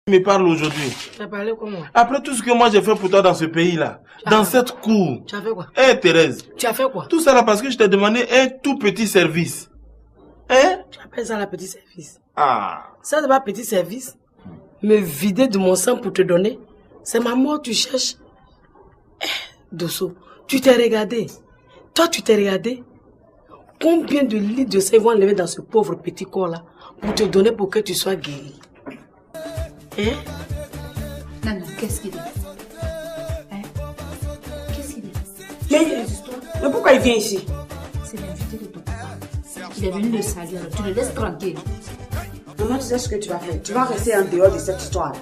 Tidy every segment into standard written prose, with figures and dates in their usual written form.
Tu me parles aujourd'hui. Tu as parlé comment? Après tout ce que moi j'ai fait pour toi dans ce pays-là, dans cette cour. Tu as fait quoi? Eh Thérèse. Tu as fait quoi? Tout ça là parce que je t'ai demandé un tout petit service. Hein? Tu appelles ça la petit service? Ah. Ça c'est pas petit service. Me vider de mon sang pour te donner. C'est ma mort tu cherches. Dosso, tu t'es regardé. Toi tu t'es regardé. Combien de litres de sang ils vont enlever dans ce pauvre petit corps là pour te donner pour que tu sois guéri? Hein? Non, qu'est-ce qu'il dit? Hein? Qu'est-ce qu'il dit? Mais pourquoi il vient ici? C'est l'invité de ton papa. Il est venu le saluer, tu le laisses tranquille. Maman, tu sais ce que tu vas faire? Tu vas rester en dehors de cette histoire.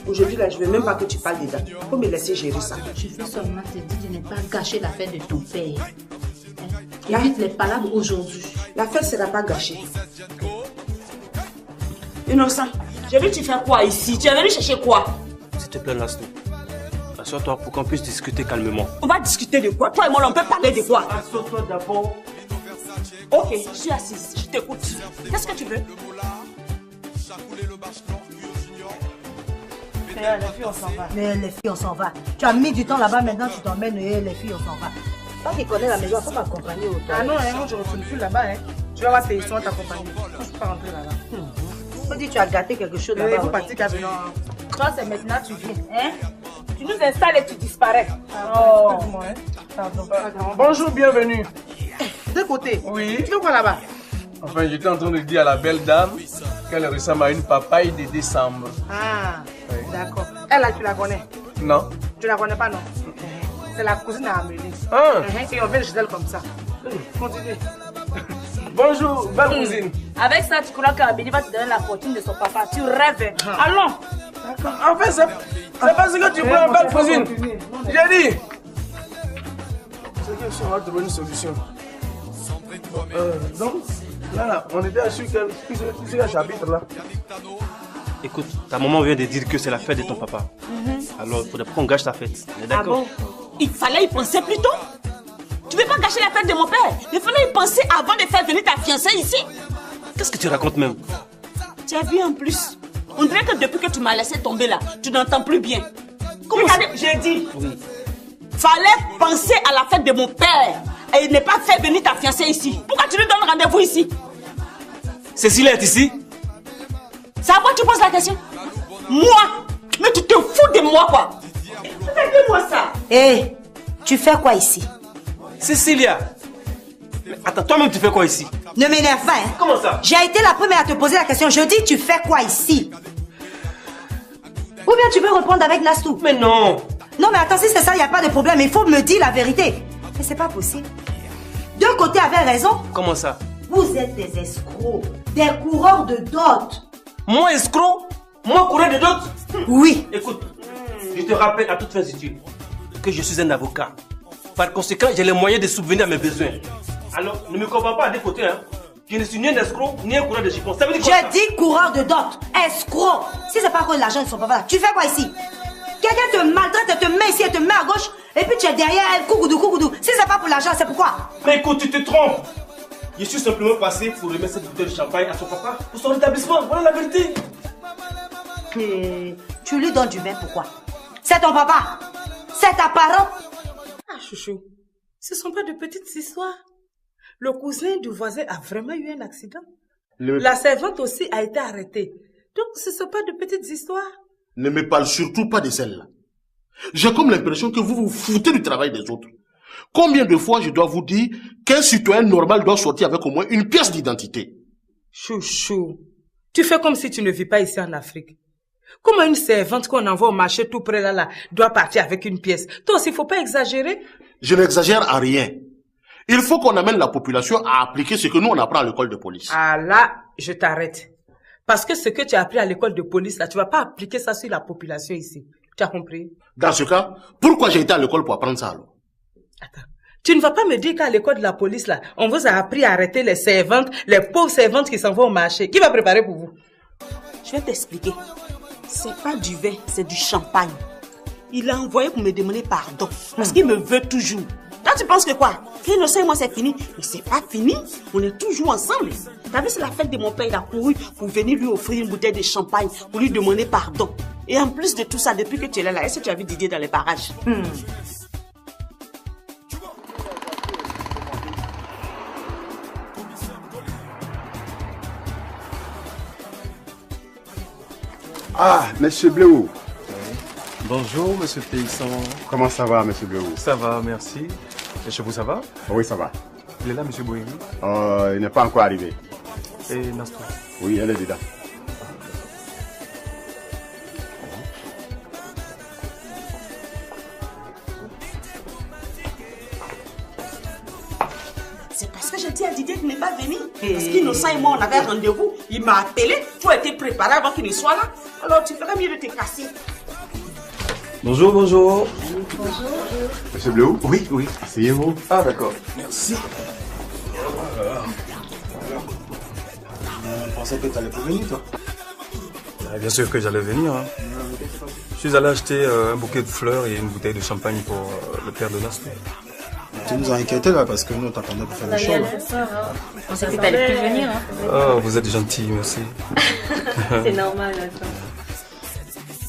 Aujourd'hui, là, je ne veux même pas que tu parles dedans. Il faut me laisser gérer ça. Je veux seulement te dire de ne pas gâcher l'affaire de ton père. Hein? Évite les palabres aujourd'hui. L'affaire ne sera pas gâchée. Innocent, j'ai vu tu fais quoi ici? Tu es venu chercher quoi? S'il te plaît, Nastou. Assure-toi pour qu'on puisse discuter calmement. On va discuter de quoi? Toi et moi, on peut parler de quoi? Assure-toi d'abord. Ok, je suis assise, je t'écoute. Qu'est-ce que tu veux? Les filles, on s'en va. Mais les filles, on s'en va. Tu as mis du temps là-bas, maintenant tu t'emmènes et les filles, on s'en va. Toi qui connais la maison, il faut m'accompagner autant. Ah non, moi je ne retourne plus là-bas. Tu vas voir tes soins t'accompagner. Moi je ne peux pas rentrer là-bas. Faut dire que tu as gâté quelque chose là-bas. Il faut partir Cabellon. Toi, c'est maintenant tu viens. Hein? Tu nous installes et tu disparais. Oh. Pardon. Bonjour, bienvenue. De côté. Oui. Tu fais quoi là-bas? Enfin, j'étais en train de dire à la belle dame qu'elle ressemble à une papaye de décembre. Ah, oui. D'accord. Elle là, tu la connais? Non. Tu la connais pas, non? C'est la cousine à Amélie. Ah. Et on vient chez elle comme ça. Continue. Bonjour, belle cousine. Avec ça, tu crois qu'Amélie va te donner la fortune de son papa. Tu rêves. Allons. En fait, c'est pas ce que tu prends, belle cousine. J'ai dit. C'est que ça va trouver une solution. Donc, là, on était assuré que le chapitre là. Écoute, ta maman vient de dire que c'est la fête de ton papa. Alors, il faudrait qu'on gâche ta fête. On est d'accord? Ah bon? Il fallait y penser plus tôt. Tu ne veux pas gâcher la fête de mon père? Il fallait y penser avant de faire venir ta fiancée ici. Qu'est-ce que tu racontes même? Tu as vu en plus? On dirait que depuis que tu m'as laissé tomber là, tu n'entends plus bien. Comment ça? J'ai dit. Oui. Fallait penser à la fête de mon père et ne pas faire venir ta fiancée ici. Pourquoi tu lui donnes rendez-vous ici? Cécile est ici? C'est à moi que tu poses la question? Moi? Mais tu te fous de moi quoi? Fais-moi ça. Hé, tu fais quoi ici? Cécilia! Mais attends, toi-même tu fais quoi ici? Ne m'énerve pas, hein? Comment ça? J'ai été la première à te poser la question. Je dis, tu fais quoi ici? Ou bien tu veux répondre avec Nastou? Mais non! Non, mais attends, si c'est ça, il n'y a pas de problème. Il faut me dire la vérité. Mais c'est pas possible. Deux côtés avaient raison. Comment ça? Vous êtes des escrocs, des coureurs de dot. Moi escroc? Moi coureur de dot? Oui. Écoute, je te rappelle à toute fin utile que je suis un avocat. Par conséquent, j'ai les moyens de subvenir à mes besoins. Alors, ne me comprends pas à des côtés, hein. Je ne suis ni un escroc, ni un coureur de jupons. Ça veut dire quoi? J'ai dit coureur de dot, escroc. Si c'est pas que l'argent ne sont pas là, tu fais quoi ici? Quelqu'un te maltraite, elle te met ici, elle te met à gauche, et puis tu es derrière elle, coucoudou, coucoudou. Si c'est pas pour l'argent, c'est pourquoi? Mais écoute, tu te trompes. Je suis simplement passé pour remettre cette bouteille de champagne à son papa pour son établissement. Voilà la vérité. Et tu lui donnes du vin, pourquoi? C'est ton papa. C'est ta parent. Ah, chouchou, ce sont pas de petites histoires. Le cousin du voisin a vraiment eu un accident. La servante aussi a été arrêtée. Donc, ce ne sont pas de petites histoires. Ne me parle surtout pas de celle-là. J'ai comme l'impression que vous vous foutez du travail des autres. Combien de fois je dois vous dire qu'un citoyen normal doit sortir avec au moins une pièce d'identité? Chouchou, tu fais comme si tu ne vis pas ici en Afrique. Comment une servante qu'on envoie au marché tout près là doit partir avec une pièce? Toi aussi, il ne faut pas exagérer. Je n'exagère à rien. Il faut qu'on amène la population à appliquer ce que nous on apprend à l'école de police. Ah là, je t'arrête. Parce que ce que tu as appris à l'école de police là, tu ne vas pas appliquer ça sur la population ici. Tu as compris? Dans ce cas, pourquoi j'ai été à l'école pour apprendre ça alors? Attends. Tu ne vas pas me dire qu'à l'école de la police là, on vous a appris à arrêter les servantes, les pauvres servantes qui s'en vont au marché. Qui va préparer pour vous? Je vais t'expliquer. C'est pas du vin, c'est du champagne. Il a envoyé pour me demander pardon. Parce qu'il me veut toujours. Toi, tu penses que quoi? Innocent et moi, c'est fini. Mais c'est pas fini. On est toujours ensemble. T'as vu, c'est la fête de mon père. Il a couru pour venir lui offrir une bouteille de champagne, pour lui demander pardon. Et en plus de tout ça, depuis que tu es là, est-ce que tu as vu Didier dans les barrages? Ah, monsieur Bleu. Bonjour, monsieur Paysan. Comment ça va, monsieur Bleu? Ça va, merci. Et chez vous, ça va? Oui, ça va. Il est là, monsieur Boémy? Il n'est pas encore arrivé. Et Nastou? Oui, elle est dedans. C'est parce que j'ai dit à Didier qu'il n'est pas venu. Parce qu'Innocent et moi, on avait rendez-vous. Il m'a appelé. Tout était préparé avant qu'il ne soit là. Alors, tu ferais mieux de te casser. Bonjour, bonjour. Bonjour. Monsieur Bleu? Oui, oui. Asseyez-vous. Ah, d'accord. Merci. Je pensais que tu allais pas venir, toi. Bien sûr que j'allais venir. Hein. Je suis allé acheter un bouquet de fleurs et une bouteille de champagne pour le père de Nastou. Tu nous as inquiétés là parce que nous t'attendais pour faire le show. On pensait que t'allais plus venir. Hein. Oh, vous êtes gentil, merci. C'est normal, attends.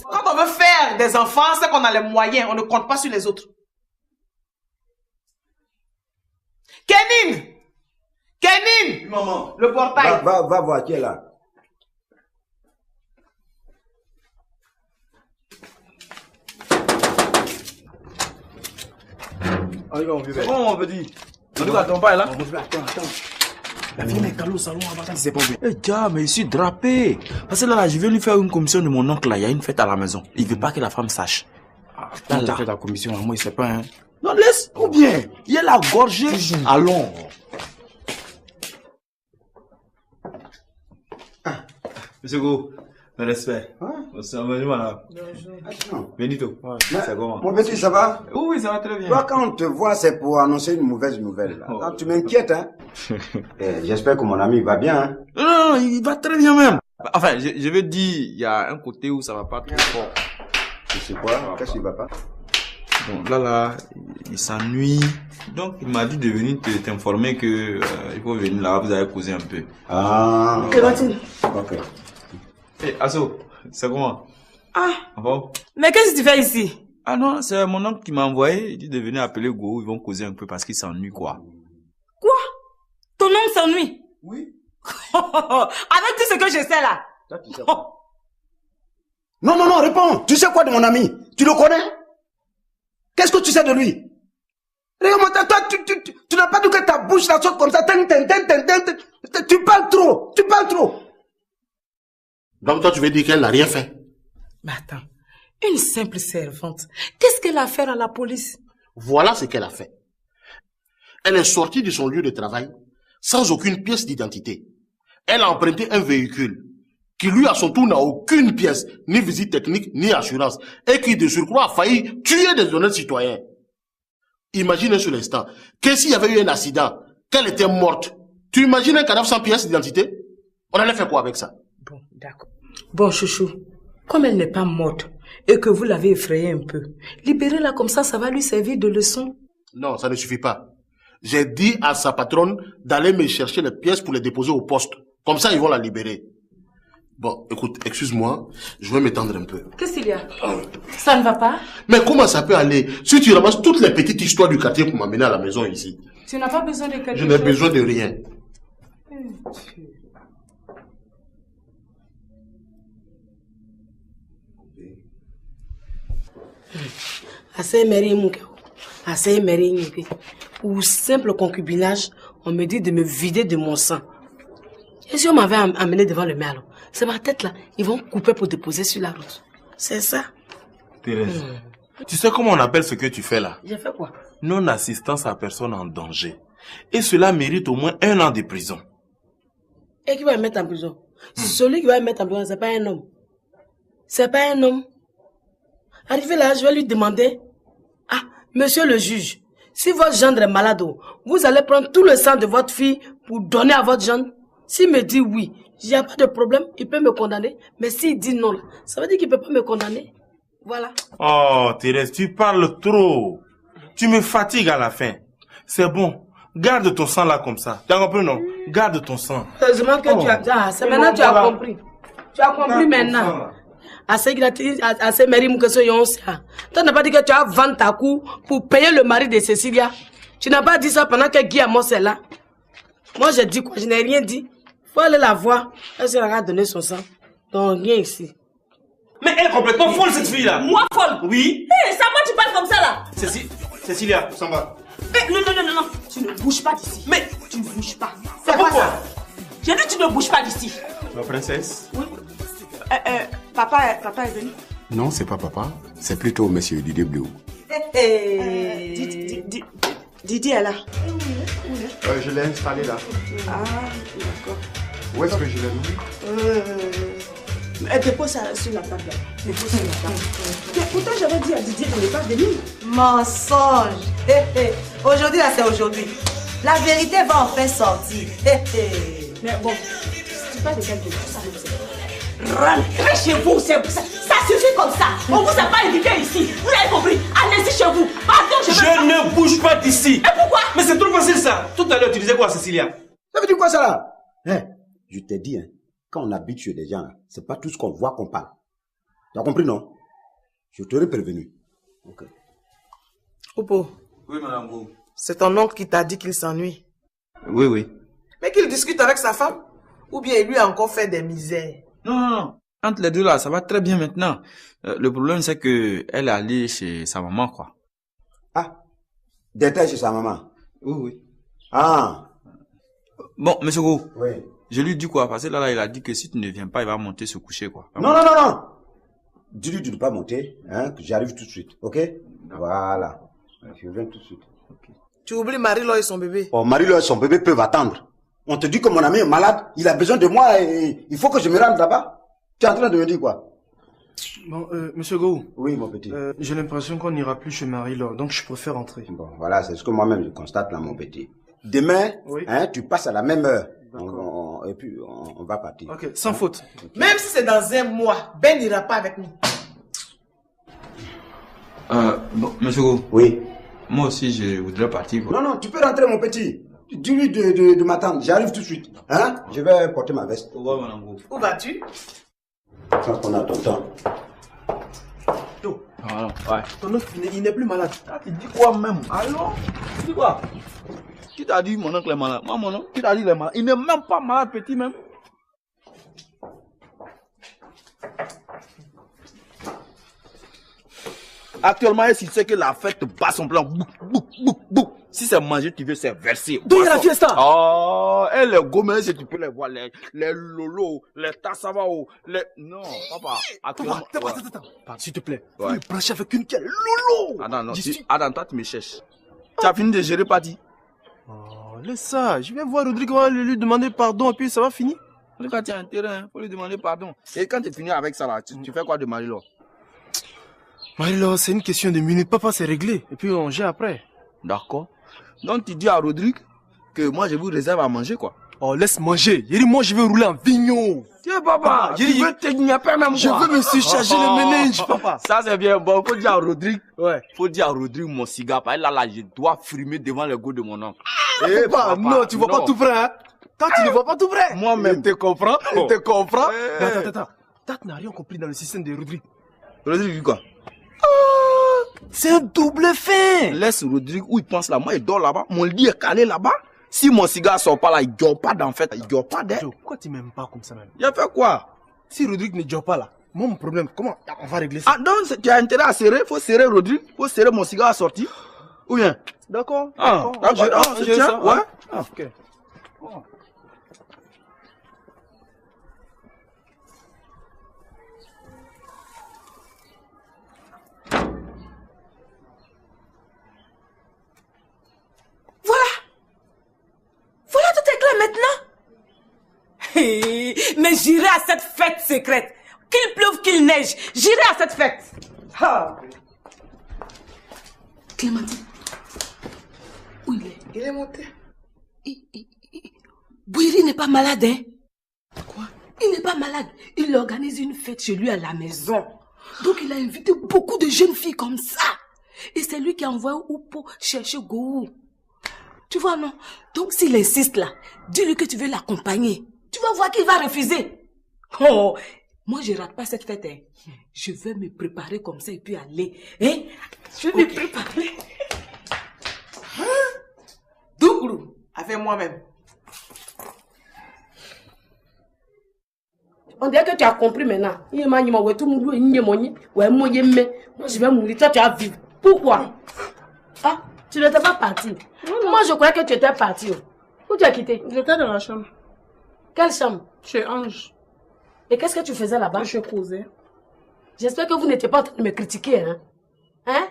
Quand on veut faire des enfants, c'est qu'on a les moyens. On ne compte pas sur les autres. Kénine! Kénine! Maman. Le portail. Va voir qui est là. C'est bon, mon petit. En tout cas, ton père est là. Attends. La fille m'est calée au salon avant ça, c'est pas bien. Eh, gars, mais je suis drapé. Parce que là, je vais lui faire une commission de mon oncle là. Il y a une fête à la maison. Il veut pas que la femme sache. Là, t'as fait ta commission, moi, il sait pas, hein. Non, laisse, ou bien. Il est là, gorgé. Allons. Monsieur Go, mes respects. Bienvenue, madame. Benito. C'est comment? Mon petit, ça va? Oui, ça va très bien. Toi, quand on te voit, c'est pour annoncer une mauvaise nouvelle. Là. Là, tu m'inquiètes, hein? J'espère que mon ami va bien, hein? Non, il va très bien même. Enfin, je veux dire, il y a un côté où ça va pas trop fort. Tu sais quoi? Qu'est-ce qui va pas? Bon, là, il s'ennuie. Donc, il m'a dit de venir t'informer que il faut venir là, vous allez causer un peu. Ah. Ok. Hey, Asso, c'est comment? Ah. Bon. Mais qu'est-ce que tu fais ici? Ah non, c'est mon oncle qui m'a envoyé. Il dit de venir appeler Go, ils vont causer un peu parce qu'il s'ennuie, quoi. Quoi? Ton oncle s'ennuie? Oui. Avec tout ce que je sais là. Non, réponds. Tu sais quoi de mon ami? Tu le connais? Qu'est-ce que tu sais de lui? Regarde-moi, toi, tu n'as pas dit que ta bouche la saute comme ça. Tu parles trop. Donc toi, tu veux dire qu'elle n'a rien fait? Mais attends, une simple servante, qu'est-ce qu'elle a à faire à la police? Voilà ce qu'elle a fait. Elle est sortie de son lieu de travail sans aucune pièce d'identité. Elle a emprunté un véhicule qui lui à son tour n'a aucune pièce, ni visite technique, ni assurance, et qui de surcroît a failli tuer des honnêtes citoyens. Imagine sur l'instant que s'il y avait eu un accident, qu'elle était morte, tu imagines un cadavre sans pièce d'identité? On allait faire quoi avec ça? Bon, d'accord. Bon, chouchou, comme elle n'est pas morte et que vous l'avez effrayée un peu, libérez-la comme ça va lui servir de leçon. Non, ça ne suffit pas. J'ai dit à sa patronne d'aller me chercher les pièces pour les déposer au poste. Comme ça, ils vont la libérer. Bon, écoute, excuse-moi, je vais m'étendre un peu. Qu'est-ce qu'il y a? Ça ne va pas? Mais comment ça peut aller si tu ramasses toutes les petites histoires du quartier pour m'amener à la maison ici? Tu n'as pas besoin de quelque chose? Je n'ai besoin de rien. Ou simple concubinage, on me dit de me vider de mon sang. Et si on m'avait amené devant le maire, c'est ma tête là, ils vont couper pour déposer sur la route. C'est ça. Thérèse, tu sais comment on appelle ce que tu fais là? J'ai fait quoi? Non-assistance à personne en danger. Et cela mérite au moins 1 an de prison. Et qui va me mettre en prison? Celui qui va me mettre en prison, c'est pas un homme. C'est pas un homme. Arrivé là, je vais lui demander, ah, monsieur le juge, si votre gendre est malade, vous allez prendre tout le sang de votre fille pour donner à votre gendre? S'il me dit oui, il n'y a pas de problème, il peut me condamner. Mais s'il dit non, là, ça veut dire qu'il ne peut pas me condamner. Voilà. Oh, Thérèse, tu parles trop. Tu me fatigues à la fin. C'est bon. Garde ton sang là comme ça. Tu as compris, non? Garde ton sang. Heureusement que tu as... Ah, c'est maintenant que tu as compris. Tu as compris maintenant. À ces mérimes que ce yon ça. Tu n'as pas dit que tu as vendu ta cour pour payer le mari de Cécilia. Tu n'as pas dit ça pendant que Guy Amos est là. Moi, j'ai dit quoi? Je n'ai rien dit. Faut aller la voir. Elle s'est donné son sang. Donc, rien ici. Mais elle est complètement folle, cette fille-là. Moi, folle? Oui. Hé, c'est à moi que tu parles comme ça, là. Cécilia, s'en va. Non. Tu ne bouges pas d'ici. Mais tu ne bouges pas. C'est quoi ça? J'ai dit tu ne bouges pas d'ici. Ma princesse? Oui. Papa est venu? Non, c'est pas papa. C'est plutôt monsieur Didier Bleu. Didier est là. Je l'ai installé là. Ah, d'accord. Où est-ce que je l'ai mis? Dépose ça sur la table. Dépose sur la table. Pourtant, j'avais dit à Didier de ne pas venir. Mensonge. Aujourd'hui, là, c'est aujourd'hui. La vérité va enfin sortir. Mais bon, tu parles de quel début, ça me sait. Rentrez chez vous, ça suffit comme ça. On vous a pas invité ici. Vous avez compris? Allez-y chez vous. Pardon, je ne bouge pas d'ici. Et pourquoi? Mais c'est trop facile ça. Tout à l'heure, tu disais quoi, Cécilia? Ça veut dire quoi ça là? Je t'ai dit, quand on habite chez des gens, c'est pas tout ce qu'on voit qu'on parle. Tu as compris, non? Je t'aurais prévenu. Ok. Opo. Oui, madame Go. C'est ton oncle qui t'a dit qu'il s'ennuie. Oui. Mais qu'il discute avec sa femme? Ou bien il lui a encore fait des misères? Non. Entre les deux là, ça va très bien maintenant. Le problème, c'est que elle est allée chez sa maman, quoi. Ah, d'être chez sa maman? Oui. Ah. Bon, monsieur Go. Oui. Je lui dis quoi? Parce que là, il a dit que si tu ne viens pas, il va monter se coucher, quoi. Non. Dis-lui de ne pas monter, que j'arrive tout de suite, ok? Voilà. Je viens tout de suite. Okay. Tu oublies Marie-Laure et son bébé? Oh, Marie-Laure et son bébé peuvent attendre. On te dit que mon ami est malade, il a besoin de moi et il faut que je me rende là-bas. Tu es en train de me dire quoi? Bon, monsieur Go. Oui, mon petit. J'ai l'impression qu'on n'ira plus chez Marie-Laure, donc je préfère rentrer. Bon, voilà, c'est ce que moi-même je constate là, mon petit. Demain, oui. Tu passes à la même heure. Et puis, on va partir. Ok, sans faute. Okay. Même si c'est dans un mois, Ben n'ira pas avec nous. Bon, monsieur Go. Oui. Moi aussi, je voudrais partir, quoi. Non, tu peux rentrer, mon petit. Dis-lui de m'attendre, j'arrive tout de suite. Je vais porter ma veste. Au revoir, madame Go. Où vas-tu? Quand on a ton temps. Ouais. Ton oncle, il n'est plus malade. Ah, tu dis quoi même? Alors? Tu dis quoi? Qui t'a dit mon oncle est malade? Moi, mon oncle, qui t'a dit il est malade? Il n'est même pas malade, petit même. Actuellement, il sait que la fête bat son plan. Bouc. Si c'est manger, tu veux, c'est verser. D'où est la fiesta? Oh, et les gommes, si tu peux les voir, les lolos, les tassavao, les... Non, papa. Attends. S'il te plaît. Ouais. Il branche avec une quelle lolo. Attends, toi, tu me cherches. Tu as fini de gérer, parti? Oh, laisse ça. Je vais voir Rodrigue, lui demander pardon, et puis ça va finir. Quand tu as un terrain, faut lui demander pardon. Et quand tu finis avec ça, là, tu fais quoi de Marie-Laure? Marie-Laure, c'est une question de minutes. Papa, c'est réglé. Et puis on gère après. D'accord. Donc tu dis à Rodrigue que moi je vous réserve à manger, quoi. Oh, laisse manger. Il dit, moi je veux rouler en vignon. Tiens, papa, je veux te gnapper même, je veux me surcharger le ménage, papa. Ça c'est bien. Bon, faut dire à Rodrigue. Ouais. Faut dire à Rodrigue mon cigare. Là, je dois frimer devant le goût de mon oncle. Papa, non, tu vois pas tout près, hein. Toi, tu ne vois pas tout près. Moi-même. Je te comprends. Attends. Toi, tu n'as rien compris dans le système de Rodrigue. Rodrigue dit quoi? C'est un double fin. Laisse Rodrigue où il pense là. Moi, il dort là-bas. Mon lit est calé là-bas. Si mon cigare sort pas là, il dort pas d'en fait. Il dort pas d'air. Pourquoi tu m'aimes pas comme ça même? Il a fait quoi? Si Rodrigue ne dort pas là, mon problème, comment on va régler ça? Ah donc, tu as intérêt à serrer. Faut serrer Rodrigue. Faut serrer mon cigare à sortir. Ou bien? D'accord. Je tiens. Ouais. Ok. Voilà tout est clair maintenant. Mais j'irai à cette fête secrète. Qu'il pleuve, qu'il neige, j'irai à cette fête. Clémentine, où il est? Il est monté. Bouiri n'est pas malade, hein? Quoi? Il n'est pas malade. Il organise une fête chez lui à la maison. Donc il a invité beaucoup de jeunes filles comme ça. Et c'est lui qui a envoyé Oupo chercher Gou. Tu vois, non? Donc s'il insiste là, dis-lui que tu veux l'accompagner. Tu vas voir qu'il va refuser. Oh, Moi, je rate pas cette fête. Hein. Je vais me préparer comme ça et puis aller. Hein? Je vais me préparer. Douglou, avec moi-même. On dirait que tu as compris maintenant. Moi, je vais mourir. Toi, tu vas vivre. Pourquoi? Ah, tu n'étais pas parti. Moi, je croyais que tu étais parti. Où tu as quitté? J'étais dans la chambre. Quelle chambre? Chez Ange. Et qu'est-ce que tu faisais là-bas? Je causais. J'espère que vous n'étiez pas en train de me critiquer, hein? Hein?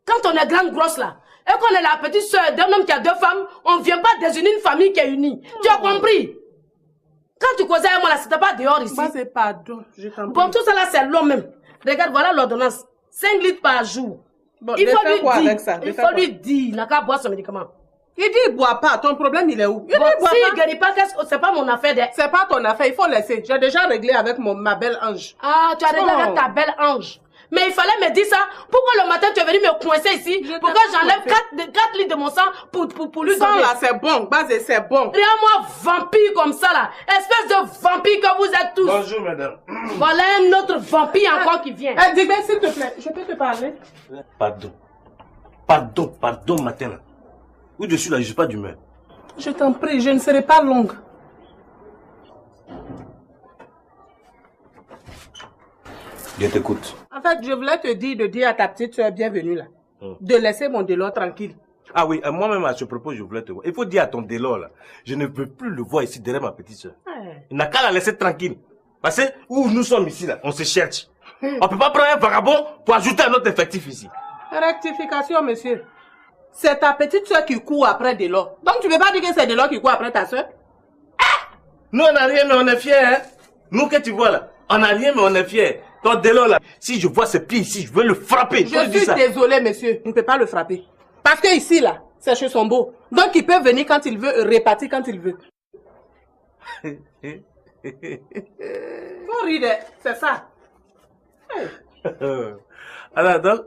Quand on est grande grosse là, et qu'on est la petite soeur d'un homme qui a 2 femmes, on ne vient pas désunir une famille qui est unie. Tu as compris? Quand tu causais avec moi là, c'était pas dehors ici. Bah, c'est pardon. Bon, tout ça là, c'est long même. Regarde, voilà l'ordonnance. 5 litres par jour. Bon, il faut lui dire, avec ça? Il faut lui dire, il n'a qu'à boire son médicament. Il dit il boit pas. Ton problème, il est où? Il bon, dit il boit si pas. il guérit pas, c'est pas mon affaire. C'est pas ton affaire, il faut laisser. J'ai déjà réglé avec ma belle Ange. Ah, tu as réglé avec ta belle Ange. Mais il fallait me dire ça. Pourquoi le matin tu es venu me coincer ici? Pourquoi j'enlève 4 litres de mon sang pour lui donner? Là, c'est bon. Basé, c'est bon. Regarde-moi, vampire comme ça là. Espèce de vampire que vous êtes tous. Bonjour, madame. Voilà un autre vampire encore qui vient. Dis-moi, s'il te plaît, je peux te parler? Pardon, matin là. Où je suis là, je suis pas d'humeur. Je t'en prie, je ne serai pas longue. Je t'écoute. En fait, je voulais te dire de dire à ta petite soeur bienvenue là. De laisser mon Delors tranquille. Ah oui, moi-même à ce propos, je voulais te voir. Il faut dire à ton Delors là, je ne peux plus le voir ici derrière ma petite soeur. Il n'a qu'à la laisser tranquille. Parce que où nous sommes ici là, on se cherche. On peut pas prendre un vagabond pour ajouter un autre effectif ici. Rectification, monsieur. C'est ta petite soeur qui court après Delors. Donc tu ne veux pas dire que c'est Delors qui court après ta soeur? Nous on n'a rien mais on est fiers. Hein? Nous que tu vois là, on n'a rien mais on est fiers. Ton Delors là, si je vois ses pieds ici, je veux le frapper. Je suis désolé, monsieur. On ne peut pas le frapper. Parce que ici là, c'est chez son beau. Donc il peut venir quand il veut, repartir quand il veut. Faut rire, c'est ça. Alors donc,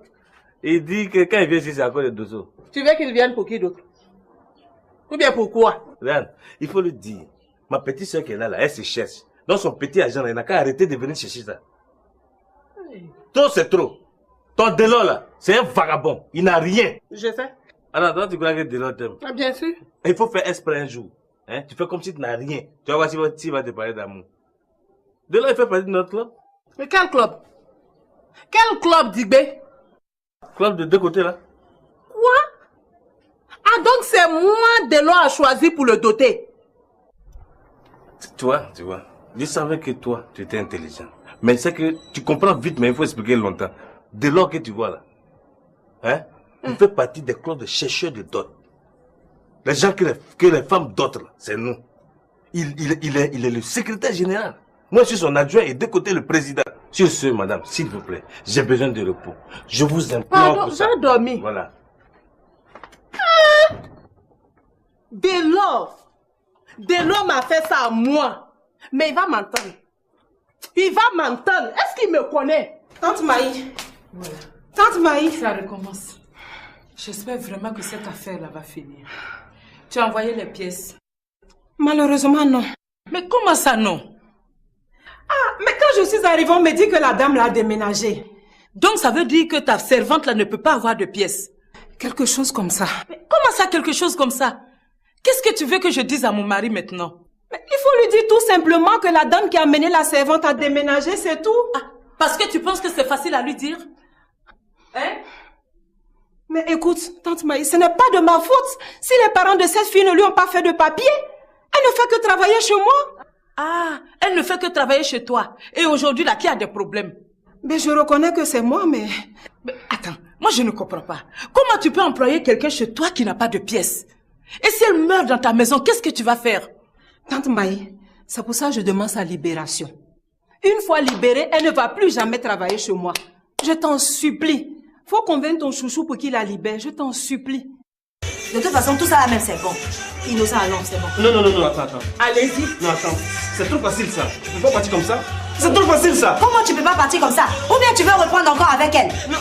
il dit que quand il vient ici, c'est à cause de Dosso. Tu veux qu'il vienne pour qui d'autre? Ou bien pourquoi? Regarde, il faut le dire. Ma petite soeur qui est là, elle se cherche. Donc son petit agent, il n'a qu'à arrêter de venir chercher ça. Toi, c'est trop. Ton Delors là, c'est un vagabond. Il n'a rien. Je sais. Alors toi, tu crois que Delors t'aime? Ah, bien sûr. Il faut faire esprit un jour. Hein? Tu fais comme si tu n'as rien. Tu vas voir s'il va te parler d'amour. Delors, il fait partie de notre club. Mais quel club? Quel club, Digbé? Club de 2 côtés là. Quoi? Ah, donc c'est moi Delors a choisi pour le doter. Tu vois. Je savais que toi, tu étais intelligent. Mais c'est que tu comprends vite, mais il faut expliquer longtemps. Delors que tu vois là, hein, il fait partie des clubs de chercheurs de dot. Les gens que les femmes dotent là, c'est nous. Il est le secrétaire général. Moi, je suis son adjoint et de côté le président. Sur ce, madame, s'il vous plaît, j'ai besoin de repos. Je vous implore pour ça. J'ai dormi. Voilà. Delors m'a fait ça à moi. Mais il va m'entendre. Il va m'entendre. Est-ce qu'il me connaît? Tante Maï. Voilà. Tante Maï. Ça recommence. J'espère vraiment que cette affaire-là va finir. Tu as envoyé les pièces? Malheureusement, non. Mais comment ça, non? Ah, mais quand je suis arrivée, on me dit que la dame l'a déménagé. Donc ça veut dire que ta servante là ne peut pas avoir de pièces? Quelque chose comme ça. Mais comment ça, quelque chose comme ça? Qu'est-ce que tu veux que je dise à mon mari maintenant? Mais il faut lui dire tout simplement que la dame qui a amené la servante à déménager, c'est tout. Ah, parce que tu penses que c'est facile à lui dire? Hein? Mais écoute, tante Maï, ce n'est pas de ma faute si les parents de cette fille ne lui ont pas fait de papier. Elle ne fait que travailler chez moi. Ah, elle ne fait que travailler chez toi. Et aujourd'hui, là, qui a des problèmes? Mais je reconnais que c'est moi, mais... Attends, moi je ne comprends pas. Comment tu peux employer quelqu'un chez toi qui n'a pas de pièces? Et si elle meurt dans ta maison, qu'est-ce que tu vas faire? Tante Maï, c'est pour ça que je demande sa libération. Une fois libérée, elle ne va plus jamais travailler chez moi. Je t'en supplie. Faut convaincre ton chouchou pour qu'il la libère. Je t'en supplie. De toute façon, tout ça là même, c'est bon. Innocent, allons, c'est bon. Non, attends. Allez-y. Non, attends. C'est trop facile ça. Tu peux pas partir comme ça. C'est trop facile ça. Comment tu peux pas partir comme ça? Ou bien tu veux reprendre encore avec elle? Non.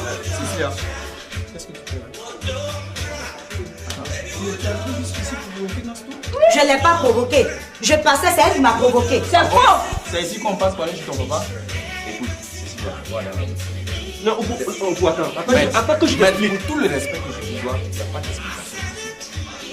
Qu'est-ce que tu fais là? Attends. Tu es arrivé jusqu'ici pour vous financer tout? Je ne l'ai pas provoqué. Je passais, c'est elle qui m'a provoqué. C'est faux. C'est ici qu'on passe par là chez ton papa. Écoute, Cécilia, voilà. Non, attends que je t'explique. Pour tout le respect que je vous dois, il n'y a pas d'explication.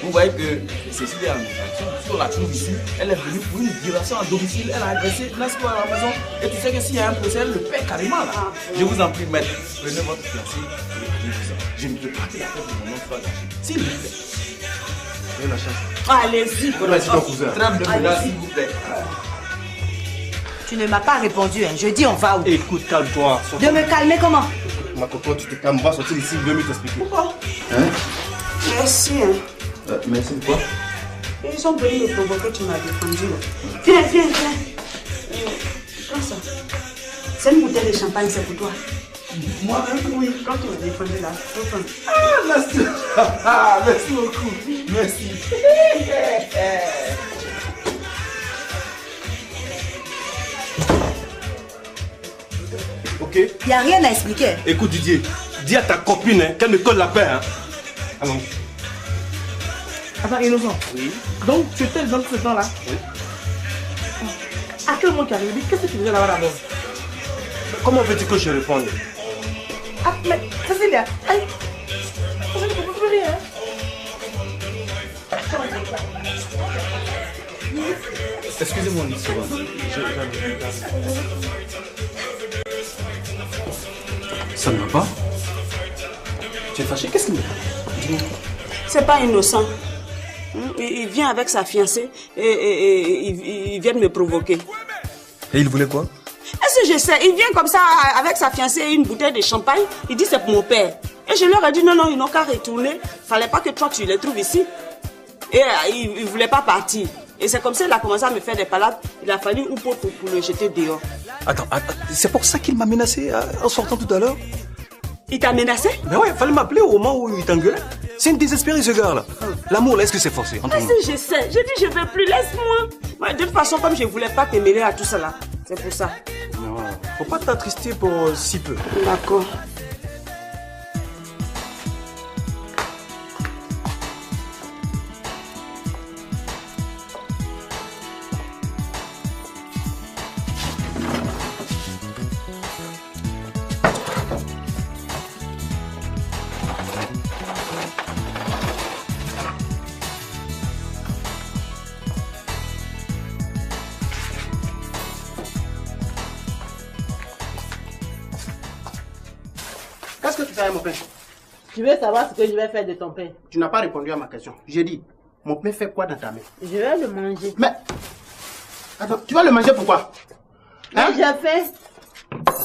Vous voyez que Cécilia est en infraction. Si on la trouve ici, elle est venue pour une violation à domicile. Elle a agressé Nasco à la maison. Et tu sais que s'il y a un procès, elle le paie carrément là. Je vous en prie, maître, prenez votre fiancé et je ne veux pas que la fête de mon nom soit gâchée. S'il vous plaît. J'ai la chance. Allez-y. Vas-y, ton cousin. Trêve de menace, s'il vous plaît. Tu ne m'as pas répondu, hein. Je dis on va où? Écoute, calme-toi. De me calmer comment? Ma coco, tu te calmes. On va sortir ici, je vais mieux t'expliquer. Pourquoi? Hein? Merci, hein. Merci de quoi? Ils sont venus me provoquer, tu m'as défendu. Viens. Prends ça. C'est une bouteille de champagne, c'est pour toi. Moi, oui, quand tu m'as défendu là, merci. Merci beaucoup. Merci. Ok? Il n'y a rien à expliquer. Écoute Didier, dis à ta copine qu'elle me colle la paix. Hein. Allons. Attends, Innocent. Oui. Donc, tu étais dans ce temps-là? Oui. À quel moment tu arrives? Qu'est-ce que tu faisais là-bas d'abord? Comment veux-tu que je réponde? Ah, mais Cécilia, aïe. Je ne comprends plus rien. Excusez-moi une seconde. Ça ne va pas? Tu es fâché? Qu'est-ce qu'il y a? C'est pas Innocent. Il vient avec sa fiancée et il vient de me provoquer. Et il voulait quoi? Est-ce que je sais? Il vient comme ça avec sa fiancée et une bouteille de champagne. Il dit c'est pour mon père. Et je leur ai dit non, ils n'ont qu'à retourner. Fallait pas que toi tu les trouves ici. Et il voulait pas partir. Et c'est comme ça qu'il a commencé à me faire des palabres. Il a fallu un pot pour le jeter dehors. Attends, c'est pour ça qu'il m'a menacé en sortant tout à l'heure? Il t'a menacé? Mais ouais, il fallait m'appeler au moment où il t'engueulait. C'est une désespérée ce gars-là. L'amour là, est-ce que c'est forcé entre nous? Je sais. J'ai dit je veux plus, laisse-moi. De toute façon, comme je voulais pas te mêler à tout ça là, c'est pour ça. Non, faut pas t'attrister pour si peu. D'accord. Qu'est-ce que tu fais, mon père? Je veux savoir ce que je vais faire de ton pain. Tu n'as pas répondu à ma question. J'ai dit, mon pain fait quoi dans ta main? Je vais le manger. Mais, attends, tu vas le manger pourquoi? Hein? J'ai fait.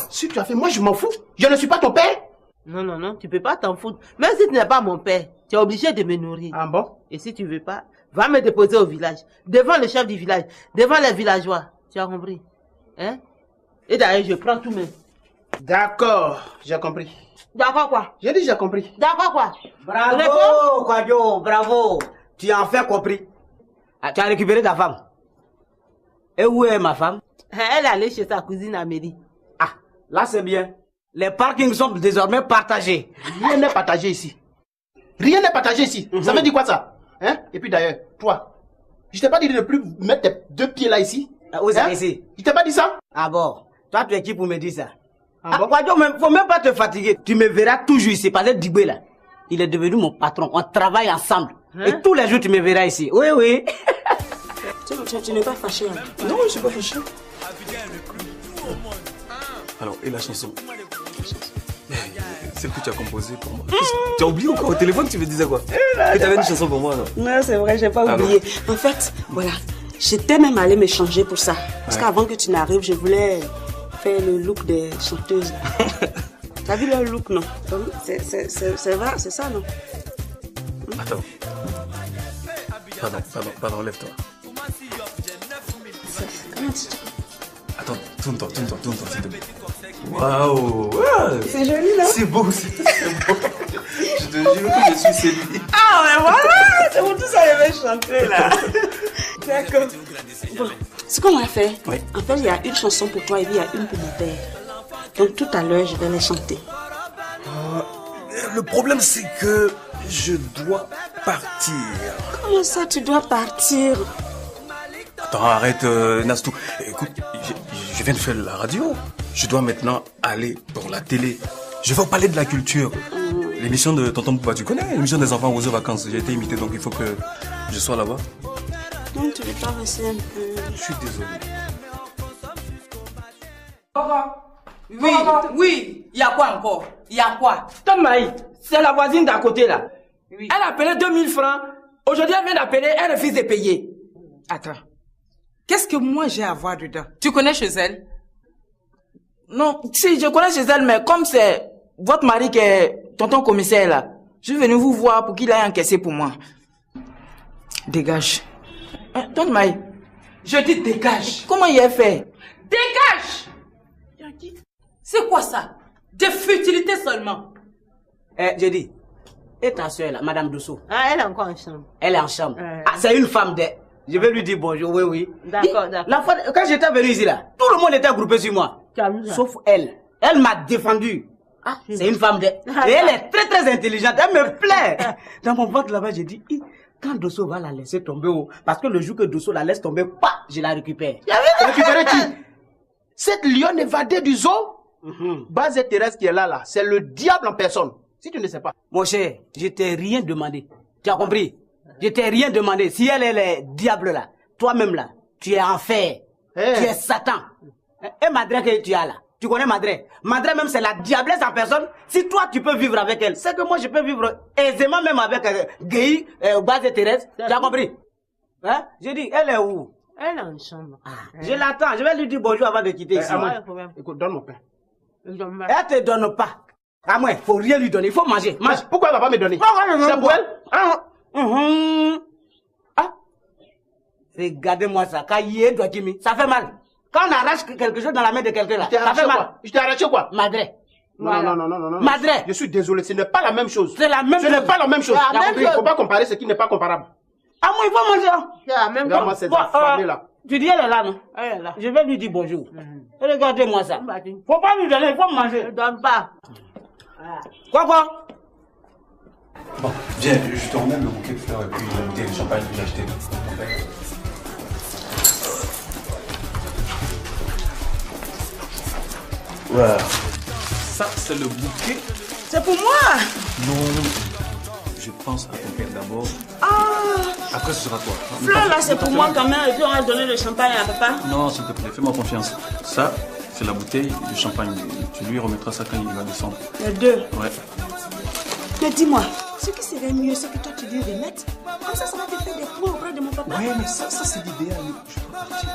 Si tu as fait, moi je m'en fous. Je ne suis pas ton père. Non, tu peux pas t'en foutre. Même si tu n'es pas mon père, tu es obligé de me nourrir. Ah bon? Et si tu veux pas, va me déposer au village. Devant le chef du village. Devant les villageois. Tu as compris? Hein? Et d'ailleurs, je prends tout même. D'accord, j'ai compris. D'accord quoi? J'ai dit j'ai compris. D'accord quoi? Bravo, Kwadio, bravo. Tu as enfin compris. Tu as récupéré ta femme. Et où est ma femme? Elle est allée chez sa cousine Amélie. Ah, là c'est bien. Les parkings sont désormais partagés. Rien n'est partagé ici. Rien n'est partagé ici. Ça veut dire quoi ça? Hein? Et puis d'ailleurs, toi, je t'ai pas dit de ne plus mettre tes deux pieds là ici. Où c'est ici? Je t'ai pas dit ça? Ah bon? Toi tu es qui pour me dire ça? Ah bon? Kwadio, faut même pas te fatiguer. Tu me verras toujours ici. Parce que Dibé là, il est devenu mon patron. On travaille ensemble. Et tous les jours tu me verras ici. Oui, oui. Tu n'es pas fâché? Hein? Non, je suis pas fâché. Alors, et la chanson? Celle que tu as composée pour moi. Tu as oublié ou quoi? Au téléphone, tu me disais quoi? Que tu avais une chanson pour moi, non? Non, c'est vrai, j'ai pas oublié. En fait, voilà, j'étais même allée me changer pour ça. Parce qu'avant que tu n'arrives, je voulais faire le look des chanteuses. T'as vu leur look, non? C'est vrai, c'est ça, non? Attends. Pardon, lève-toi. Comment tu... Attends, tourne-toi, s'il te plaît. Waouh! C'est joli, là? C'est beau, c'est beau. Je te jure que je suis séduit. Ah, mais voilà! C'est pour tout ça que je vais chanter, là. D'accord. Bon, ce qu'on va faire, en fait, il y a une chanson pour toi et puis il y a une pour mon père. Donc tout à l'heure, je vais les chanter. Le problème, c'est que je dois partir. Comment ça, tu dois partir? Attends, arrête, Nastou. Écoute, je viens de faire la radio. Je dois maintenant aller pour la télé. Je vais au palais de la culture. L'émission de Tonton Bouba, tu connais? L'émission des enfants aux vacances. J'ai été imité, donc il faut que je sois là-bas. Non, tu veux pas rester un peu? Je suis désolé. Oui, oui. Il y a quoi encore? Il y a quoi? Tom Maï, c'est la voisine d'à côté là. Oui. Elle a appelé 2000 francs. Aujourd'hui, elle vient d'appeler, elle refuse de payer. Attends. Qu'est-ce que moi j'ai à voir dedans? Tu connais chez elle? Non, si, je connais chez elle, mais comme c'est votre mari qui est tonton commissaire là, je suis venu vous voir pour qu'il aille encaisser pour moi. Dégage. Tonton Maï, je dis dégage. Comment il a fait? Dégage! C'est quoi ça? Des futilités seulement. J'ai dit, et ta soeur là, Madame Dosso? Ah, elle est encore en chambre. Elle est en chambre. Ah, c'est une femme de... Je vais lui dire bonjour, oui, oui. D'accord, d'accord. La fois, quand j'étais venu ici là, tout le monde était groupé sur moi. Sauf elle. Elle m'a défendu. Ah, c'est une femme de... Et elle est très très intelligente, elle me plaît. Dans mon ventre là-bas, j'ai dit, quand Dosso va la laisser tomber, parce que le jour que Dosso la laisse tomber, je la récupère. Récupérer qui? Cette lionne évadée du zoo? Base Thérèse qui est là, c'est le diable en personne. Si tu ne sais pas. Mon cher, je t'ai rien demandé. Tu as compris? Je t'ai rien demandé. Si elle est diable là, toi-même là, tu es enfer. Tu es Satan. Et Madré que tu as là, tu connais Madré? Madré même c'est la diablesse en personne. Si toi tu peux vivre avec elle, c'est que moi je peux vivre aisément même avec Guy, Base Thérèse. Tu as compris? Hein? J'ai dit, elle est où? Elle est en chambre. Je l'attends, je vais lui dire bonjour avant de quitter ici. Écoute, donne mon pain. Elle te donne pas. À moi, faut rien lui donner, il faut manger. Mange. Pourquoi elle va pas me donner? C'est pour elle? Regardez-moi ça, ça fait mal. Quand on arrache quelque chose dans la main de quelqu'un là, ça fait mal. Je t'ai arraché quoi? Madré. Non. Madré. Je suis désolé, ce n'est pas la même chose. C'est la même chose. Ce n'est pas la même chose. Il ne faut pas comparer ce qui n'est pas comparable. Ah moi, il faut manger. C'est la même chose. Moi, c'est affamé là. Tu dis elle est là, non? Elle est là. Je vais lui dire bonjour. Regardez-moi ça. Faut pas lui donner, il faut manger. Ne donne pas. Quoi? Bon, viens, je te remets le bouquet de fleurs et puis la bouteille de champagne que j'ai acheté. Voilà. Ça, c'est le bouquet. C'est pour moi? Non, je pense à ton père d'abord. Après, ce sera toi. Fleur là, c'est pour moi quand même. Et puis on va donner le champagne à papa. Non, s'il te plaît, fais-moi confiance. Ça, c'est la bouteille de champagne. Tu lui remettras ça quand il va descendre. Les deux? Ouais. Mais dis-moi, ce qui serait mieux, c'est que toi tu lui remettes. Comme ça va te faire des points auprès de mon papa. Ouais, mais ça c'est l'idéal. Je peux partir.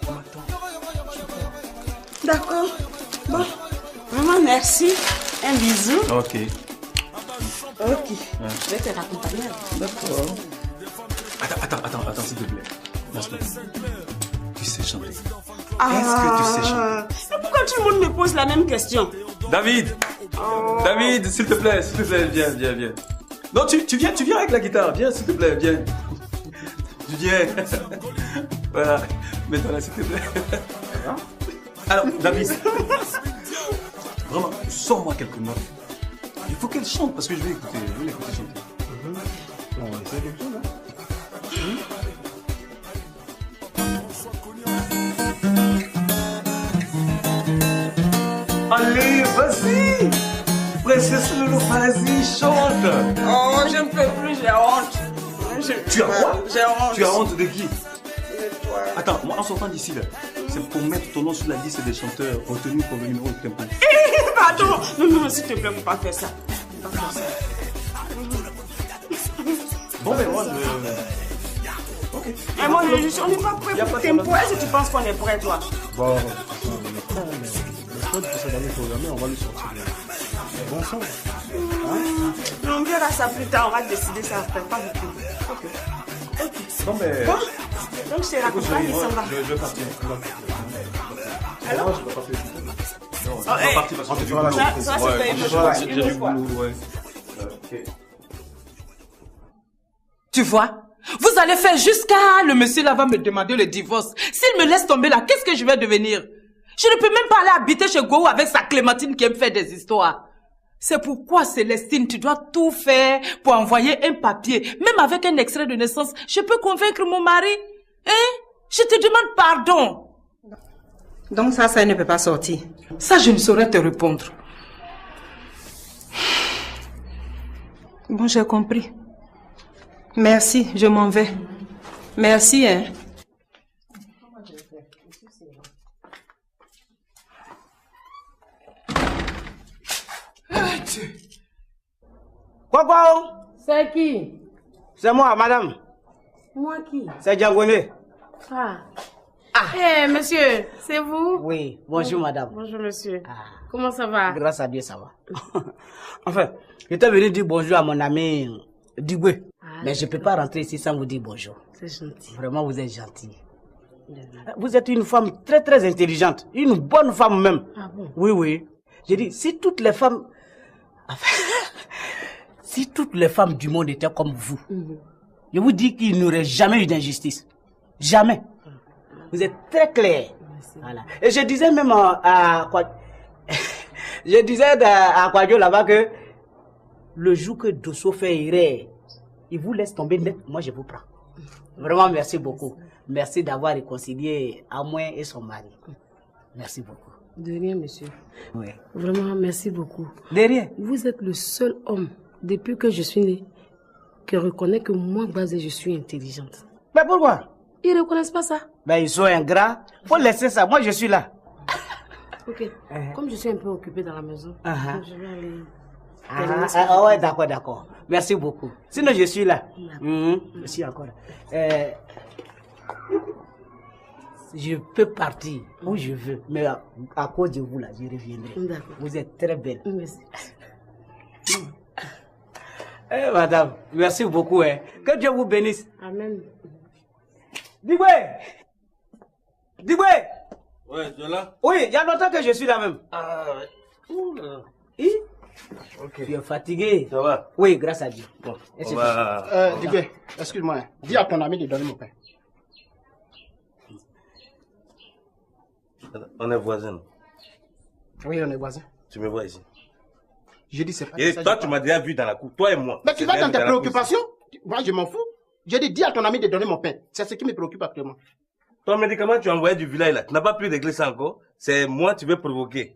On m'attend. D'accord. Bon, vraiment merci. Un bisou. Ok. Ok. Ouais. Je vais te raccompagner. D'accord. Attends, s'il te plaît. Tu sais chanter. Est-ce que tu sais chanter? Mais pourquoi tout le monde me pose la même question? David! David, s'il te plaît, viens. Non, tu viens avec la guitare, viens, s'il te plaît, viens. Tu viens. Voilà, mets-toi là, s'il te plaît. Alors, David, vraiment, sors-moi quelques notes. Il faut qu'elle chante, parce que je vais l'écouter chanter. On va essayer quelque chose, hein? Allez, vas-y! Princesse Loulou, vas-y, chante! Oh, je ne peux plus, j'ai honte. Tu as quoi? J'ai honte. Tu as honte de qui? De toi. Attends, moi en sortant d'ici là, c'est pour mettre ton nom sur la liste des chanteurs retenus pour le numéro de tempo. Pardon! Non, s'il te plaît, faut pas faire ça. Bon, mais moi, Ok. Et moi, on n'est pas prêt pour tempo. Est-ce que tu penses qu'on est prêt, toi? Bon, pour cette année programmée, on va lui sortir bon son. On verra ça plus tard, on va décider ça après, pas beaucoup. Ok. Bon, mais... Bon, donc c'est la campagne, il s'en va. Je vais partir. Alors? Je vais partir. Non, je vais partir parce que tu vas la j'ai du boulot, ouais. Ok. Tu vois? Vous allez faire jusqu'à le monsieur là va me demander le divorce. S'il me laisse tomber là, qu'est-ce que je vais devenir? Je ne peux même pas aller habiter chez Gou avec sa Clémentine qui aime faire des histoires. C'est pourquoi, Célestine, tu dois tout faire pour envoyer un papier. Même avec un extrait de naissance, je peux convaincre mon mari. Hein? Je te demande pardon. Donc ça ne peut pas sortir. Ça, je ne saurais te répondre. Bon, j'ai compris. Merci, je m'en vais. Merci, hein. Quoi? C'est qui? C'est moi, madame. Moi qui? C'est Djangoné. Ah. Eh, monsieur, c'est vous? Oui, bonjour, madame. Bonjour, monsieur. Comment ça va? Grâce à Dieu, ça va. Enfin, j'étais venu dire bonjour à mon ami Diboué. Mais je ne peux pas rentrer ici sans vous dire bonjour. C'est gentil. Vraiment, vous êtes gentil. Vous êtes une femme très, très intelligente. Une bonne femme même. Ah bon? Oui, oui. J'ai dit, si toutes les femmes... si toutes les femmes du monde étaient comme vous, je vous dis qu'il n'y aurait jamais eu d'injustice. Jamais. Vous êtes très clair. Voilà. Et je disais même à je disais à Kwadjo là-bas que le jour que Dosso fait erreur, il vous laisse tomber net, moi je vous prends. Vraiment, merci beaucoup. Merci d'avoir réconcilié Amouin et son mari. Merci beaucoup. De rien, monsieur. Oui. Vraiment, merci beaucoup. De rien. Vous êtes le seul homme, depuis que je suis née, qui reconnaît que moi, Bazé, je suis intelligente. Mais pourquoi? Ils ne reconnaissent pas ça. Ben, ils sont ingrats. Faut laisser ça. Moi, je suis là. Ok. Comme je suis un peu occupée dans la maison, je vais aller... Ouais, d'accord, d'accord. Merci beaucoup. Sinon, je suis là. Je suis encore là. Je peux partir où je veux, mais à cause de vous, là, je reviendrai. Vous êtes très belle. Merci. Madame, merci beaucoup. Que Dieu vous bénisse. Amen. Diboué! Diboué! Ouais, tu es là? Oui, il y a longtemps que je suis là même. Ah, ouais. Ouh là. Tu es fatigué? Ça va? Oui, grâce à Dieu. Bon, Diboué, excuse-moi. Dis à ton ami de donner mon pain. On est voisins. Oui, on est voisins. Tu me vois ici. Je dis c'est pas Et ça. toi, tu m'as déjà vu dans la cour. Toi et moi. Mais tu vas dans tes préoccupations. Moi, je m'en fous. Je dis à ton ami de donner mon pain. C'est ce qui me préoccupe actuellement. Ton médicament, tu as envoyé du village là. Tu n'as pas pu régler ça encore. C'est moi, tu veux provoquer.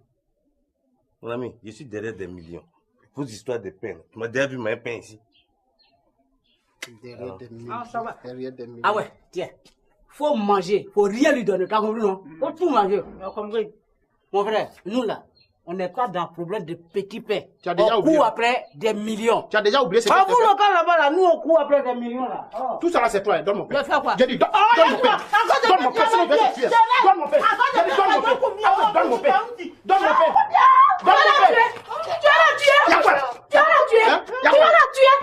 Mon ami, je suis derrière des millions. Vos histoires de pain. Tu m'as déjà vu mon pain ici. Derrière des millions. Ah, ça va. Derrière des millions. Ah ouais, tiens. Faut manger. Faut rien lui donner. T'as compris, non? Faut tout manger. T'as compris? Mon frère, nous là, on n'est pas dans le problème de petits pains. Tu as déjà on oublié. court après des millions. Tu as déjà oublié ce que Ah, tu vous, as fait. local là-bas, là, nous, on court après des millions, là. Oh. Tout ça là, c'est toi. Donne mon pain. Je fais quoi? J'ai dit, donne mon pain. Donne mon pain, sinon je vais te tuer. Donne mon pain. J'ai dit, donne mon pain. Donne mon pain. Donne mon pain. Donne mon pain. Tu vas la tuer! Y'a quoi? Tu vas la tuer! Y'a Tu quoi? vas la tuer!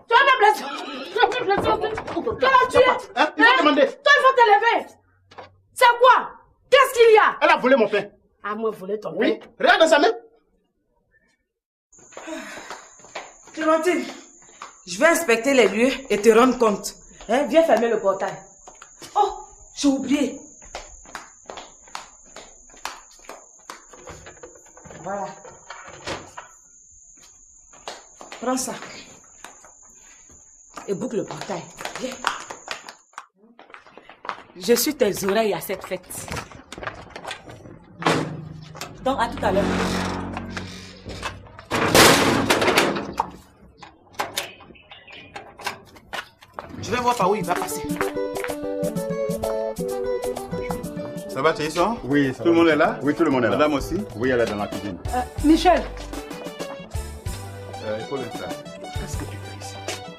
Tu vas me blesser! Tu vas me blesser! Tu vas la tuer! Il faut demander. Toi, il faut te lever! C'est quoi? Qu'est-ce qu'il y a? Elle a volé mon pain. Ah, moi, voler ton pain? Oui. Regarde dans sa main. Clémentine, je vais inspecter les lieux et te rendre compte. Hein, viens fermer le portail. Oh, j'ai oublié. Voilà. Prends ça. Et boucle le portail. Viens. Je suis tes oreilles à cette fête. Donc, à tout à l'heure. Je vais voir par où il va passer. Ça va, Théison? Oui, ça Tout le va. monde est là? Oui, tout le monde est là. Madame aussi? Oui, elle est dans la cuisine. Michel, Il faut le faire. Qu'est-ce que tu fais ici?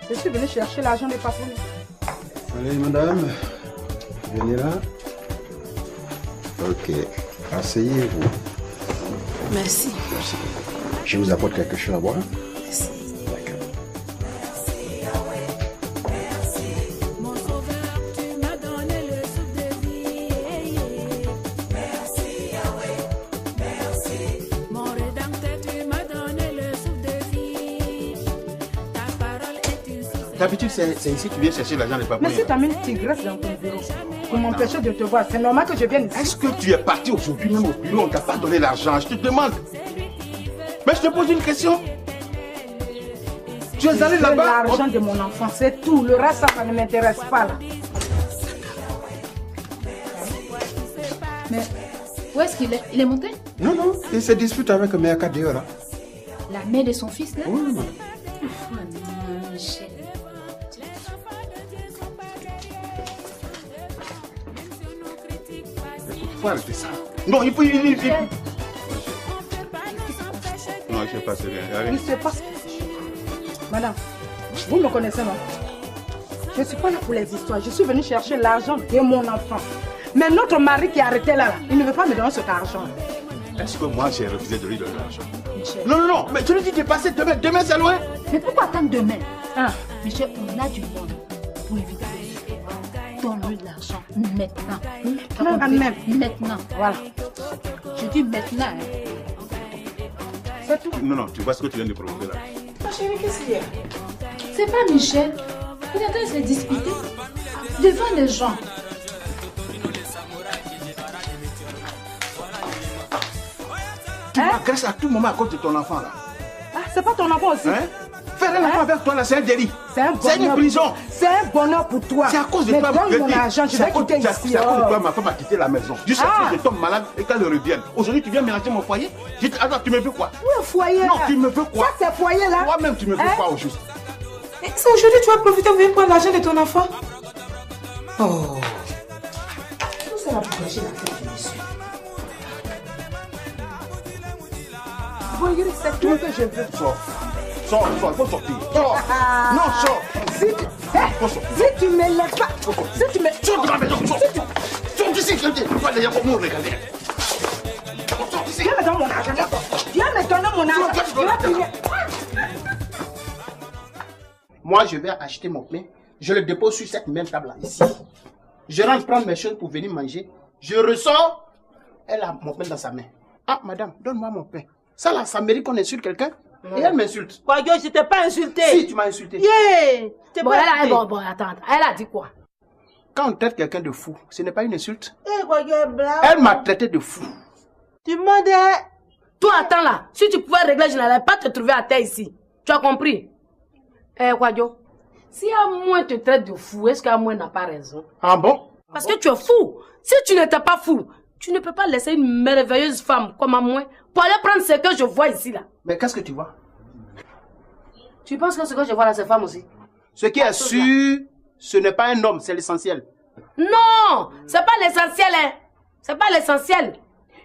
je suis venu chercher l'argent des patrons. Allez, madame, venez là. Ok, asseyez-vous. Merci. Merci. Je vous apporte quelque chose à boire. Merci. D'habitude, c'est ici que tu viens chercher l'argent des papas. Mais si tu as mis une tigresse dans ton bureau pour m'empêcher de te voir, c'est normal que je vienne ici. Est-ce que tu es parti aujourd'hui même au bureau, on t'a pas donné l'argent? Je te demande. Mais je te pose une question. Tu es allé là-bas? L'argent de mon enfant, c'est tout. Le reste, ça ne m'intéresse pas là. Mais où est-ce qu'il est? Il est monté? Non, non, il se dispute avec Meaka dehors. Là. La mère de son fils là? Oui, oui. Michel. Il faut arrêter ça. Non, il faut... Non, il ne se passe rien. Il se passe. Madame, vous me connaissez, non? Je ne suis pas là pour les histoires. Je suis venue chercher l'argent de mon enfant. Mais notre mari qui est arrêté là, il ne veut pas me donner cet argent. Est-ce que moi j'ai refusé de lui donner l'argent? Michel. Non, non, non, mais tu lui dis de passer demain. Demain, c'est loin. Mais pourquoi attendre demain? Michel, on a du monde pour éviter les histoires. Donne-lui l'argent maintenant. Maintenant. Voilà. Je dis maintenant. C'est tout. Non, non, tu vois ce que tu viens de provoquer là. Ma chérie, qu'est-ce qu'il y a? C'est pas Michel. Il est en train de se disputer devant les gens. Tu m'agresses à tout moment à cause de ton enfant là. Ah, c'est pas ton enfant aussi? Faire un enfant avec toi là, c'est un délit. C'est une prison. C'est un bonheur pour toi. C'est à cause de mais toi. donne mon argent, je vais quitter ici. C'est à cause de toi, ma femme a quitté la maison. Juste après, je tombe malade et qu'elle revienne. Aujourd'hui, tu viens mélanger mon foyer. Alors, tu me veux quoi? Où est le foyer? Non, tu me veux quoi? Ça, c'est foyer là. Toi-même, tu me veux quoi au juste? C'est aujourd'hui tu vas profiter pour venir prendre l'argent de ton enfant. Oh. Tout ça va pour gâcher la tête de monsieur. Voyez, c'est tout que je veux. Sors, il faut sortir. Sors. Non, sors. Si tu me laisses pas. Si tu me. Sors de la maison. Sors d'ici, je te dis. Pourquoi d'ailleurs pour me regarder? Sors d'ici. Viens me donner mon argent. Viens me donner mon argent. Moi, je vais acheter mon pain. Je le dépose sur cette même table là, ici. Je rentre prendre mes choses pour venir manger. Je ressors. Elle a mon pain dans sa main. Ah, madame, donne-moi mon pain. Ça là, ça mérite qu'on insulte quelqu'un? Et elle m'insulte. Quoi, je t'ai pas insulté. Si, tu m'as insulté. Yeah. Bon, attends. Elle a dit quoi? Quand on traite quelqu'un de fou, ce n'est pas une insulte. Elle Elle m'a traité de fou. Tu m'as dit... Toi, attends là. Si tu pouvais régler, je n'allais pas te trouver à terre ici. Tu as compris? Kwadjo, si Amouen te traite de fou, est-ce qu'Amouen n'a pas raison? Ah bon? Parce que tu es fou. Si tu n'étais pas fou, tu ne peux pas laisser une merveilleuse femme comme Amouen pour aller prendre ce que je vois ici là. Mais qu'est-ce que tu vois? Tu penses que ce que je vois là, c'est femme aussi? Ce qui est sûr, ce n'est pas un homme, c'est l'essentiel. Non, c'est pas l'essentiel, hein. C'est pas l'essentiel.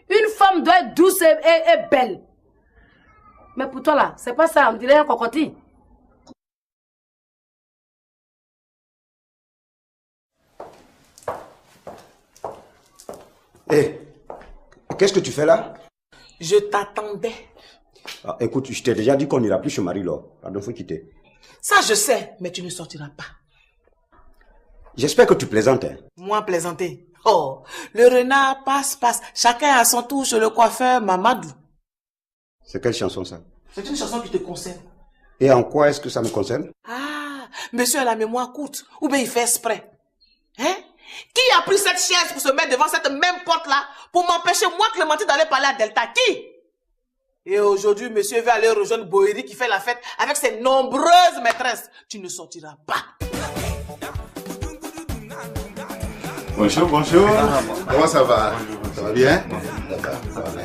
Une femme doit être douce et belle. Mais pour toi là, c'est pas ça, on dirait un cocotier. Hé, qu'est-ce que tu fais là? Je t'attendais. Ah, écoute, je t'ai déjà dit qu'on n'ira plus chez Marie-Laure. Pardon, faut quitter. Ça, je sais, mais tu ne sortiras pas. J'espère que tu plaisantes. Hein. Moi, plaisanter. Oh, le renard passe. Chacun a son tour chez le coiffeur Mamadou. C'est quelle chanson ça? C'est une chanson qui te concerne. Et en quoi est-ce que ça me concerne? Ah, monsieur a la mémoire courte. Ou bien il fait exprès. Hein? Qui a pris cette chaise pour se mettre devant cette même porte-là pour m'empêcher, moi, Clémentine, d'aller parler à Delta? Qui? Et aujourd'hui, monsieur veut aller rejoindre Boéry qui fait la fête avec ses nombreuses maîtresses. Tu ne sortiras pas. Bonjour. Comment ça va? Ça va bien?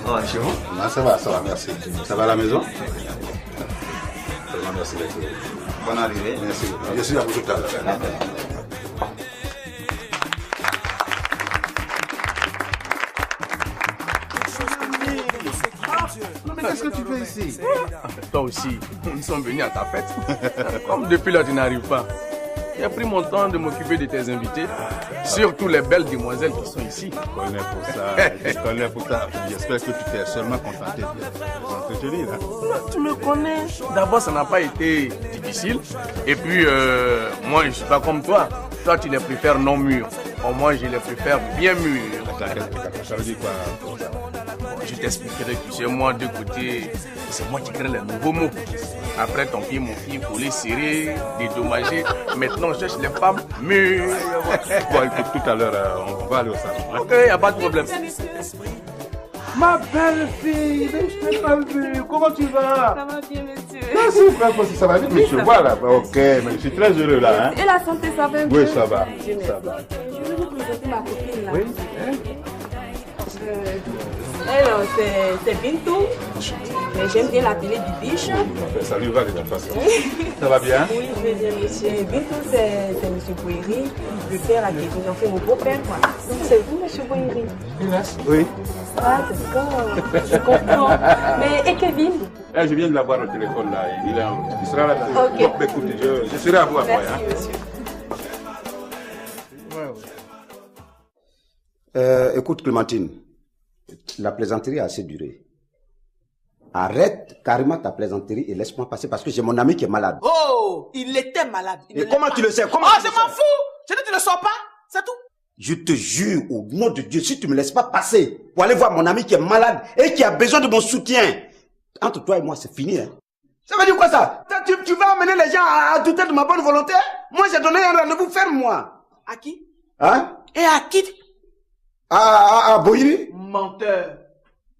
Bonjour. Ça va, merci. Ça va à la maison? Merci d'être là. Bonne arrivée. Merci beaucoup. Je suis à vous tout à l'heure. Mais qu'est-ce que tu fais ici? Toi aussi, nous sommes venus à ta fête. Comme depuis là tu n'arrives pas. J'ai pris mon temps de m'occuper de tes invités, surtout les belles demoiselles qui sont ici. Je connais pour ça. J'espère que tu t'es seulement contenté de les entretenir. Hein? Tu me connais. D'abord, ça n'a pas été difficile. Et puis, moi, je ne suis pas comme toi. Toi, tu les préfères non mûrs. Moi, je les préfère bien mûrs. Ça veut dire quoi? Je t'expliquerai, tu sais, moi, de côté, c'est moi qui crée les nouveaux mots. Après, ton pied, mon pied, pour les serrer, dédommager. Maintenant, je cherche les femmes mûres. Bon, écoute, tout à l'heure, on va aller au salon. Ok, il n'y a pas de problème. Ma belle fille, mais je t'ai pas vu. Comment tu vas? Ça va bien, monsieur. Merci, frère, ça va bien, monsieur. Voilà, ok, mais je suis très heureux là. Hein? Et la santé, ça va un peu? Oui, ça va. Ça va. Je vais vous présenter ma copine là. Oui. Elle, c'est Bintou. Mais j'aime bien l'appeler Bibiche. Salut, va les enfants. Ça va bien? Oui, je vais bien, monsieur. Bintou, c'est monsieur Bouiri, le père à Kevin. En fait, mon beau-père, quoi. Donc, c'est vous, monsieur Bouiri? Oui. Ah, d'accord. Je comprends. Mais, et Kevin? Je viens de l'avoir au téléphone là. Il sera là. Ok. Donc, écoute, je serai à vous après. Merci, monsieur. Écoute, Clémentine, la plaisanterie a assez duré. Arrête carrément ta plaisanterie et laisse-moi passer parce que j'ai mon ami qui est malade. Oh, il était malade. Et comment tu le sais? Comment je m'en fous. Je dis que tu ne sors pas, c'est tout. Je te jure, au nom de Dieu, si tu ne me laisses pas passer pour aller voir mon ami qui est malade et qui a besoin de mon soutien, entre toi et moi, c'est fini. Hein? Ça veut dire quoi ça? Tu vas amener les gens à douter de ma bonne volonté? Moi, j'ai donné un rendez-vous ferme, moi. À qui? Hein? Et à qui? À Boïri? Menteur.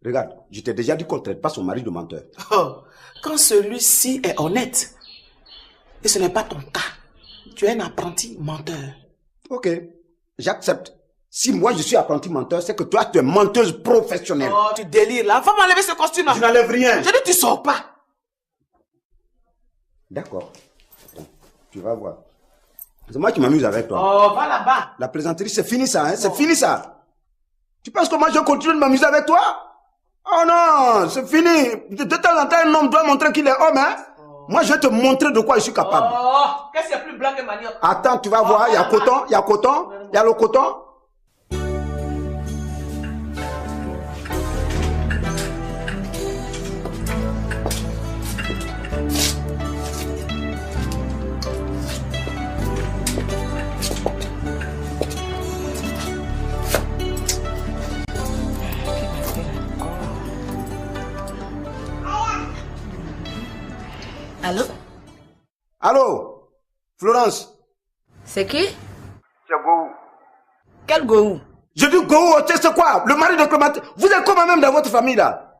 Regarde, je t'ai déjà dit qu'on ne traite pas son mari de menteur. Oh, quand celui-ci est honnête, et ce n'est pas ton cas, tu es un apprenti menteur. Ok, j'accepte. Si moi je suis apprenti menteur, c'est que toi tu es menteuse professionnelle. Oh, tu délires là. Va m'enlever ce costume-là. Je n'enlève rien. Je dis tu sors pas. D'accord. Tu vas voir. C'est moi qui m'amuse avec toi. Oh, va là-bas. La plaisanterie, c'est fini ça, hein? C'est fini ça. Tu penses que moi je continue de m'amuser avec toi? Oh non, c'est fini. De temps en temps, un homme doit montrer qu'il est homme, hein? Moi, je vais te montrer de quoi je suis capable. Oh, qu'est-ce qu'il y a plus blanc que manioc? Attends, tu vas voir, il y a coton, il y a coton, il y a le coton. Allô? Allô? Florence? C'est qui? C'est Gohou. Quel Gohou? Je dis Gohou, tu sais quoi? Le mari de Clémentine. Vous êtes comment même dans votre famille là?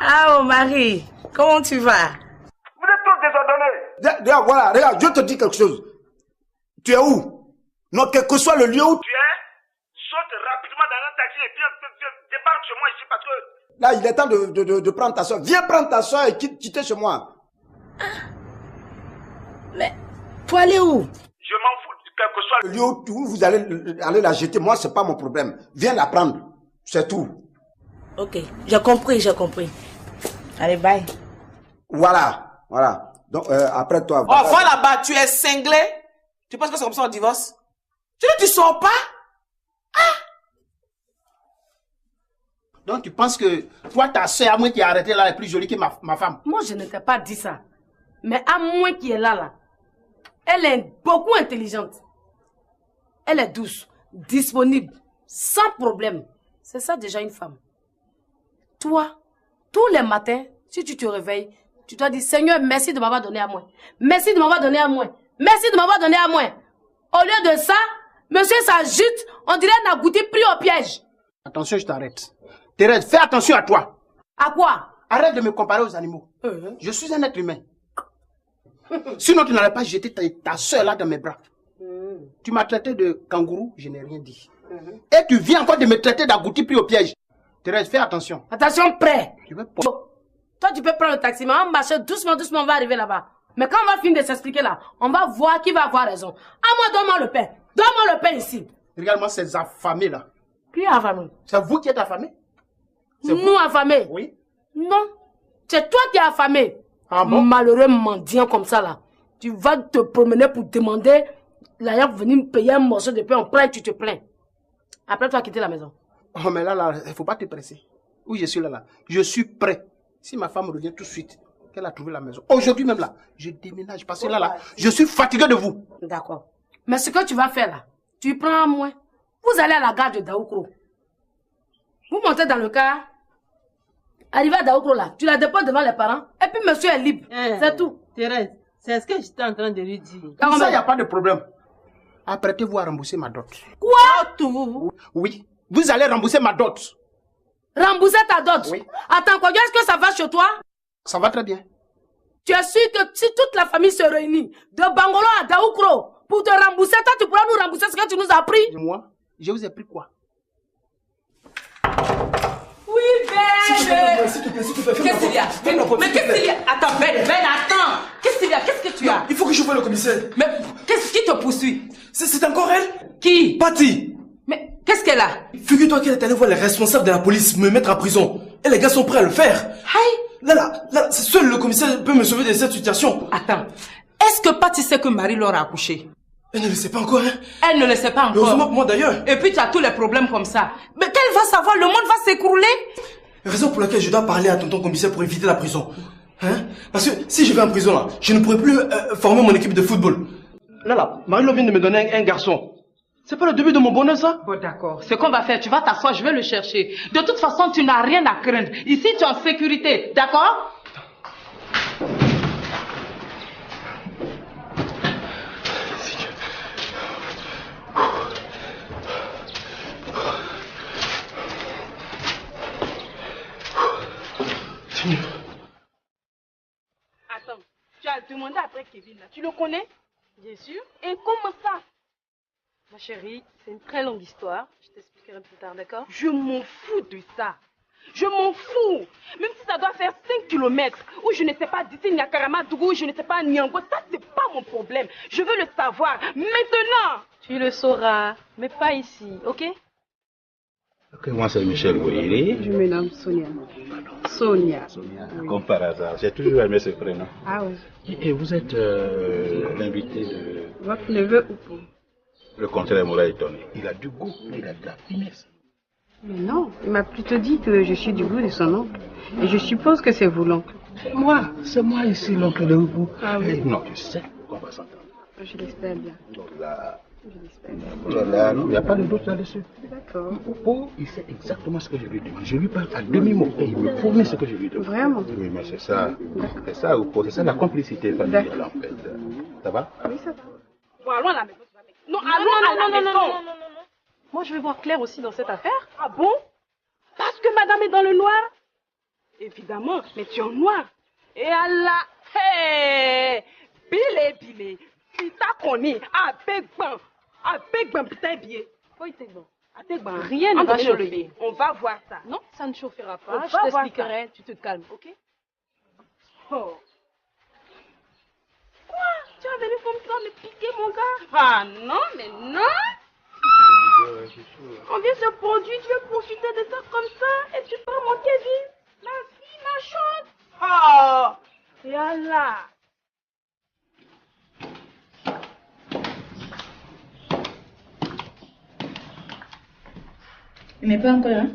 Ah, mon mari, comment tu vas? Vous êtes tous désordonnés. Regarde, voilà, regarde, je te dis quelque chose. Tu es où? Non, quel que soit le lieu où tu es, saute rapidement dans un taxi et viens, débarque chez moi ici parce que là, il est temps de prendre ta soeur. Viens prendre ta soeur et quitter chez moi. Mais, pour aller où? Je m'en fous, quel que soit le lieu où vous allez la jeter, moi, c'est pas mon problème. Viens la prendre, c'est tout. Ok, j'ai compris, j'ai compris. Allez, bye. Voilà, voilà. Donc, après toi... Oh, va là-bas, tu es cinglé. Tu penses que c'est comme ça on divorce? Tu sors pas? Donc, tu penses que toi, ta soeur, à moi qui est arrêtée là, est plus jolie que ma femme? Moi, je ne t'ai pas dit ça. Mais à moi qui est là, elle est beaucoup intelligente. Elle est douce, disponible, sans problème. C'est ça déjà une femme. Toi, tous les matins, si tu te réveilles, tu dois dire, Seigneur, merci de m'avoir donné à moi. Merci de m'avoir donné à moi. Merci de m'avoir donné à moi. Au lieu de ça, monsieur s'agite, on dirait un agouti pris au piège. Attention, je t'arrête. Thérèse, fais attention à toi. À quoi? Arrête de me comparer aux animaux. Je suis un être humain. Sinon, tu n'allais pas jeter ta soeur là dans mes bras. Tu m'as traité de kangourou, je n'ai rien dit. Et tu viens encore de me traiter d'agouti pris au piège. Thérèse, fais attention. Attention, prêt. Toi, tu peux prendre le taxi, mais on va marcher doucement, doucement, on va arriver là-bas. Mais quand on va finir de s'expliquer là, on va voir qui va avoir raison. À moi, donne-moi le pain. Donne-moi le pain ici. Regarde-moi ces affamés là. Qui est affamé? C'est vous qui êtes affamés? Nous affamés? Oui. Non. C'est toi qui es affamé. Ah bon? Malheureux mendiant comme ça là. Tu vas te promener pour demander l'argent pour venir me payer un morceau de pain. On prend et tu te plains. Après, tu vas quitter la maison. Oh, mais là, il ne faut pas te presser. Oui, je suis là. Je suis prêt. Si ma femme revient tout de suite, qu'elle a trouvé la maison. Aujourd'hui même là, je déménage parce que là, je suis fatigué de vous. D'accord. Mais ce que tu vas faire là, tu prends à moi. Vous allez à la gare de Daoukro. Vous montez dans le car. Arrivé à Daoukro là, tu la déposes devant les parents. Et puis monsieur est libre. C'est tout. Thérèse, c'est ce que j'étais en train de lui dire. Comme ça, il n'y a pas de problème. Apprêtez-vous à rembourser ma dot. Quoi? Tout? Oui. Vous allez rembourser ma dot. Rembourser ta dot. Oui. Attends, quoi, est-ce que ça va chez toi? Ça va très bien. Tu es sûr que si toute la famille se réunit, de Bangolo à Daoukro, pour te rembourser, toi tu pourras nous rembourser ce que tu nous as pris? Et moi, je vous ai pris quoi? Oui, Ben. S'il te plaît, s'il te plaît. Qu'est-ce qu'il y a? Mais qu'est-ce qu'il y a? Attends, Ben, attends. Qu'est-ce qu'il y a? Qu'est-ce que tu as? Il faut que je voie le commissaire. Mais qu'est-ce qui te poursuit? C'est encore elle? Qui? Patty. Mais qu'est-ce qu'elle a? Figure-toi qu'elle est allée voir les responsables de la police me mettre en prison. Et les gars sont prêts à le faire. Aïe. Là, seul le commissaire peut me sauver de cette situation. Attends. Est-ce que Patty sait que Marie Laure a accouché? Elle ne le sait pas encore, hein? Elle ne le sait pas encore. Heureusement pour moi d'ailleurs. Et puis tu as tous les problèmes comme ça. Mais qu'elle va savoir? Le monde va s'écrouler. Raison pour laquelle je dois parler à tonton commissaire pour éviter la prison. Hein? Parce que si je vais en prison là, je ne pourrai plus former mon équipe de football. Là, Marie-Laure vient de me donner un garçon. C'est pas le début de mon bonheur, ça? Bon, d'accord. Ce qu'on va faire, tu vas t'asseoir, je vais le chercher. De toute façon, tu n'as rien à craindre. Ici, tu es en sécurité. D'accord? Attends, tu as demandé après Kevin là. Tu le connais? Bien sûr. Et comment ça? Ma chérie, c'est une très longue histoire. Je t'expliquerai plus tard, d'accord? Je m'en fous de ça. Je m'en fous. Même si ça doit faire 5 km, ou je ne sais pas d'ici Nyakaramadou, ou je ne sais pas Nyango, ça c'est pas mon problème. Je veux le savoir maintenant. Tu le sauras, mais pas ici, ok? Ok, moi c'est Michel Boyeri. Je me nomme Sonia. Sonia. Oui. Comme par hasard, j'ai toujours aimé ce prénom. Ah oui. Et vous êtes l'invité de... Votre neveu ou pas? Le contraire m'aurait étonné. Il a du goût, il a de la finesse. Mais non, il m'a plutôt dit que je suis du goût de son oncle. Et je suppose que c'est vous l'oncle. Moi, c'est moi ici l'oncle de vous. Ah oui. Non, je sais qu'on va s'entendre. Je l'espère bien. Donc là... Je l'espère bien. Non, il n'y a pas de doute là-dessus. D'accord. Oupo, il sait exactement ce que je lui demande. Je lui parle à demi-mot et il me fournit ce que je lui demande. Vraiment? Oui, mais c'est ça. C'est ça, Oupo. C'est ça la complicité familiale en fait. Ça va? Oui, ça va. Bon, allons à la maison. Non, Non, allons à la maison. non. Moi, je vais voir Claire aussi dans cette affaire. Ah bon? Parce que madame est dans le noir? Évidemment, mais tu es en noir. Et Allah, hey, bile, pita koni, abegban, pita bié. Oui, t'es bon. Rien ne va chauffer. On va voir ça. Non, ça ne chauffera On pas. va Je voir t'expliquerai, tu te calmes, ok? Oh. Quoi? Tu es venu comme ça me piquer, mon gars? Ah non, mais non! On vient se produire, tu veux profiter de ça comme ça et tu prends mon Kevin, ma fille, ma chante. Oh! Yallah! Il n'est pas encore là?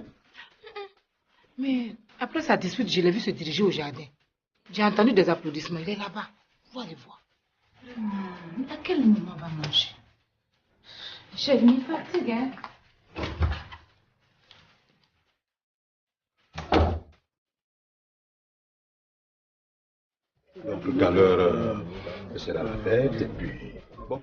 Mais après sa dispute, je l'ai vu se diriger au jardin. J'ai entendu des applaudissements. Il est là-bas. Faut aller voir. À quel moment on va manger? Je me fatigue, hein? Donc tout à l'heure, ce sera la fête et puis... Bon.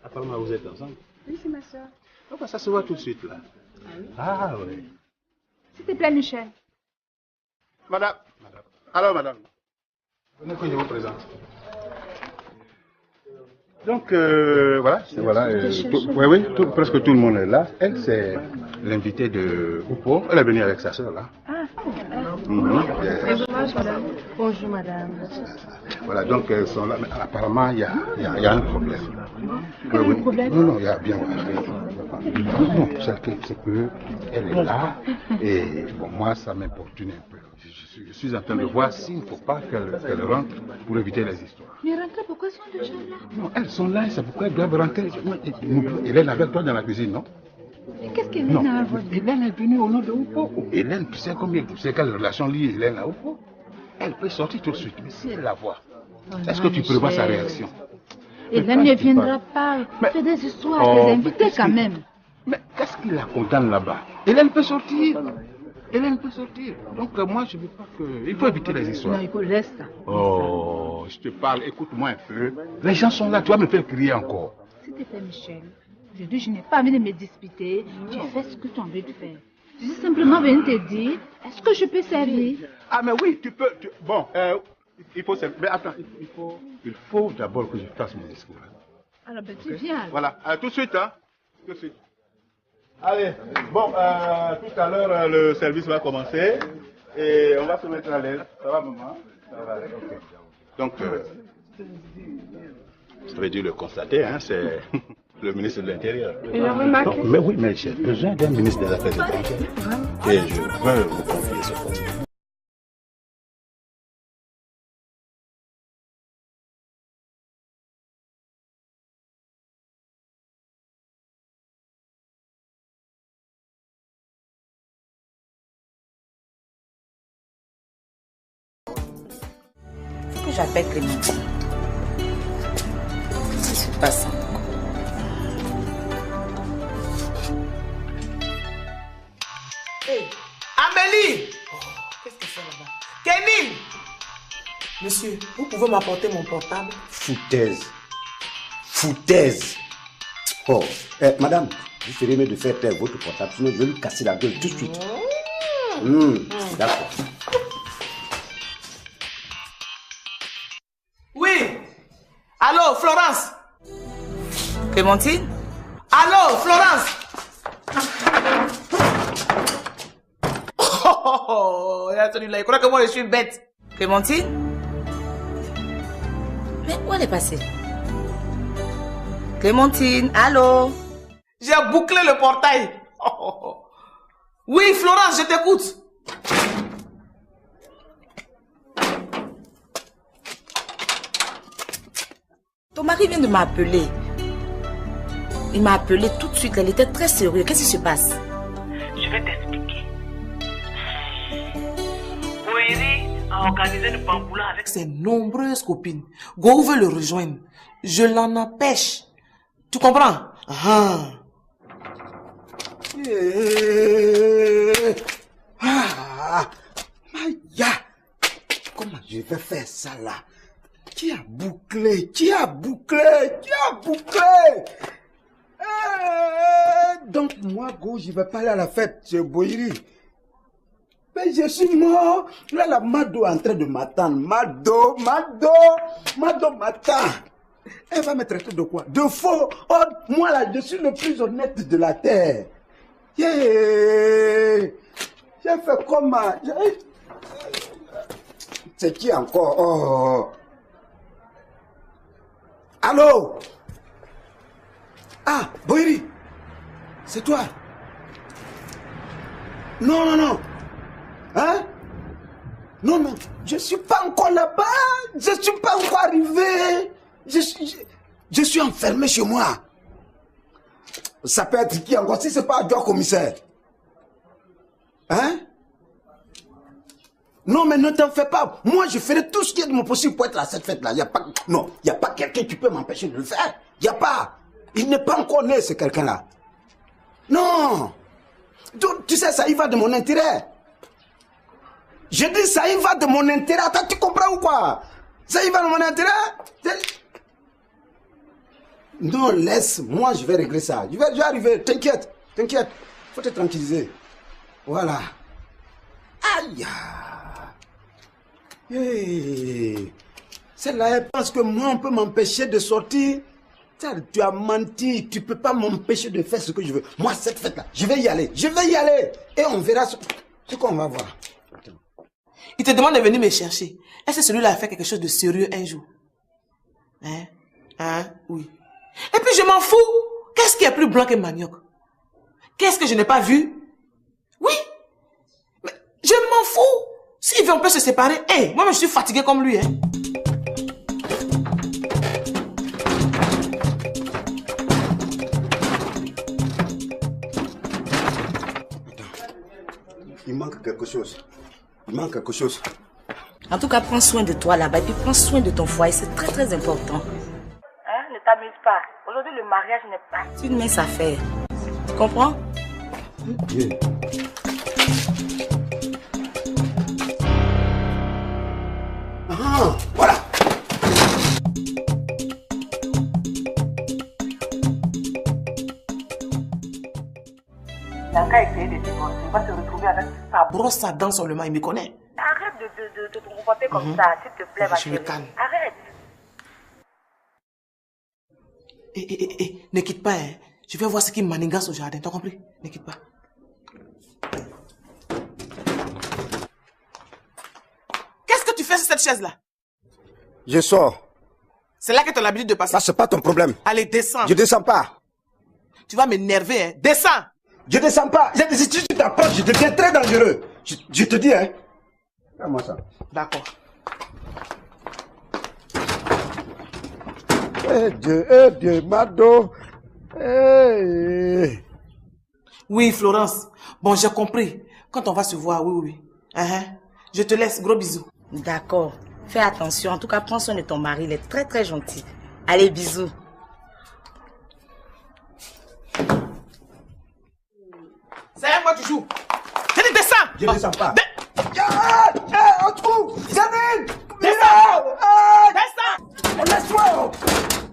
Apparemment, vous êtes ensemble? Oui, c'est ma soeur. Oh, bah, ça se voit tout de suite là. Ah oui? Ah oui. S'il te plaît, Michel. Madame. Alors, madame. Venez que je vous présente. Donc, voilà. Presque tout le monde est là. Elle, c'est l'invitée de Oupo. Elle est venue avec sa soeur là. Ah, Bonjour, madame. Bonjour, madame. Voilà, donc elles sont là. Mais apparemment, il y a un problème. Quel est le problème? Non, il y a bien. Non, c'est que elle est là. Et bon, moi, ça m'importune un peu. Je suis en train de voir s'il ne faut pas qu'elle rentre pour éviter les histoires. Mais rentrez, pourquoi sont déjà là? Non, elles sont là, c'est pourquoi elles doivent rentrer. Hélène avec toi dans la cuisine, non? Mais qu'est-ce qu'elle Non, vient à votre... Hélène est venue au nom de Oupo. Hélène, tu sais quelle relation lie Hélène à Oupo? Elle peut sortir tout de suite, mais si elle la voit, est-ce que tu prévois sa réaction? Hélène ne viendra pas. Fais des histoires, des invités quand même. Mais qu'est-ce qui la condamne là-bas? Hélène peut sortir. Hélène peut sortir. Donc moi, je ne veux pas que... Il faut éviter les histoires. Non, il faut rester. Oh, je te parle, écoute-moi un peu. Les gens sont là, tu vas me faire crier encore. S'il te plaît, Michel, Je dis, je n'ai pas envie de me disputer. Tu fais ce que tu as envie de faire. Je suis simplement venue te dire, est-ce que je peux servir? Ah, mais oui, tu peux. Bon, il faut servir. Mais attends, il faut d'abord que je fasse mon discours. Alors, ben, tu viens. Voilà, tout de suite, hein. Tout de suite. Allez, bon, tout à l'heure, le service va commencer et on va se mettre à l'aise. Ça va, maman? Ça va, ok. Donc, ça veut dire le constater, hein, c'est le ministre de l'Intérieur. Il a remarqué. Donc, mais oui, mais j'ai besoin d'un ministre des Affaires étrangères. Et je veux vous confier ce poste. J'appelle Clémentine. Qu'est-ce qui se passe encore? Hey, Amélie! Qu'est-ce que c'est là-bas? Kémine! Monsieur, vous pouvez m'apporter mon portable? Foutaise. Foutaise. Oh, madame, vous ferez mieux de faire taire votre portable, sinon je vais lui casser la gueule tout de suite. D'accord. Oui! Allô, Florence? Clémentine? Allô, Florence? Oh, il croit que moi je suis bête. Clémentine? Mais où elle est passée? Clémentine, allô? J'ai bouclé le portail. Oh. Oui, Florence, je t'écoute. Ton mari vient de m'appeler. Il m'a appelé tout de suite. Elle était très sérieuse. Qu'est-ce qui se passe? Je vais t'expliquer. Boiri a organisé une bamboula avec ses nombreuses copines. Go veut le rejoindre. Je l'en empêche. Tu comprends? Maya, comment je vais faire ça là? Qui a bouclé? Qui a bouclé? Qui a bouclé? Donc moi, go, je vais pas aller à la fête chez Boiri. Mais je suis mort. Là, la Mado est en train de m'attendre. Mado m'attend. Elle va me traiter de quoi? De faux. Oh, moi là, je suis le plus honnête de la terre. Yeah. J'ai fait comment? C'est qui encore? Oh. Allô? Ah, Boiri, c'est toi? Non. Hein? Non, je suis pas encore là-bas. Je suis pas encore arrivé. Je suis enfermé chez moi. Ça peut être qui encore si c'est pas adjoint commissaire? Hein? Non, mais ne t'en fais pas. Moi, je ferai tout ce qui est de mon possible pour être à cette fête-là. Il n'y a pas quelqu'un qui peut m'empêcher de le faire. Il n'y a pas. Il n'est pas encore né, ce quelqu'un-là. Non. Tu sais, ça y va de mon intérêt. Je dis, ça y va de mon intérêt. Attends, tu comprends ou quoi? Ça y va de mon intérêt? Non, laisse. Moi, je vais régler ça. Je vais arriver. T'inquiète. Faut te tranquilliser. Voilà. Aïe. Hey. Celle-là, elle pense que moi, on peut m'empêcher de sortir. Tu as menti. Tu peux pas m'empêcher de faire ce que je veux. Moi, cette fête-là, je vais y aller. Et on verra ce qu'on va voir. Il te demande de venir me chercher. Est-ce que celui-là a fait quelque chose de sérieux un jour? Oui. Et puis je m'en fous. Qu'est-ce qui est plus blanc que manioc? Qu'est-ce que je n'ai pas vu? Oui. Mais je m'en fous. S'il veut, on peut se séparer. Moi, je suis fatigué comme lui. Il manque quelque chose. En tout cas, prends soin de toi là-bas et puis prends soin de ton foyer. C'est très très important. Ne t'amuse pas. Aujourd'hui, le mariage n'est pas. C'est une mince affaire. Tu comprends? Dieu. Voilà. n'a qu'à essayer de divorcer. Il va se retrouver avec sa Brosse sa dent seulement, il me connaît. Arrête de te comporter comme ça, s'il te plaît, ma Je me chérie. calme. Arrête. Ne quitte pas, hein. Je vais voir ce qui m'aningasse au jardin, t'as compris? Ne quitte pas. Qu'est-ce que tu fais sur cette chaise-là? Je sors. C'est là que tu as l'habitude de passer. Ça, c'est pas ton problème. Allez, descends. Je descends pas. Tu vas m'énerver, hein. Descends. Je descends pas. Si tu t'approches, je deviens très dangereux. Je te dis, hein. Fais-moi ça. D'accord. Eh Dieu, Mado. Oui, Florence. Bon, j'ai compris. Quand on va se voir, oui. Je te laisse. Gros bisous. D'accord. Fais attention. En tout cas, prends soin de ton mari. Il est très, très gentil. Allez, bisous. C'est à quoi tu joues? Je dis descends. Je descends pas. On trouve. Gamine. Descends. Descends. Laisse-moi.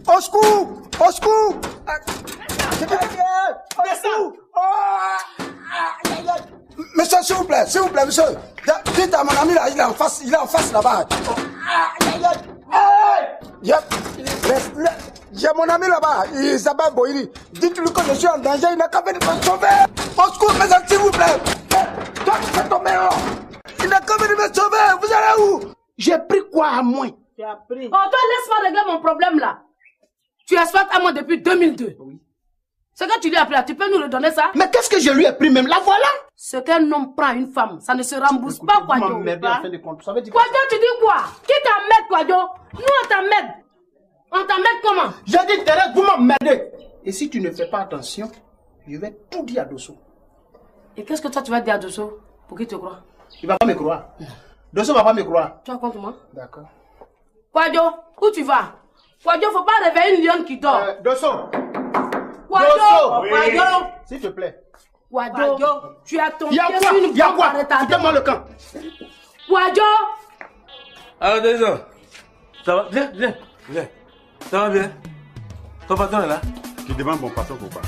Au secours. Au secours. Descends. Monsieur, s'il vous plaît, monsieur. Dites à mon ami là, il est en face là-bas. J'ai mon ami là-bas, Isabelle Boiri. Dites-lui que je suis en danger, il n'a qu'à venir me sauver. Au secours, monsieur, s'il vous plaît. Toi, tu fais tomber. Il n'a qu'à venir me sauver. Vous allez où? J'ai pris quoi à moi? Tu as pris. Oh, toi, laisse-moi régler mon problème là. Tu exploites à moi depuis 2002. Oui. Ce que tu lui as pris là, tu peux nous redonner ça? Mais qu'est-ce que je lui ai pris même? La voilà! Ce qu'un homme prend à une femme, ça ne se rembourse pas, Kwadjo. Kwadjo, tu dis quoi? Qui t'emmerde, Kwadjo? Nous, on t'emmerde. On t'emmerde comment? J'ai dit, Thérèse, vous m'emmerdez. Et si tu ne fais pas attention, je vais tout dire à Dosso. Et qu'est-ce que toi, tu vas dire à Dosso pour qu'il te croie? Il va pas me croire. Dosso va pas me croire. Tu as contre moi? D'accord. Kwadjo, où tu vas? Kwadjo, faut pas réveiller une lionne qui dort. Dosso. Kwadjo, oui. Kwadjo. S'il te plaît. Kwadjo, tu as ton pied Y'a sur une quoi? bombe arrêtée. Foutez-moi le camp. Kwadjo. Alors, Désolé. Ça va? Viens. Ça va bien? Ton patron est là? Tu demandes mon patron pour quoi?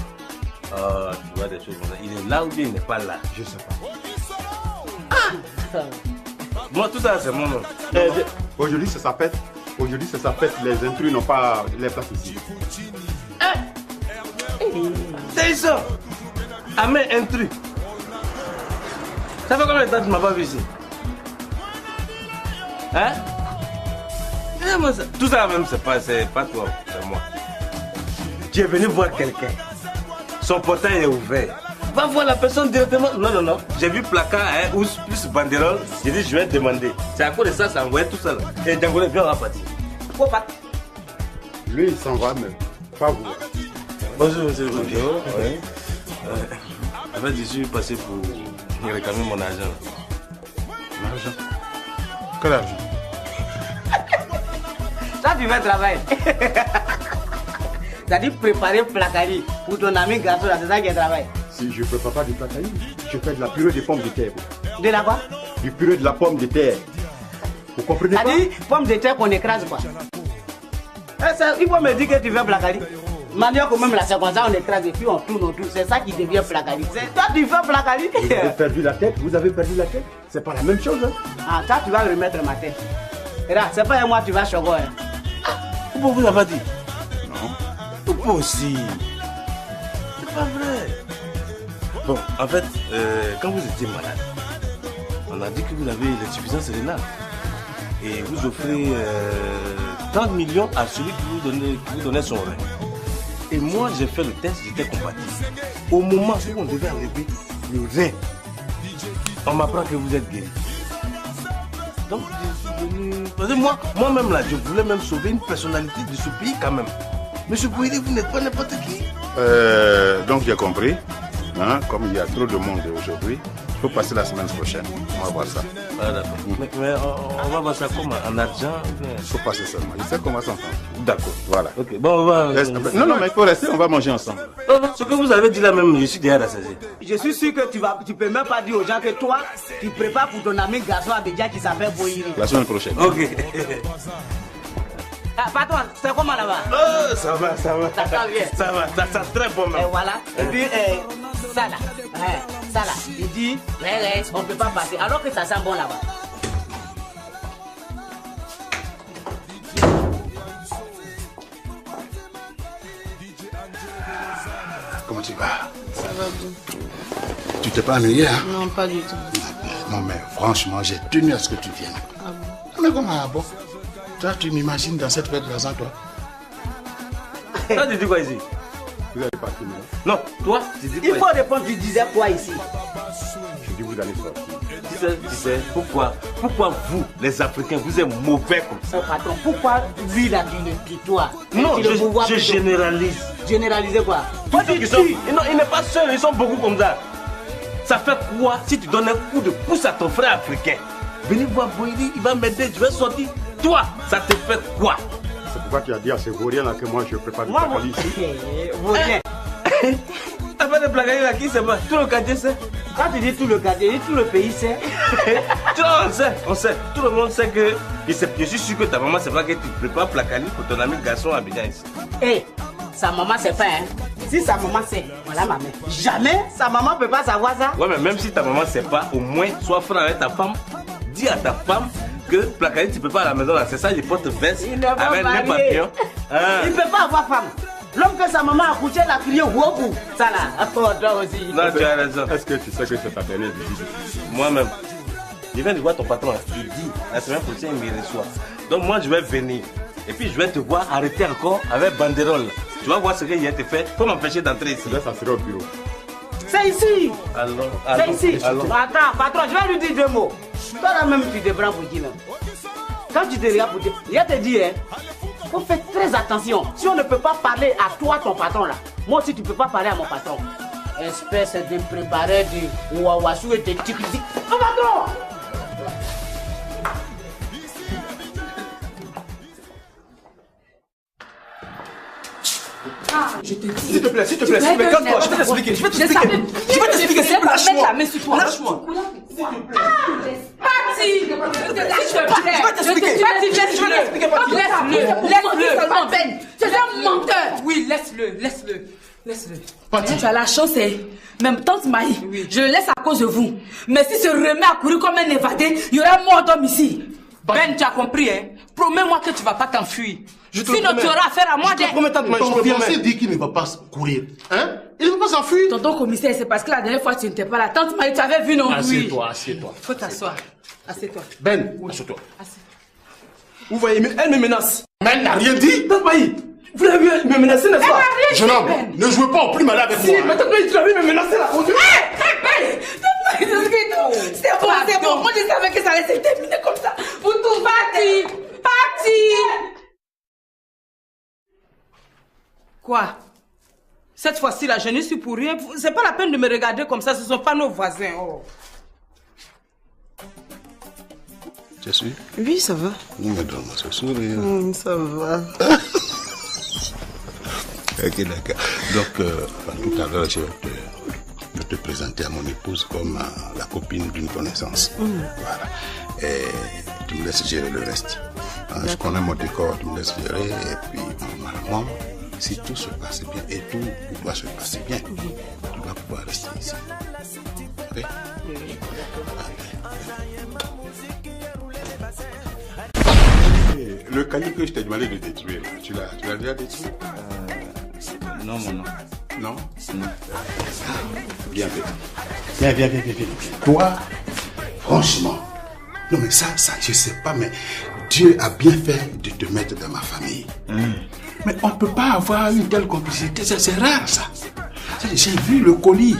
Tu vois des choses comme ça. Il est là ou bien il n'est pas là? Je sais pas. Moi, tout ça, c'est mon nom. Aujourd'hui, c'est sa fête. Aujourd'hui, c'est sa fête. Les intrus n'ont pas les places ici. C'est ça. Amé intrus. Ça fait combien de temps que tu m'as pas vu ici? Hein? Tout ça même, c'est pas toi, c'est moi. Tu es venu voir quelqu'un. Son portail est ouvert. Va voir la personne directement. Non. J'ai vu placard ou plus banderole. J'ai dit, je vais demander. C'est à cause de ça, ça envoyait tout ça là. Et Djangolé, viens, on va partir. Quoi, pas? Lui, il s'en va, mais pas vous. Bonjour, monsieur. Bonjour. Oui. En fait, je suis passé pour réclamer mon argent. L'argent? Quel argent? Ça, tu vas travailler. C'est-à-dire préparer placari pour ton ami garçon, c'est ça qui est travail. Si je ne prépare pas du placari, je fais de la purée de pommes de terre. De la quoi? Du purée de la pomme de terre. Vous comprenez pas? C'est-à-dire pomme de terre qu'on écrase quoi. Il faut me dire que tu fais placari. Manière quand même là, c'est comme ça, on écrase et puis on tourne. C'est ça qui devient placari. C'est toi tu fais placari. Vous avez perdu la tête, C'est pas la même chose. Hein? Ah, ça tu vas remettre ma tête. Regarde, c'est pas moi tu vas choquer. Pourquoi vous l'avez dit? Non. Pourquoi aussi? C'est pas vrai. Bon, en fait, quand vous étiez malade, on a dit que vous avez l'insuffisance rénale. Et vous offrez 30 millions à celui qui vous donnait son rein. Et moi, j'ai fait le test, j'étais compatible. Au moment où on devait enlever le rein, on m'apprend que vous êtes guéri. Donc, je suis venu... Parce que moi-même là, je voulais même sauver une personnalité de ce pays quand même. Monsieur Boiri, vous n'êtes pas n'importe qui. Donc j'ai compris. Hein, comme il y a trop de monde aujourd'hui, il faut passer la semaine prochaine. On va voir ça. Ah d'accord. Mais on va voir ça comme en argent. Il faut passer seulement. Je sais qu'on va s'entendre. D'accord. Voilà. Ok, bon, on va... Non, mais il faut rester, on va manger ensemble. Ce que vous avez dit là même, je suis derrière la saisie. Je suis sûr que tu peux même pas dire aux gens que toi, tu prépares pour ton ami garçon Abidjan qui s'appelle Boiri. La semaine prochaine. Ok. Patron, c'est comment là-bas? Oh, ça va. Ça sent bien. Ça va, ça sent très bon même. Et voilà. Et puis, ça là. Il dit, on ne peut pas passer. Alors que ça sent bon là-bas. Comment tu vas? Ça va bien. Tu t'es pas ennuyé, hein? Non, pas du tout. Non, mais franchement, j'ai tenu à ce que tu viennes. Ah bon? Mais comment, bon? Toi, tu m'imagines dans cette fête d'argent, toi? Toi, tu dis quoi ici? Vous allez partir, non, toi, tu dis quoi? Il faut répondre, tu disais quoi ici? Je dis, vous allez sortir. Tu sais, pourquoi vous, les Africains, vous êtes mauvais comme ça? Patron, pourquoi lui, là, tu le pitoies? Non, je généralise. Généraliser quoi? Tous ceux qui sont... Non, il n'est pas seul, ils sont beaucoup comme ça. Ça fait quoi si tu donnes un coup de pouce à ton frère africain? Venez voir Boïdi, il va m'aider, je vais sortir. Toi, ça te fait quoi? C'est pourquoi tu as dit à ces vauriens là que moi je prépare du placali ici. Vaurien. Après de placali là, qui sait pas? Tout le quartier sait. Quand tu dis tout le quartier, tout le pays sait. On sait. Tout le monde sait que... Je suis sûr que ta maman sait pas que tu prépares placali pour ton ami garçon à Abidjan ici. Eh, sa maman sait pas, hein. Si sa maman sait, voilà ma mère. Jamais sa maman peut pas savoir ça. Ouais, mais même si ta maman sait pas, au moins, sois franc avec ta femme. Dis à ta femme que placali tu peux pas à la maison là, c'est ça, il porte veste avec les papillons. Il peut pas avoir femme. L'homme que sa maman a couché l'a crié Woku. Ça là, toi aussi. Non, tu as raison. Est-ce que tu sais que c'est ta dernière visite? Moi-même. Je viens de voir ton patron. Il dit, la semaine prochaine, il me reçoit. Donc moi, je vais venir. Et puis, je vais te voir arrêter encore avec banderole. Tu vas voir ce qu'il y a te fait pour m'empêcher d'entrer ici. Là, ça sera au bureau. C'est ici. Alors. C'est ici. Attends, patron, je vais lui dire deux mots. Toi là même, tu te prends pour qui même? Quand tu te regardes pour qui, je te dis, hein, faut faire très attention. Si on ne peut pas parler à toi, ton patron là, moi aussi tu ne peux pas parler à mon patron. Espèce de préparer du ouawassou et de tikiti. Oh patron! Je te dis. S'il te plaît, calme-toi, je vais t'expliquer. Je vais t'expliquer. Lâche-moi. La main sur toi. Lâche-moi. Parti. Je vais t'expliquer. Laisse-le seulement, Ben. Tu es un menteur. Oui, laisse-le. Tu as la chance, même tante Maï, je le laisse à cause de vous. Mais si se remet à courir comme un évadé, il y aura mort d'homme ici. Ben, tu as compris, hein? Promets-moi que tu vas pas t'enfuir. Sinon, tu auras affaire à moi. Ton fiancé dit qu'il ne va pas courir. Hein? Il ne va pas s'enfuir. Tonton commissaire, c'est parce que la dernière fois, tu n'étais pas là. Tante Maï, tu avais vu, non? Assieds-toi. Faut t'asseoir. Assieds-toi. Ben, assieds-toi. Vous voyez, elle me menace. Mais elle n'a rien dit. Tante Maï, vous l'avez vu, elle me menaçait, n'est-ce pas? Jeune homme, ne jouez pas au plus malin avec moi. Si, mais Tante Maï, tu l'as vu me menacer là. C'est bon. Moi, je savais que ça allait se terminer comme ça. Vous tous parti. Quoi? Cette fois-ci, là, je ne suis pour rien. C'est pas la peine de me regarder comme ça. Ce ne sont pas nos voisins. Oh. Tu es sûr? Oui, ça va. Non, mais donne-moi ce sourire. Ça va. Ok, d'accord. Donc, tout à l'heure, je vais te présenter à mon épouse comme la copine d'une connaissance. Voilà. Et tu me laisses gérer le reste. Je connais mon décor, tu me laisses gérer. Et puis, normalement, si tout se passe bien, et tout doit se passer bien, tu dois pouvoir rester ici. Ok? Le cahier que je t'ai demandé de détruire, tu l'as déjà détruit? Non, mon nom. Non? Non. Viens. Toi, franchement, non mais ça, je sais pas, mais Dieu a bien fait de te mettre dans ma famille. Mais on ne peut pas avoir une telle complicité, c'est rare ça. J'ai vu le colis.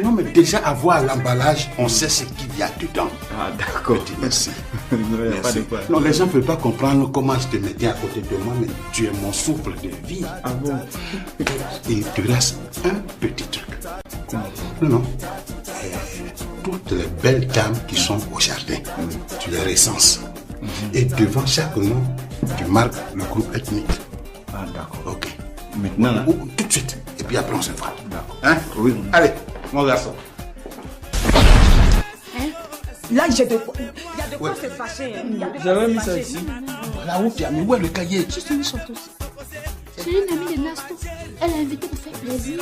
Non, mais déjà avoir l'emballage, on sait ce qu'il y a dedans. Ah, d'accord. Merci. Merci. Non, les gens ne peuvent pas comprendre comment je te mettais à côté de moi, mais tu es mon souffle de vie. Ah bon? Et il te reste un petit truc. Non. Toutes les belles dames qui sont au jardin, tu les recenses. Et devant chaque nom, tu marques le groupe ethnique. Ah, d'accord. Ok. Maintenant, là? Tout de suite. Et puis après, on se fera. D'accord. Hein? Oui. Allez, mon garçon. Là, je vais... a de quoi se fâcher. J'avais mis ça ici. Voilà où tu as mis, où est le cahier? Juste une chanteuse. C'est une amie de Nasto. Elle a invité pour faire plaisir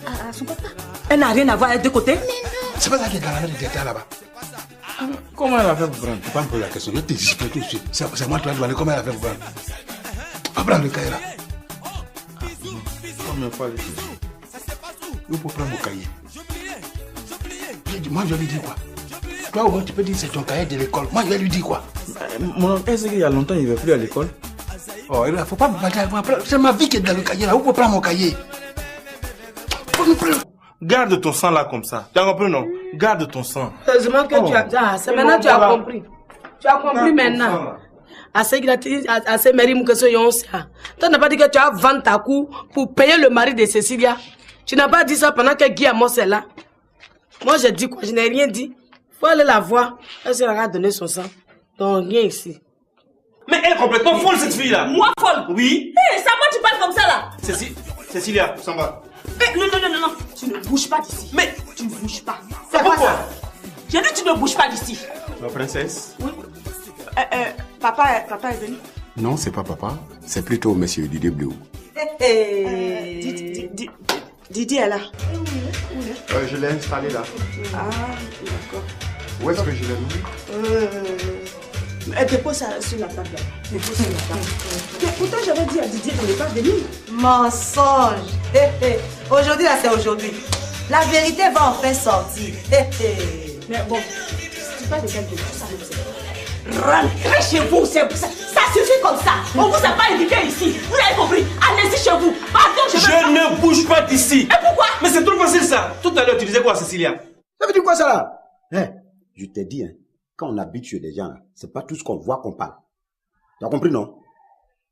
à son papa. Elle n'a rien à voir avec deux côtés. Mais non. C'est pas ça qui est dans la directeur là-bas. Comment elle a fait pour prendre? Tu peux pas me poser la question, je t'explique tout de suite. C'est moi qui dois demander comment elle a fait pour prendre. Va prendre le cahier là. Combien de fois ici? Où pour prendre mon cahier? Moi je lui dis quoi? Toi au moins tu peux dire c'est ton cahier de l'école. Moi je vais lui dire quoi? Mon oncle, est-ce qu'il y a longtemps il ne va plus à l'école? Oh, il ne faut pas me battre. C'est ma vie qui est dans le cahier là. Où pour prendre mon cahier? Garde ton sang là comme ça. Tu as compris non? Garde ton sang. Heureusement que tu as... Ah, c'est maintenant que tu as compris. Tu as compris maintenant. Assez gratuit, assez mérime que ce yon ça. Tu n'as pas dit que tu as vendu ta cour pour payer le mari de Cécilia. Tu n'as pas dit ça pendant que Guy Amos est là. Moi j'ai dit quoi? Je n'ai rien dit. Faut aller la voir. Elle s'est donné son sang. Donc rien ici. Mais elle est complètement folle cette fille là. Moi folle? Oui. Hé, c'est à moi tu parles comme ça là. Cécilia, s'en va. Non. Tu ne bouges pas d'ici. Mais tu ne bouges pas. C'est pourquoi? J'ai dit tu ne bouges pas d'ici. Ma princesse. Oui. Papa est venu. Non, c'est pas papa. C'est plutôt monsieur Didier Bleu. Didier est là. Je l'ai installé là. Ah, d'accord. Où est-ce que je l'ai mis? Dépose ça sur la table. Dépose sur la table. Pourtant, j'avais dit à Didier de ne pas venir. Mensonge. Aujourd'hui, là, c'est aujourd'hui. La vérité va enfin sortir. Mais bon, tu parles de quelque chose, ça me sert. Rentrez chez vous, ça suffit comme ça. On vous a pas invité ici. Vous l'avez compris? Allez-y chez vous. Pardon, je ne bouge pas d'ici. Et pourquoi? Mais c'est trop facile ça. Tout à l'heure, tu disais quoi, Cécilia? Ça veut dire quoi ça là? Je t'ai dit, hein, quand on habite chez des gens, c'est pas tout ce qu'on voit qu'on parle. Tu as compris, non?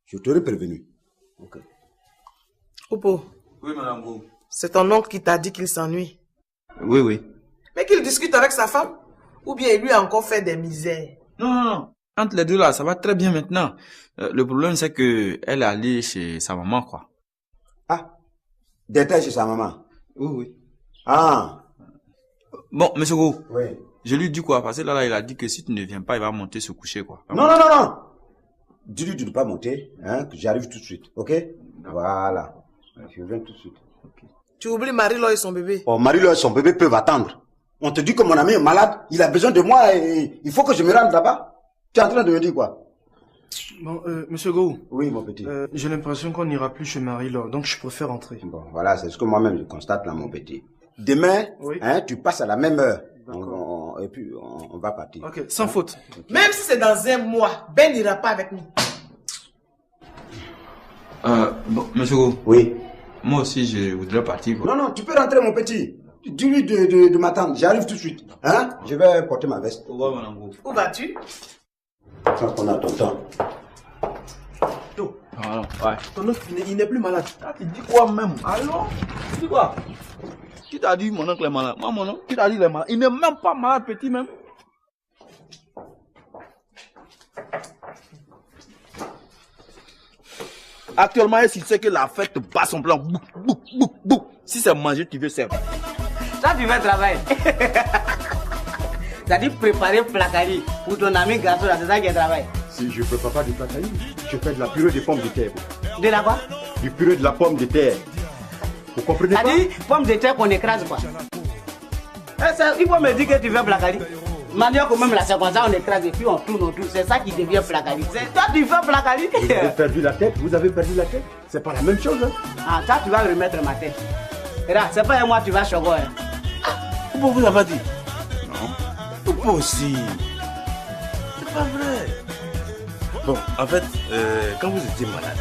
Je t'aurais prévenu. Ok. Opo. Oui, madame Gou. C'est ton oncle qui t'a dit qu'il s'ennuie. Oui. Mais qu'il discute avec sa femme? Ou bien il lui a encore fait des misères? Non. Entre les deux là, ça va très bien maintenant. Le problème c'est que elle est allée chez sa maman, quoi. Ah, d'être chez sa maman? Oui. Ah. Bon, monsieur Gou. Oui. Je lui dis quoi? Parce que là, il a dit que si tu ne viens pas, il va monter se coucher, quoi. Non. Dis-lui de ne pas monter, hein, que j'arrive tout de suite, ok? Voilà. Je viens tout de suite. Okay. Tu oublies Marie-Laure et son bébé? Oh, Marie-Laure et son bébé peuvent attendre. On te dit que mon ami est malade, il a besoin de moi et il faut que je me rende là-bas. Tu es en train de me dire quoi? Bon, monsieur Gou. Oui, mon petit. J'ai l'impression qu'on n'ira plus chez Marie-Laure, donc je préfère rentrer. Bon, voilà, c'est ce que moi-même je constate là, mon petit. Demain, hein, tu passes à la même heure. Et puis, on va partir. Ok, sans faute. Okay. Même si c'est dans un mois, Ben n'ira pas avec nous. Bon, monsieur Gou. Oui. Moi aussi, je voudrais partir, quoi. Non, tu peux rentrer, mon petit. Dis-lui de m'attendre, j'arrive tout de suite. Hein? Je vais porter ma veste. Au revoir, madame Gou. Où vas-tu? Sans qu'on a ton temps. Alors, ouais. Ton oncle, il n'est plus malade. Ah, tu dis quoi même? Alors? Tu dis quoi? Qui t'a dit mon oncle est malade? Moi, mon oncle, qui t'a dit qu'il est malade? Il n'est même pas malade, petit même. Actuellement, il sait que la fête bat son plan. Bouc. Si c'est manger, tu veux servir. Ça, tu veux travailler. T'as dit préparer placari pour ton ami garçon, c'est ça qui est travail. Si je ne prépare pas du placari, je fais de la purée de pommes de terre. De la quoi? Du purée de la pomme de terre. Vous comprenez pas? T'as dit pomme de terre qu'on écrase quoi? Il faut me dire que tu veux placari. Manière quand même là, c'est comme ça, on écrase et puis on tourne. C'est ça qui devient placari. C'est toi tu fais placari. Vous avez perdu la tête, C'est pas la même chose. Hein? Ah, ça tu vas remettre ma tête. Là, c'est pas moi tu vas choquer. Hein? Pourquoi vous l'avez dit? Non. Pourquoi aussi? C'est pas vrai. Bon, en fait, quand vous étiez malade,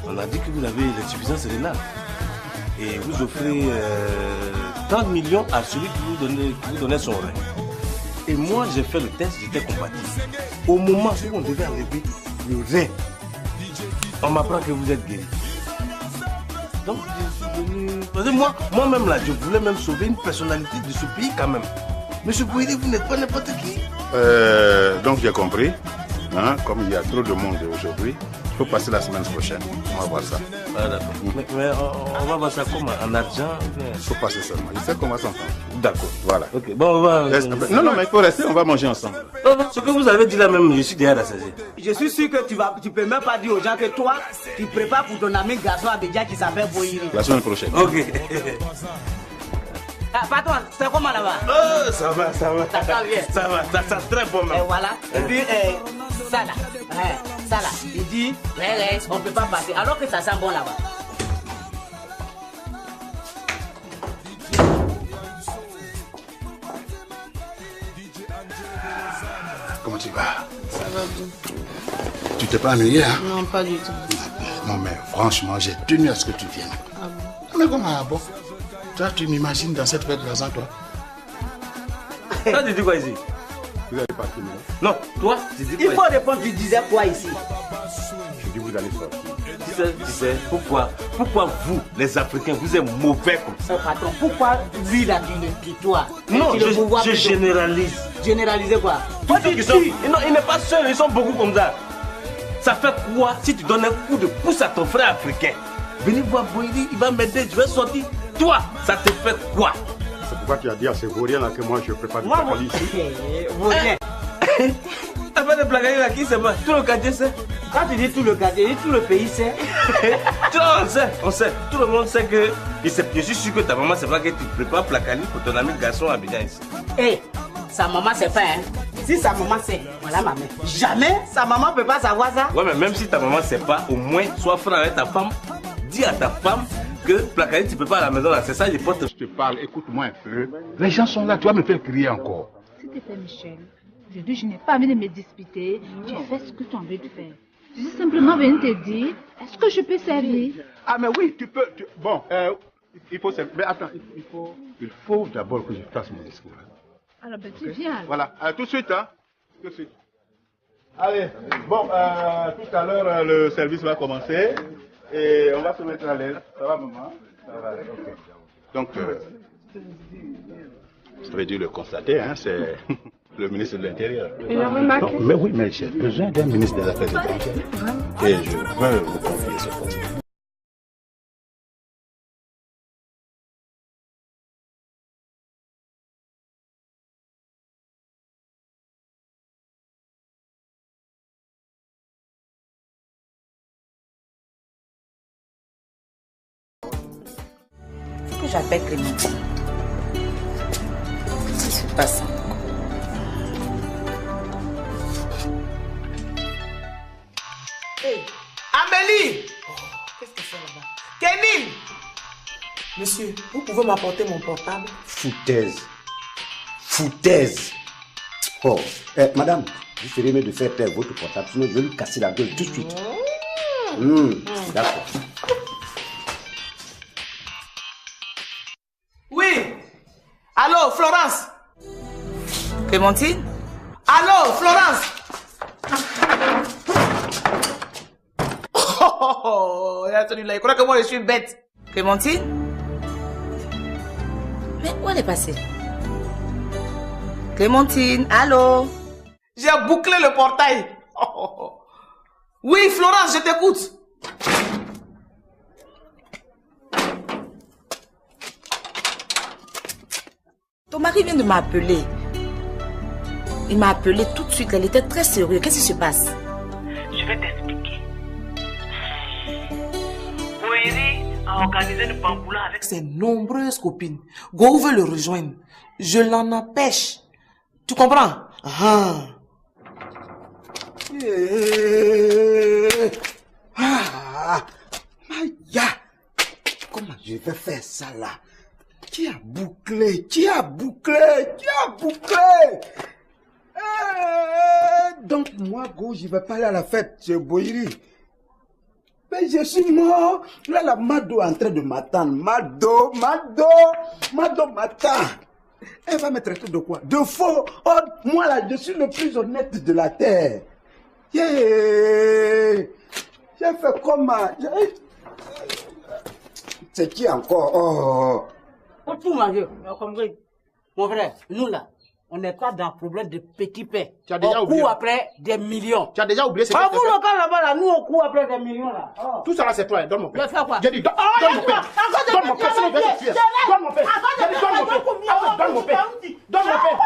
on a dit que vous avez l'insuffisance rénale. Et vous offrez 30 millions à celui qui vous donnait son rein. Et moi, j'ai fait le test, j'étais compatible. Au moment où on devait enlever le rein, on m'apprend que vous êtes guéri. Donc, je suis venu... Parce que moi-même là, je voulais même sauver une personnalité de ce pays quand même. Monsieur Bouhiri, vous n'êtes pas n'importe qui. Donc j'ai compris. Hein, comme il y a trop de monde aujourd'hui, Il faut passer la semaine prochaine. On va voir ça. Ah, d'accord. Mais on va voir ça comme en argent. Il faut passer seulement. Je sais qu'on va s'entendre. D'accord. Voilà. Ok, bon, on va... Non, mais il faut rester, on va manger ensemble. Ce que vous avez dit là même, je suis derrière la saisir. Je suis sûr que tu peux même pas dire aux gens que toi, tu prépares pour ton ami garçon Abidjan qui s'appelle Boyiri. La semaine prochaine. Ok. Ah, patron, c'est comment là-bas? Oh, ça va, ça va. Ça sent bien. Ça va, ça sent très bon même. Et voilà. Et puis, ça là, il dit, on peut pas passer, alors que ça sent bon là-bas. Comment tu vas? Ça va bien. Tu t'es pas ennuyé, hein? Non, pas du tout. Non, mais franchement, j'ai tenu à ce que tu viennes. Ah bon? Mais comment, bon? Toi, tu m'imagines dans cette fête de l'argent, toi? Toi, tu dis quoi ici? Vous allez partir, non? Toi, tu dis quoi? Il faut répondre, tu disais quoi ici? Je dis, vous allez sortir. Tu sais, pourquoi vous, les Africains, vous êtes mauvais comme ça? Patron, pourquoi lui là, tu le pitoies? Non, je généralise. Généraliser quoi? Tous ceux qui sont... Non, il n'est pas seul, ils sont beaucoup comme ça. Ça fait quoi si tu donnes un coup de pouce à ton frère africain? Venez voir Boyiri, il va m'aider, je vais sortir. Toi, ça te fait quoi? C'est pourquoi tu as dit à ces vauriens là que moi je prépare du placali ici. Vaurien. Après le placali là, qui sait pas? Tout le quartier sait. Quand tu dis tout le quartier, tout le pays sait. Tu vois, on sait. Tout le monde sait que... Je suis sûr que ta maman sait pas que tu prépares placali pour ton ami garçon Abidjan ici. Eh, sa maman sait pas, hein. Si sa maman sait, voilà ma mère. Jamais sa maman peut pas savoir ça. Ouais, mais même si ta maman sait pas, au moins, sois franc avec ta femme. Dis à ta femme que placali tu peux pas à la maison là, c'est ça, je porte. Je te parle, écoute-moi un peu. Les gens sont là, tu vas me faire crier encore. S'il te plaît, Michel, aujourd'hui je n'ai pas envie de me disputer. Tu fais ce que tu as envie de faire. Je suis simplement venue te dire, est-ce que je peux servir? Ah, mais oui, tu peux. Bon, il faut servir. Mais attends, il faut d'abord que je fasse mon discours. Alors, ben, tu viens. Voilà, tout de suite, hein. Tout de suite. Allez, bon, tout à l'heure, le service va commencer. Et on va se mettre à l'aise. Ça va, maman? Ça va, ok. Donc, ça veut dire le constater, hein, c'est le ministre de l'Intérieur. Il a remarqué. Mais oui, mais j'ai besoin d'un ministre des Affaires étrangères. Et je veux vous confier ce poste. J'appelle Clémentine. Qu'est-ce qui se passe? Hey, Amélie! Qu'est-ce que c'est là-bas? Kevin! Monsieur, vous pouvez m'apporter mon portable? Foutaise. Foutaise. Oh, madame, vous ferez mieux de faire taire votre portable, sinon je vais lui casser la gueule tout de suite. D'accord. Oui! Allô, Florence? Clémentine? Allô, Florence? Oh, il croit que moi je suis bête. Clémentine? Mais où elle est passée? Clémentine, allô? J'ai bouclé le portail. Oh. Oui, Florence, je t'écoute. Ton mari vient de m'appeler. Il m'a appelé tout de suite. Elle était très sérieuse. Qu'est-ce qui se passe? Je vais t'expliquer. Boyiri a organisé une bamboula avec ses nombreuses copines. Go veut le rejoindre. Je l'en empêche. Tu comprends? Maya, comment je vais faire ça là? Qui a bouclé? Qui a bouclé? Qui a bouclé? Donc moi, go, je vais pas aller à la fête chez Boyiri. Mais je suis mort. Là, la Mado est en train de m'attendre. Mado m'attend. Elle va me traiter de quoi? De faux. Oh, moi là, je suis le plus honnête de la terre. Yeah. J'ai fait comment? C'est qui encore? Oh. Pour tout manger, compris. Mon frère, nous là, On n'est pas dans le problème de petits pains. Tu as déjà on oublié. court après des millions. Tu as déjà oublié ce que Pas tu vous, as fait. local là-bas, là, nous, on court après des millions, là. Oh. Tout ça là, c'est toi, hein. Donne mon père. Je fais quoi? J'ai dit, donne mon père. Donne mon père, sinon je vais te tuer. Donne mon père. J'ai dit, donne mon père. Donne mon père. Donne mon père.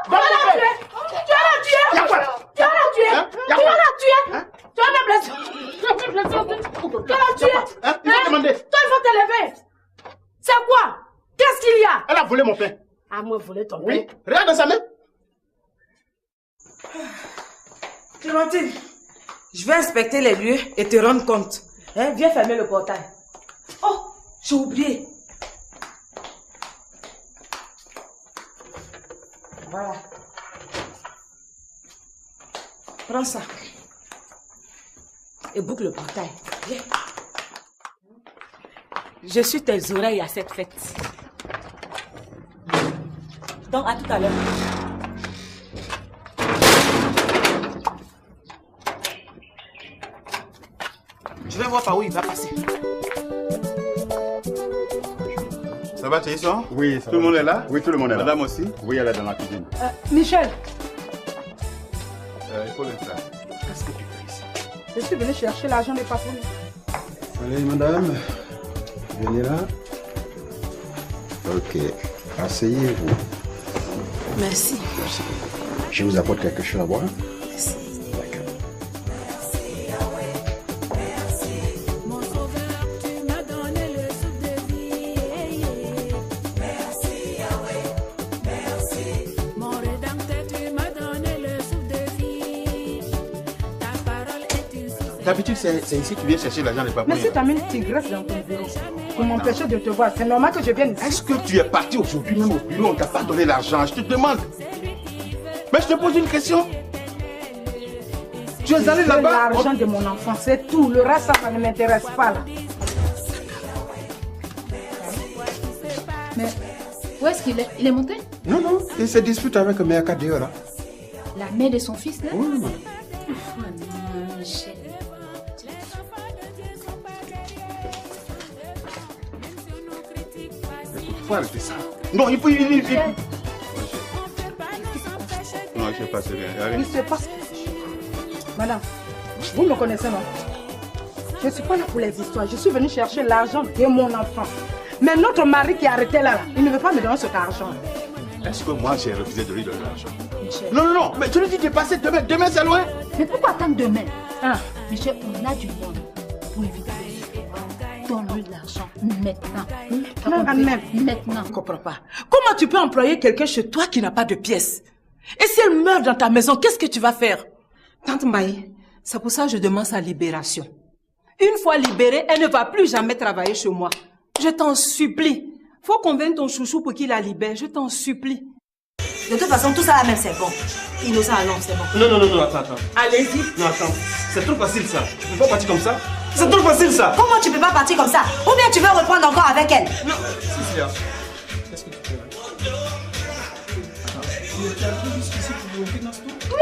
Donne mon père. Tu vas la tuer. Y'a quoi? Tu vas la tuer. Hein? Tu vas la tuer. Tu vas me blesser. Tu vas me blesser. Tu vas la tuer. Hein? Il faut demander. Toi, il faut te lever. C'est quoi? Qu'est-ce qu'il y a? Elle a volé mon pain. Ah, moi, voler ton pain. Oui. Regarde dans sa main. Clémentine, je vais inspecter les lieux et te rendre compte. Hein? Viens fermer le portail. Oh, j'ai oublié. Voilà. Prends ça. Et boucle le portail. Viens. Je suis tes oreilles à cette fête. Donc, à tout à l'heure. Je vais voir par où il va passer. Ça va, Théison? Oui, ça va. Tout le monde est là? Oui, tout le monde est là. Madame aussi? Oui, elle est dans la cuisine. Michel, Il faut le faire. qu'est-ce que tu fais ici? Je suis venu chercher l'argent des patrons. Allez, madame, venez là. Ok, asseyez-vous. Merci. Merci. Je vous apporte quelque chose à boire. Merci. D'accord. D'habitude, c'est ici que tu viens chercher l'argent des papouilles. Mais si tu as mis une tigresse dans ton bureau pour m'empêcher de te voir, c'est normal que je vienne ici. Est-ce que tu es parti aujourd'hui même au bureau, on ne t'a pas donné l'argent? Je te demande. Mais je te pose une question. Tu es allé là-bas? L'argent de mon enfant, c'est tout. Le reste, ça ne m'intéresse pas là. Mais où est-ce qu'il est? Il est monté? Non, non, il se dispute avec Méaka dehors là. La mère de son fils là? Oui, madame. Michel. Il faut arrêter ça. Non, il faut... Non, je ne sais pas, c'est rien. Allez. Il se passe quelque chose. Madame, vous me connaissez, non? Je ne suis pas là pour les histoires. Je suis venue chercher l'argent de mon enfant. Mais notre mari qui est arrêté là, il ne veut pas me donner cet argent. Est-ce que moi j'ai refusé de lui donner l'argent? Michel. Non, non, non, mais tu lui dis de passer demain. Demain, c'est loin. Mais pourquoi attendre demain? Michel, on a du monde pour éviter les histoires. Donne-lui de l'argent maintenant. Maintenant. Je ne comprends pas. Comment tu peux employer quelqu'un chez toi qui n'a pas de pièces? Et si elle meurt dans ta maison, qu'est-ce que tu vas faire? Tante Mbaye, c'est pour ça que je demande sa libération. Une fois libérée, elle ne va plus jamais travailler chez moi. Je t'en supplie. Faut convaincre ton chouchou pour qu'il la libère. Je t'en supplie. De toute façon, tout ça là même, c'est bon. Innocent, non, c'est bon. Non, non, non, non, attends. Allez-y. Non, attends. C'est trop facile ça. Tu peux pas partir comme ça. C'est trop facile ça. Comment tu peux pas partir comme ça? Ou bien tu veux reprendre encore avec elle? Non, Cécilia. Qu'est-ce que tu fais là?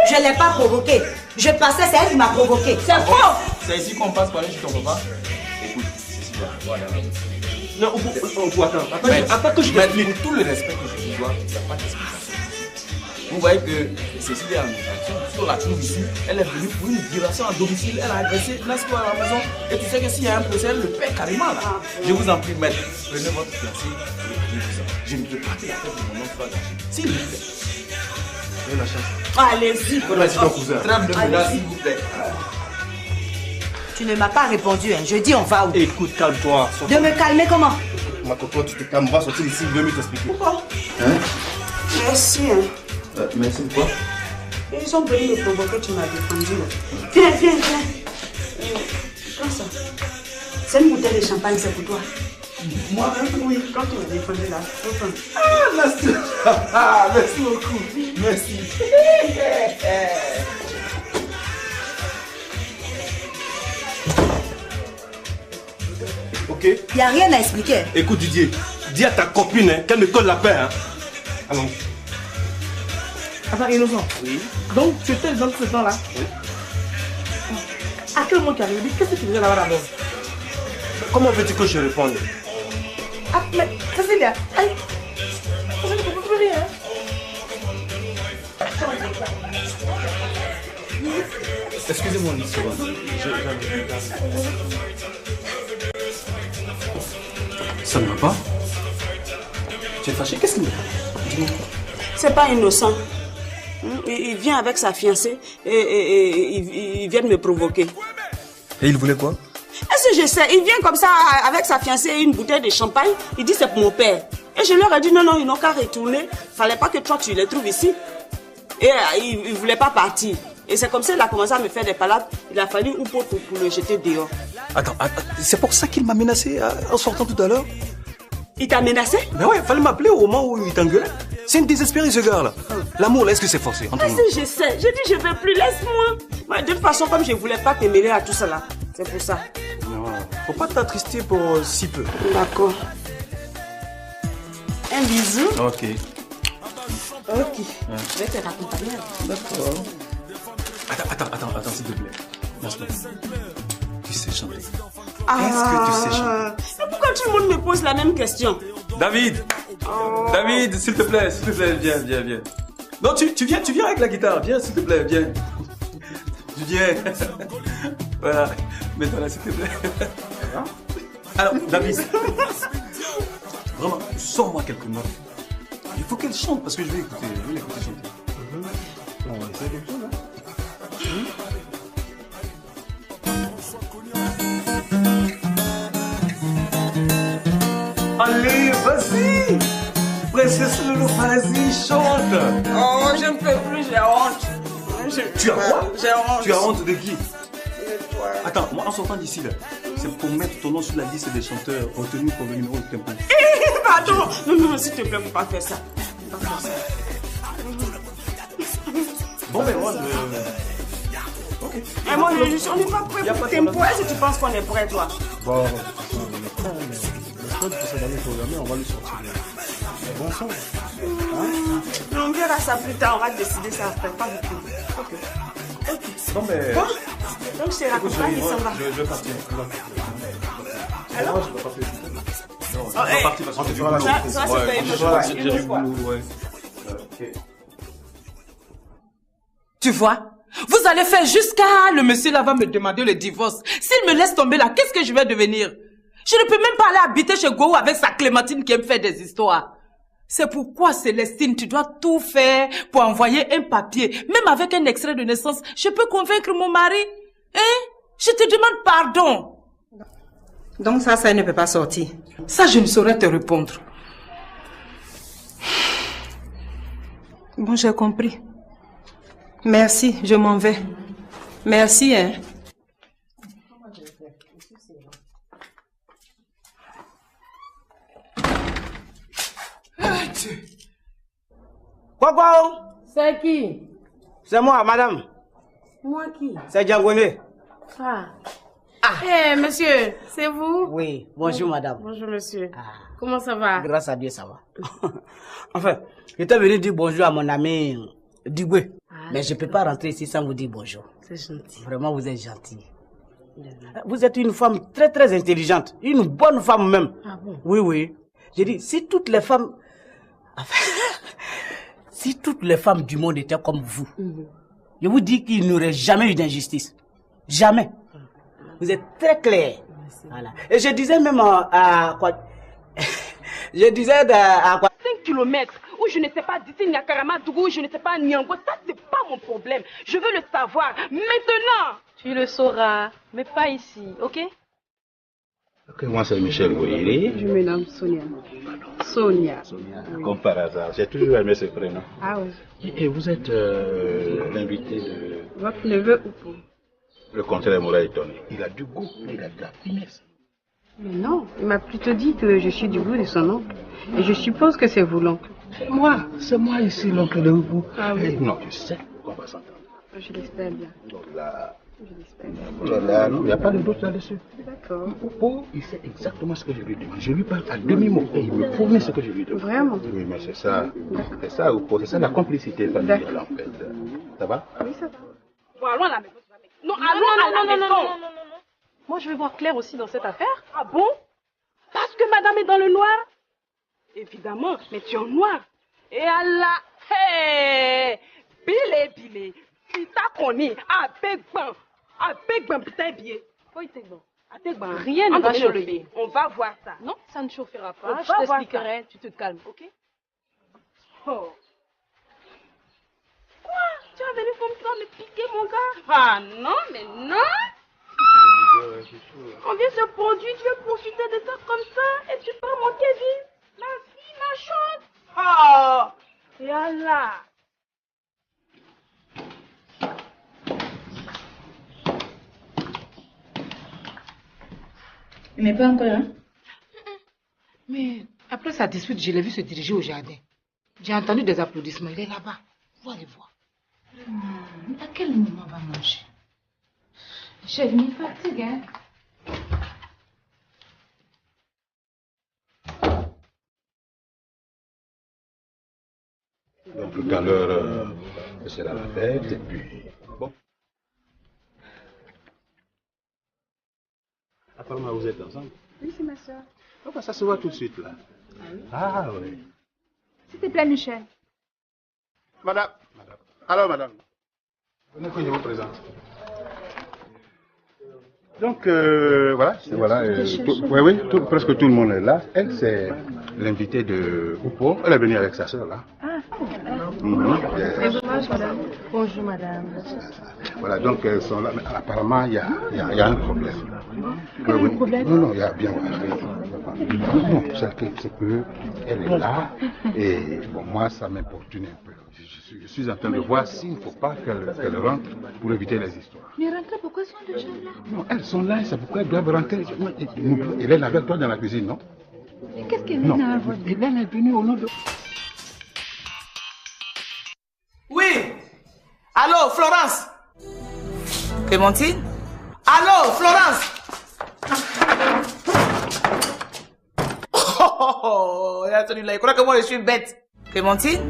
Je ne l'ai pas provoqué. Je passais, c'est elle qui m'a provoqué. C'est faux! C'est ici qu'on passe par là, je t'en papa. Écoute, Cécilia, voilà. Non, attends que je t'explique. Pour tout le respect que je vous dois, il n'y a pas d'explication. Vous voyez que Cécilia est en infraction. Si on la trouve ici, elle est venue pour une violation à domicile. Elle a agressé Nasco à la maison. Et tu sais que s'il y a un procès, elle le paie carrément là. Je vous en prie, maître, prenez votre fiancé. Je ne peux pas que la tête de mon nom soit gâchée. S'il vous plaît. J'ai la chance. Allez-y. Vas-y, ton cousin. Trêve de menace, s'il vous plaît. Tu ne m'as pas répondu, hein. Je dis on va où? Écoute, calme-toi. De me calmer comment? Ma coco, tu te calmes, on va sortir ici, viens me t'expliquer. Pourquoi? Hein? Merci, hein. Merci pourquoi? Ils sont venus me provoquer, tu m'as défendu. Viens, viens, viens. Prends ça. C'est une bouteille de champagne, c'est pour toi. Moi, oui, quand tu m'as défendu là, Ah, merci. Ah, merci beaucoup. Merci. Ok? Il n'y a rien à expliquer. Écoute, Didier, dis à ta copine hein, qu'elle me colle la paix. Hein. Allons. Attends, Innocent. Oui. Donc, tu étais dans ce temps-là? Oui. À quel moment tu arrives? Qu'est-ce que tu faisais là-bas d'abord? Comment veux-tu que je réponde? Ah, mais Cécilia, aïe. Je ne comprends plus rien. Excusez-moi, une seconde. Ça ne va pas? Tu es fâché? Qu'est-ce qu'il y a? C'est pas innocent. Il vient avec sa fiancée et il vient de me provoquer. Et il voulait quoi? Est-ce que je sais? Il vient comme ça avec sa fiancée et une bouteille de champagne. Il dit c'est pour mon père. Et je leur ai dit non, non, ils n'ont qu'à retourner. Fallait pas que toi tu les trouves ici. Et il ne voulait pas partir. Et c'est comme ça qu'il a commencé à me faire des palabres. Il a fallu un pot pour le jeter dehors. Attends, c'est pour ça qu'il m'a menacé en sortant tout à l'heure? Il t'a menacé? Mais ouais, il fallait m'appeler au moment où il t'engueulait. C'est une désespérée ce gars-là. L'amour, là, est-ce que c'est forcé entre nous? Je sais, je dis je veux plus, laisse-moi. De toute façon, comme je voulais pas te mêler à tout ça là, c'est pour ça. Non, faut pas t'attrister pour si peu. D'accord. Un bisou. Ok. Ok. Je vais te raccompagner. D'accord. Attends, s'il te plaît. Lance-moi. Tu sais chanter. Est-ce que tu sais chanter? Mais pourquoi tout le monde me pose la même question? David! David, s'il te plaît, viens. Non, tu viens avec la guitare. Viens, s'il te plaît, viens. Tu viens. Voilà. Mets-toi là, s'il te plaît. Alors, David. Vraiment, sors-moi quelques notes. Il faut qu'elle chante parce que je vais l'écouter chanter. On va essayer quelque chose, hein? Allez, vas-y! Princesse Loulou, vas-y, chante! Oh, je ne peux plus, j'ai honte. Tu as honte? J'ai honte. Tu as honte de qui? De toi. Attends, moi en sortant d'ici là, c'est pour mettre ton nom sur la liste des chanteurs retenus pour le numéro de tempo. Pardon! Non, s'il te plaît, faut pas faire ça. Faut pas faire ça. Bon, mais moi, Ok. Et moi, on n'est pas prêt pour tempo. Est-ce que tu penses qu'on est prêt, toi? Bon, on est prêt, pour cette année programmée, on va lui sortir bon sang. On verra ça plus tard, on va décider ça après, pas beaucoup. Ok. Bon, mais... Bon, donc c'est la campagne, il s'en va. Je vais partir. Alors? Je vais partir. Non, Oh, je vais partir parce que j'ai du boulot. Ça, c'est J'ai du boulot, ouais. Ok. Tu vois, vous allez faire jusqu'à le monsieur là va me demander le divorce. S'il me laisse tomber là, qu'est-ce que je vais devenir? Je ne peux même pas aller habiter chez Gou avec sa Clémentine qui aime faire des histoires. C'est pourquoi, Célestine, tu dois tout faire pour envoyer un papier. Même avec un extrait de naissance, je peux convaincre mon mari. Hein? Je te demande pardon. Donc ça ne peut pas sortir. Ça, je ne saurais te répondre. Bon, j'ai compris. Merci, je m'en vais. Merci, hein. Quoi? C'est qui? C'est moi, madame. Moi qui? C'est Djangoné. Ah. Eh, monsieur, c'est vous? Oui, bonjour, madame. Bonjour, monsieur. Comment ça va? Grâce à Dieu, ça va. Enfin, j'étais venu dire bonjour à mon ami Digwe. Mais je ne peux pas rentrer ici sans vous dire bonjour. C'est gentil. Vraiment, vous êtes gentil. Vous êtes une femme très, très intelligente. Une bonne femme même. Ah bon? Oui, oui. J'ai dit, si toutes les femmes... si toutes les femmes du monde étaient comme vous, je vous dis qu'il n'y aurait jamais eu d'injustice. Jamais. Vous êtes très clair. Voilà. Et je disais même à quoi... je disais à quoi... 5 kilomètres où je ne sais pas d'ici Nyakaramadou, je ne sais pas Nyango, ça c'est pas mon problème. Je veux le savoir maintenant. Tu le sauras, mais pas ici, ok? Ok, moi c'est Michel Goyeri. Je me nomme Sonia. Sonia. Oui. Comme par hasard, j'ai toujours aimé ce prénom. Ah oui. Et vous êtes l'invité de... Votre neveu ou pas? Le contraire m'aurait étonné. Il a du goût, il a de la finesse. Mais non, il m'a plutôt dit que je suis du goût de son oncle. Et je suppose que c'est vous l'oncle. C'est moi ici l'oncle de vous. Ah oui. Non, tu sais qu'on va s'entendre. Je l'espère bien. Donc là... Je l'espère bien. Il n'y a pas de doute là-dessus. D'accord. Popo, il sait exactement ce que je lui demande. Je lui parle à demi-mot et il me fournit ce que je lui demande. Vraiment? Oui, mais c'est ça. C'est ça, Oupo. C'est ça la complicité familiale en fait. Ça va? Oui, ça va. Bon, allons à la maison. Non, allons à la maison. Non. Moi, je vais voir clair aussi dans cette affaire. Ah bon? Parce que madame est dans le noir? Évidemment, mais tu es en noir. Et Allah, hey, bilé, Si t'as connu, avec ben, putain, bien. Rien ne va chauffer. On va voir ça. Non, ça ne chauffera On pas. va Je voir t'expliquerai, tu te calmes, ok? Oh. Quoi? Tu es venu comme ça me piquer, mon gars? Ah non, mais non! On vient se produire, tu veux profiter de ça comme ça et tu pars mon Kevin? Ma fille, ma chante! Oh! Yallah! Il n'est pas encore là. Mais après sa dispute, je l'ai vu se diriger au jardin. J'ai entendu des applaudissements. Il est là-bas. Faut aller voir. À quel moment on va manger? Chef, il me fatigue, hein? Donc tout à l'heure, c'est la fête et puis... Bon. Apparemment, vous êtes ensemble. Oui, c'est ma soeur. Oh, bah, ça se voit tout de suite, là. Ah oui? Ah, oui. S'il te plaît, Michel. Madame. Alors, madame. Venez que je vous présente. Donc, voilà. Presque tout le monde est là. Elle, c'est l'invitée de Oupo. Elle est venue avec sa soeur, là. Ah, Yes. madame. Bonjour, madame. Voilà, donc elles sont là. Mais apparemment, il y a un problème. Quel est le problème? Non, il y a bien. Non, c'est que elle est là. Et bon, moi, ça m'importune un peu. Je suis en train de voir s'il ne faut pas qu'elle rentre pour éviter les histoires. Mais rentrez, pourquoi sont déjà là? Non, elles sont là, c'est pourquoi elles doivent rentrer. Elle est avec toi dans la cuisine, non? Mais qu'est-ce qu'elle vient à avoir? Hélène est venue au nom de... Oui. Allô, Florence. Clémentine. Allô, Florence. Oh, il croit que moi je suis bête. Clémentine.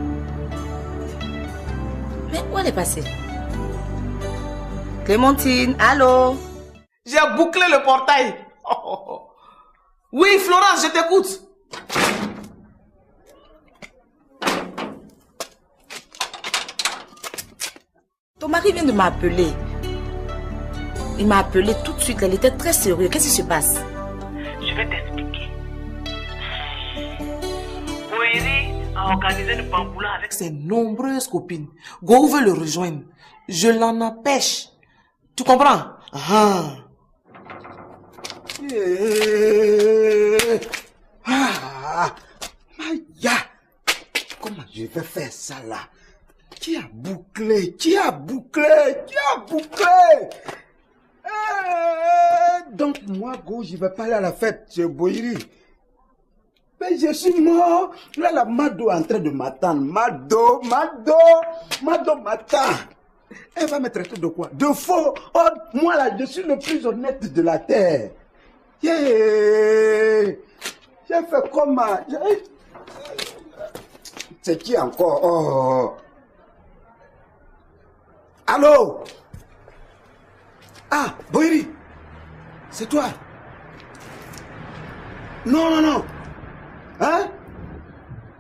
Mais où elle est passée? Clémentine, allô? J'ai bouclé le portail. Oh. Oui, Florence, je t'écoute. Ton mari vient de m'appeler. Il m'a appelé tout de suite. Elle était très sérieuse. Qu'est-ce qui se passe? Je vais t'expliquer. Boiri a organisé une bamboula avec ses nombreuses copines. Go veut le rejoindre. Je l'en empêche. Tu comprends? Ah. Maya, comment je vais faire ça là? Qui a bouclé? Qui a bouclé? Qui a bouclé? Donc moi, go, je vais pas aller à la fête chez Boiri. Mais je suis mort. Là, la Mado est en train de m'attendre. Mado m'attend. Elle va me traiter de quoi? De faux. Oh, moi là, je suis le plus honnête de la terre. Yeah. J'ai fait comme... C'est qui encore? Oh. Allô? Ah, Boiri. C'est toi? Non. Hein?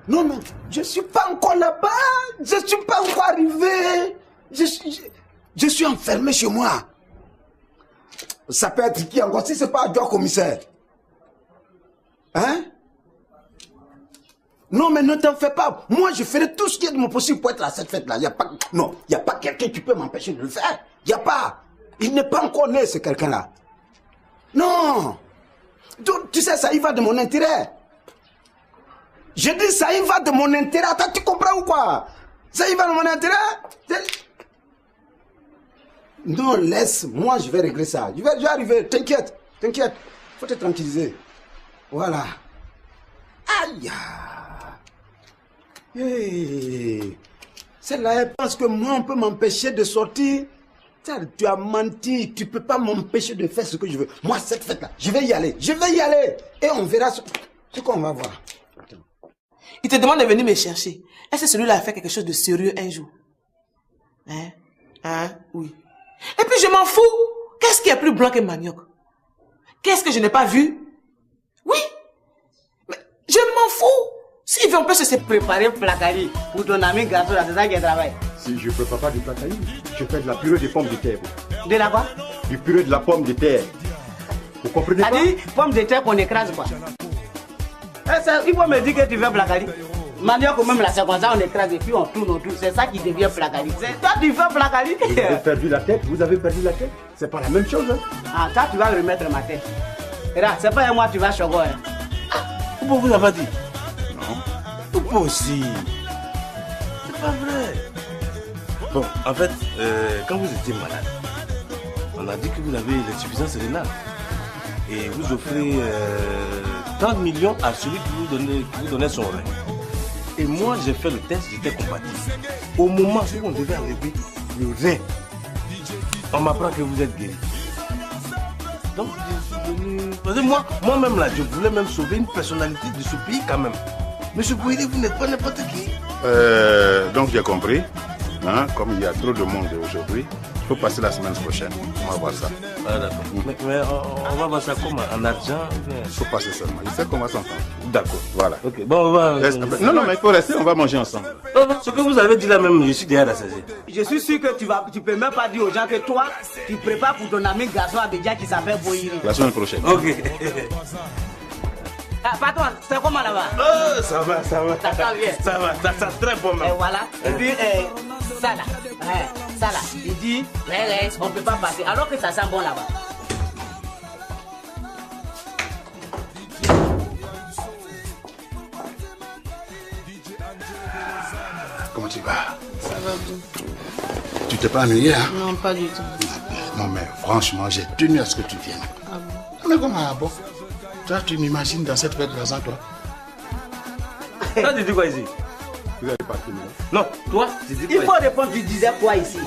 Non, je suis pas encore là-bas. Je suis pas encore arrivé. Je suis enfermé chez moi. Ça peut être qui encore si c'est pas adjoint commissaire? Hein? Non, mais ne t'en fais pas. Moi, je ferai tout ce qui est de mon possible pour être à cette fête-là. Il n'y a pas quelqu'un qui peut m'empêcher de le faire. Il n'y a pas. Il n'est pas encore né, ce quelqu'un-là. Non. Tu sais, ça y va de mon intérêt. Je dis, ça y va de mon intérêt. Attends, tu comprends ou quoi? Ça y va de mon intérêt? Non, laisse. Moi, je vais régler ça. Je vais arriver. T'inquiète. Faut te tranquilliser. Voilà. Aïe. Hey. Celle-là, elle pense que moi, on peut m'empêcher de sortir. Tu as menti. Tu peux pas m'empêcher de faire ce que je veux. Moi, cette fête-là, je vais y aller. Et on verra ce qu'on va voir. Il te demande de venir me chercher. Est-ce que celui-là a fait quelque chose de sérieux un jour? Hein? Oui. Et puis je m'en fous. Qu'est-ce qui est plus blanc que manioc? Qu'est-ce que je n'ai pas vu? Oui. Mais je m'en fous. S'il veut, on peut se préparer placari pour ton ami garçon là, c'est ça qui travaille. Si je ne prépare pas du placali, je fais de la purée de pommes de terre. De la quoi? Du purée de la pomme de terre. Vous comprenez pas? dit pomme de terre qu'on écrase quoi? Il faut me dire que tu veux placali. Manière que même là, c'est comme ça, on écrase et puis on tourne. C'est ça qui devient placali. C'est toi qui fais placali. Vous avez perdu la tête, vous avez perdu la tête. C'est pas la même chose. Hein? Ah, toi, tu vas remettre ma tête. Là, c'est pas moi, tu vas choquer. Pourquoi vous l'avez dit? Non. Pourquoi aussi? C'est pas vrai. Bon, en fait, quand vous étiez malade, on a dit que vous avez l'insuffisance rénale. Et vous offrez 30 millions à celui qui vous donnait son rein. Et moi, j'ai fait le test, j'étais compatible. Au moment où on devait enlever le rein, on m'apprend que vous êtes guéri. Donc, je suis venu... Parce que moi-même là, je voulais même sauver une personnalité de ce pays quand même. Monsieur Bouhiri, vous n'êtes pas n'importe qui. Donc j'ai compris. Hein, comme il y a trop de monde aujourd'hui, il faut passer la semaine prochaine. On va voir ça. Ah d'accord. Mais on va voir ça comme en argent. Il faut passer seulement. Je sais qu'on va s'entendre. D'accord. Voilà. Ok. Bon, on va... Non, mais il faut rester, on va manger ensemble. Ce que vous avez dit là même, je suis déjà rassasié. Je suis sûr que tu peux même pas dire aux gens que toi, tu prépares pour ton ami garçon Abidjan qui s'appelle Bouhiri. La semaine prochaine. Ok. Ah, patron, c'est comment là-bas? Oh, ça va. Ça sent bien. Ça va, ça sent très bon même. Et voilà. Et puis, ça là, il dit, on ne peut pas passer, alors que ça sent bon là-bas. Comment tu vas? Ça va bien. Tu t'es pas ennuyé, hein? Non, pas du tout. Non, mais franchement, j'ai tenu à ce que tu viennes. Ah bon? Mais comment, bon? Toi, tu m'imagines dans cette fête sans toi? Toi, tu dis quoi ici? Vous allez partir, non? Toi, tu dis quoi? Il faut répondre, tu disais quoi ici?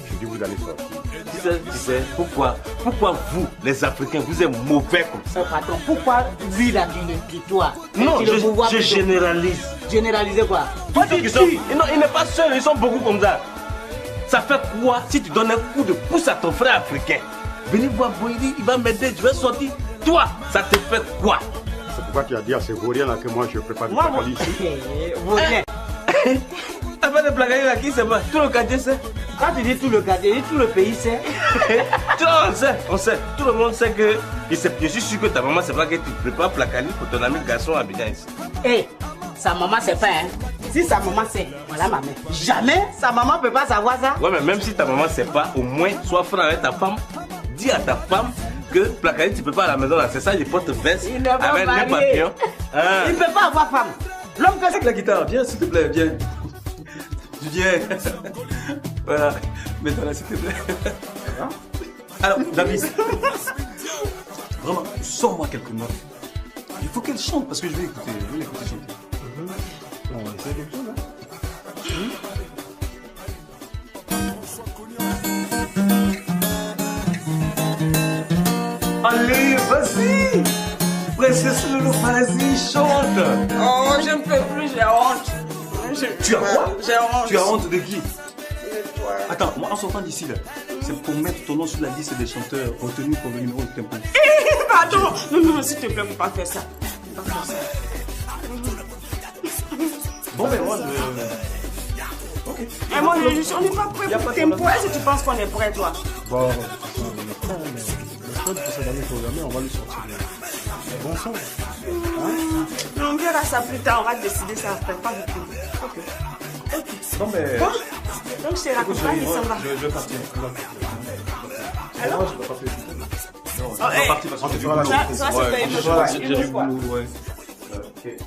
Je dis, vous allez sortir. Tu sais, pourquoi vous, les Africains, vous êtes mauvais comme ça? Patron, pourquoi lui, là, tu toi? Non, je généralise. Généraliser quoi? Tous ceux qui sont... Non, il n'est pas seul, ils sont beaucoup comme ça. Ça fait quoi si tu donnes un coup de pouce à ton frère africain? Venez voir Bouhiri, il va m'aider, je vais sortir. Toi, ça te fait quoi? C'est pourquoi tu as dit à ces vauriens là que moi je prépare du placali ici. Vaurien. Après de placali là, qui sait pas? Tout le quartier sait. Quand tu dis tout le quartier, tout le pays sait. On sait. Tout le monde sait que... Je suis sûr que ta maman sait pas que tu prépares placali pour ton ami garçon à Abidjan ici. Sa maman sait pas, hein. Si sa maman sait, voilà ma mère. Jamais sa maman peut pas savoir ça. Ouais, mais même si ta maman sait pas, au moins, sois franc avec ta femme. Dis à ta femme que placali tu peux pas à la maison là, c'est ça, il porte veste avec les papillons. Il peut pas avoir femme. L'homme fait avec la guitare, viens s'il te plaît, viens. Viens. Voilà, mets-toi là s'il te plaît. Alors, David, vraiment, sors-moi quelques notes. Il faut qu'elle chante parce que je vais l'écouter chanter. On va essayer quelque chose, hein. Allez, vas-y! Princesse Loulou, vas-y, chante! Oh, je ne peux plus, j'ai honte. Tu as quoi? J'ai honte. Tu as honte de qui? De toi. Attends, moi en sortant d'ici là, c'est pour mettre ton nom sur la liste des chanteurs retenus pour le numéro de tempo. Pardon! Non, s'il te plaît, faut pas faire ça. Faut pas faire ça. Bon, ben moi, Ok. Et moi, on n'est pas prêt pour tempo. Est-ce que tu penses qu'on est prêt, toi? Bon, on est prêt, mais le code pour cette année programmée, on va le sortir. Bon sang. On verra ça plus tard, on va décider ça après, pas beaucoup. Ok. Non, mais. Bon, donc c'est la campagne, ça va. Je vais partir. Alors? Non, je vais pas partir. Non, Oh, je vais partir parce que j'ai du boulot. Ça, c'est J'ai du boulot, ouais. Ok.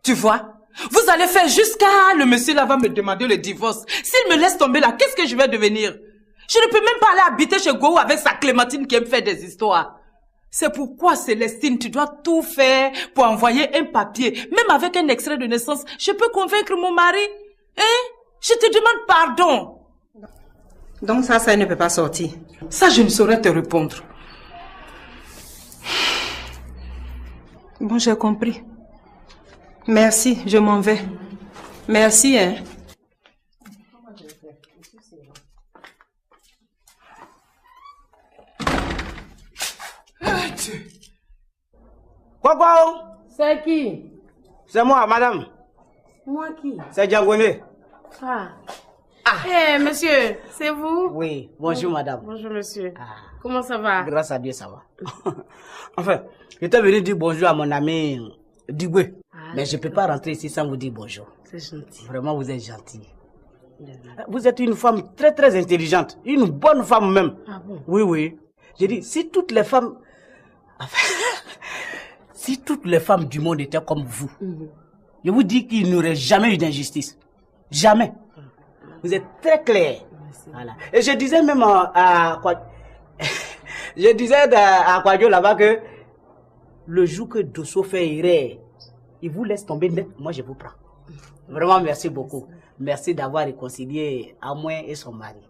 Tu vois, vous allez faire jusqu'à le monsieur là va me demander le divorce. S'il me laisse tomber là, qu'est-ce que je vais devenir? Je ne peux même pas aller habiter chez Gou avec sa Clémentine qui aime faire des histoires. C'est pourquoi, Célestine, tu dois tout faire pour envoyer un papier. Même avec un extrait de naissance, je peux convaincre mon mari. Hein? Je te demande pardon. Donc ça ne peut pas sortir. Ça, je ne saurais te répondre. Bon, j'ai compris. Merci, je m'en vais. Merci, hein. Quoi? C'est qui? C'est moi, madame. Moi qui? C'est Djangoné. Ah. Eh, monsieur, c'est vous? Oui, bonjour madame. Bonjour monsieur. Comment ça va? Grâce à Dieu, ça va. Enfin, j'étais venu dire bonjour à mon ami Diboué. Mais je ne peux pas rentrer ici sans vous dire bonjour. C'est gentil. Vraiment, vous êtes gentil. Vous êtes une femme très très intelligente. Une bonne femme même. Ah bon? Oui, oui. J'ai dit, si toutes les femmes... si toutes les femmes du monde étaient comme vous, je vous dis qu'il n'y aurait jamais eu d'injustice. Jamais. Vous êtes très clair. Voilà. Et je disais même à je disais à Kwadjo là-bas que le jour que Dosso fait erreur, il vous laisse tomber net, moi je vous prends. Vraiment, merci beaucoup. Merci d'avoir réconcilié Amouin et son mari.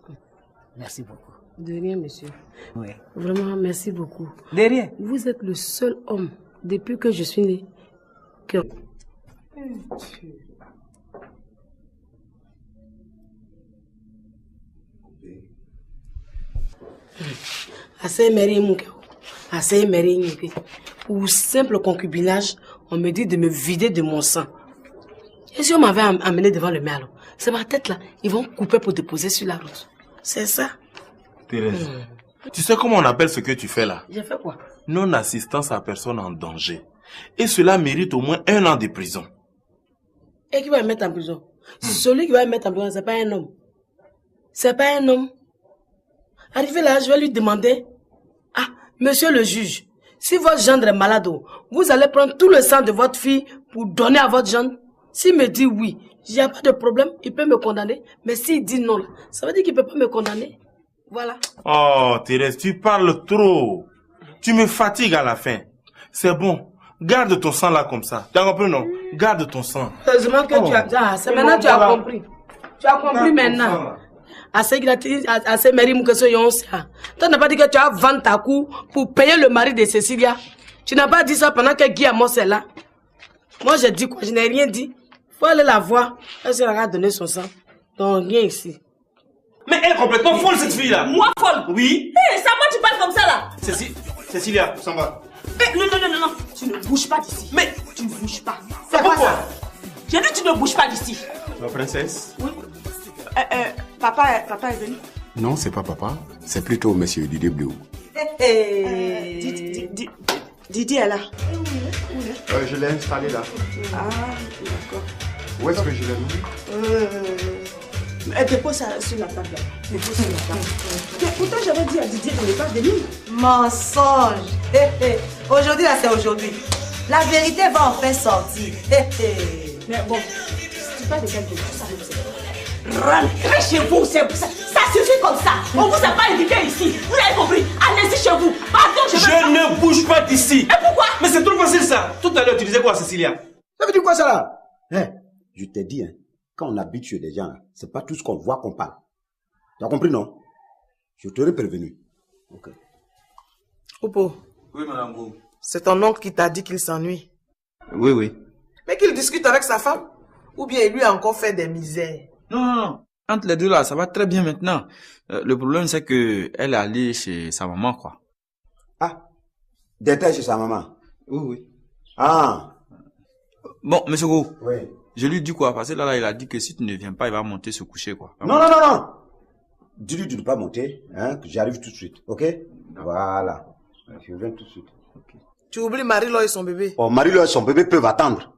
Merci beaucoup. De rien, monsieur. Oui. Vraiment, merci beaucoup. De rien. Vous êtes le seul homme, depuis que je suis née, que... Assez mérité, assez mérité. Pour simple concubinage, on me dit de me vider de mon sang. Et si on m'avait amené devant le maire, c'est ma tête là, ils vont couper pour déposer sur la route. C'est ça. Thérèse, tu sais comment on appelle ce que tu fais là? J'ai fait quoi? Non-assistance à personne en danger. Et cela mérite au moins 1 an de prison. Et qui va me mettre en prison? Celui qui va me mettre en prison, c'est pas un homme. C'est pas un homme. Arrivé là, je vais lui demander, ah, monsieur le juge, si votre gendre est malade, vous allez prendre tout le sang de votre fille pour donner à votre gendre? S'il me dit oui, il n'y a pas de problème, il peut me condamner. Mais s'il dit non, ça veut dire qu'il ne peut pas me condamner. Voilà. Oh, Thérèse, tu parles trop. Tu me fatigues à la fin. C'est bon. Garde ton sang là comme ça. Tu as compris, non? Garde ton sang. Heureusement que tu as... Ah, c'est maintenant que tu as compris. Tu as compris maintenant. Assez gratis, assez mérime que ce yon ça. Tu n'as pas dit que tu as vendu ta cour pour payer le mari de Cécilia. Tu n'as pas dit ça pendant que Guy Amos est là. Moi, j'ai dit quoi? Je n'ai rien dit. Faut aller la voir. Elle a donné son sang. Donc, rien ici. Mais elle est complètement folle, cette fille-là. Moi folle? Oui. Hé, c'est à moi tu parles comme ça là. Cécilia, s'en va. Non, tu ne bouges pas d'ici. Mais tu ne bouges pas. C'est quoi ça? J'ai dit tu ne bouges pas d'ici. Ma princesse? Oui. Papa est venu. Non, c'est pas papa. C'est plutôt monsieur Didier Bleu. Didier est là. Je l'ai installé là. Ah, d'accord. Où est-ce que je l'ai mis? Dépose ça sur la table. Dépose sur la table. Pourtant, j'avais dit à Didier de ne pas venir. Mensonge. Aujourd'hui, là, c'est aujourd'hui. La vérité va enfin sortir. Mais bon, c'est pas de quel début, ça me sait. Rentrez chez vous, ça suffit comme ça. On vous a pas invité ici. Vous avez compris? Allez-y chez vous. Pardon, je ne bouge pas d'ici. Et pourquoi? Mais c'est trop facile ça. Tout à l'heure, tu disais quoi, Cécilia? Ça veut dire quoi ça là? Je t'ai dit, hein, quand on habite chez des gens, c'est pas tout ce qu'on voit qu'on parle. Tu as compris, non? Je t'aurais prévenu. Ok. Opo. Oui, madame Gou. C'est ton oncle qui t'a dit qu'il s'ennuie. Oui, oui. Mais qu'il discute avec sa femme? Ou bien il lui a encore fait des misères? Non. Entre les deux là, ça va très bien maintenant. Le problème, c'est que elle est allée chez sa maman, quoi. Ah, d'être chez sa maman? Oui. Ah. Bon, monsieur Gou. Oui. Je lui dis quoi? Parce que là, il a dit que si tu ne viens pas, il va monter se coucher, quoi. Non. Dis-lui de ne pas monter, hein, que j'arrive tout de suite, ok? Voilà. Je viens tout de suite. Okay. Tu oublies Marie-Laure et son bébé? Oh, Marie-Laure et son bébé peuvent attendre.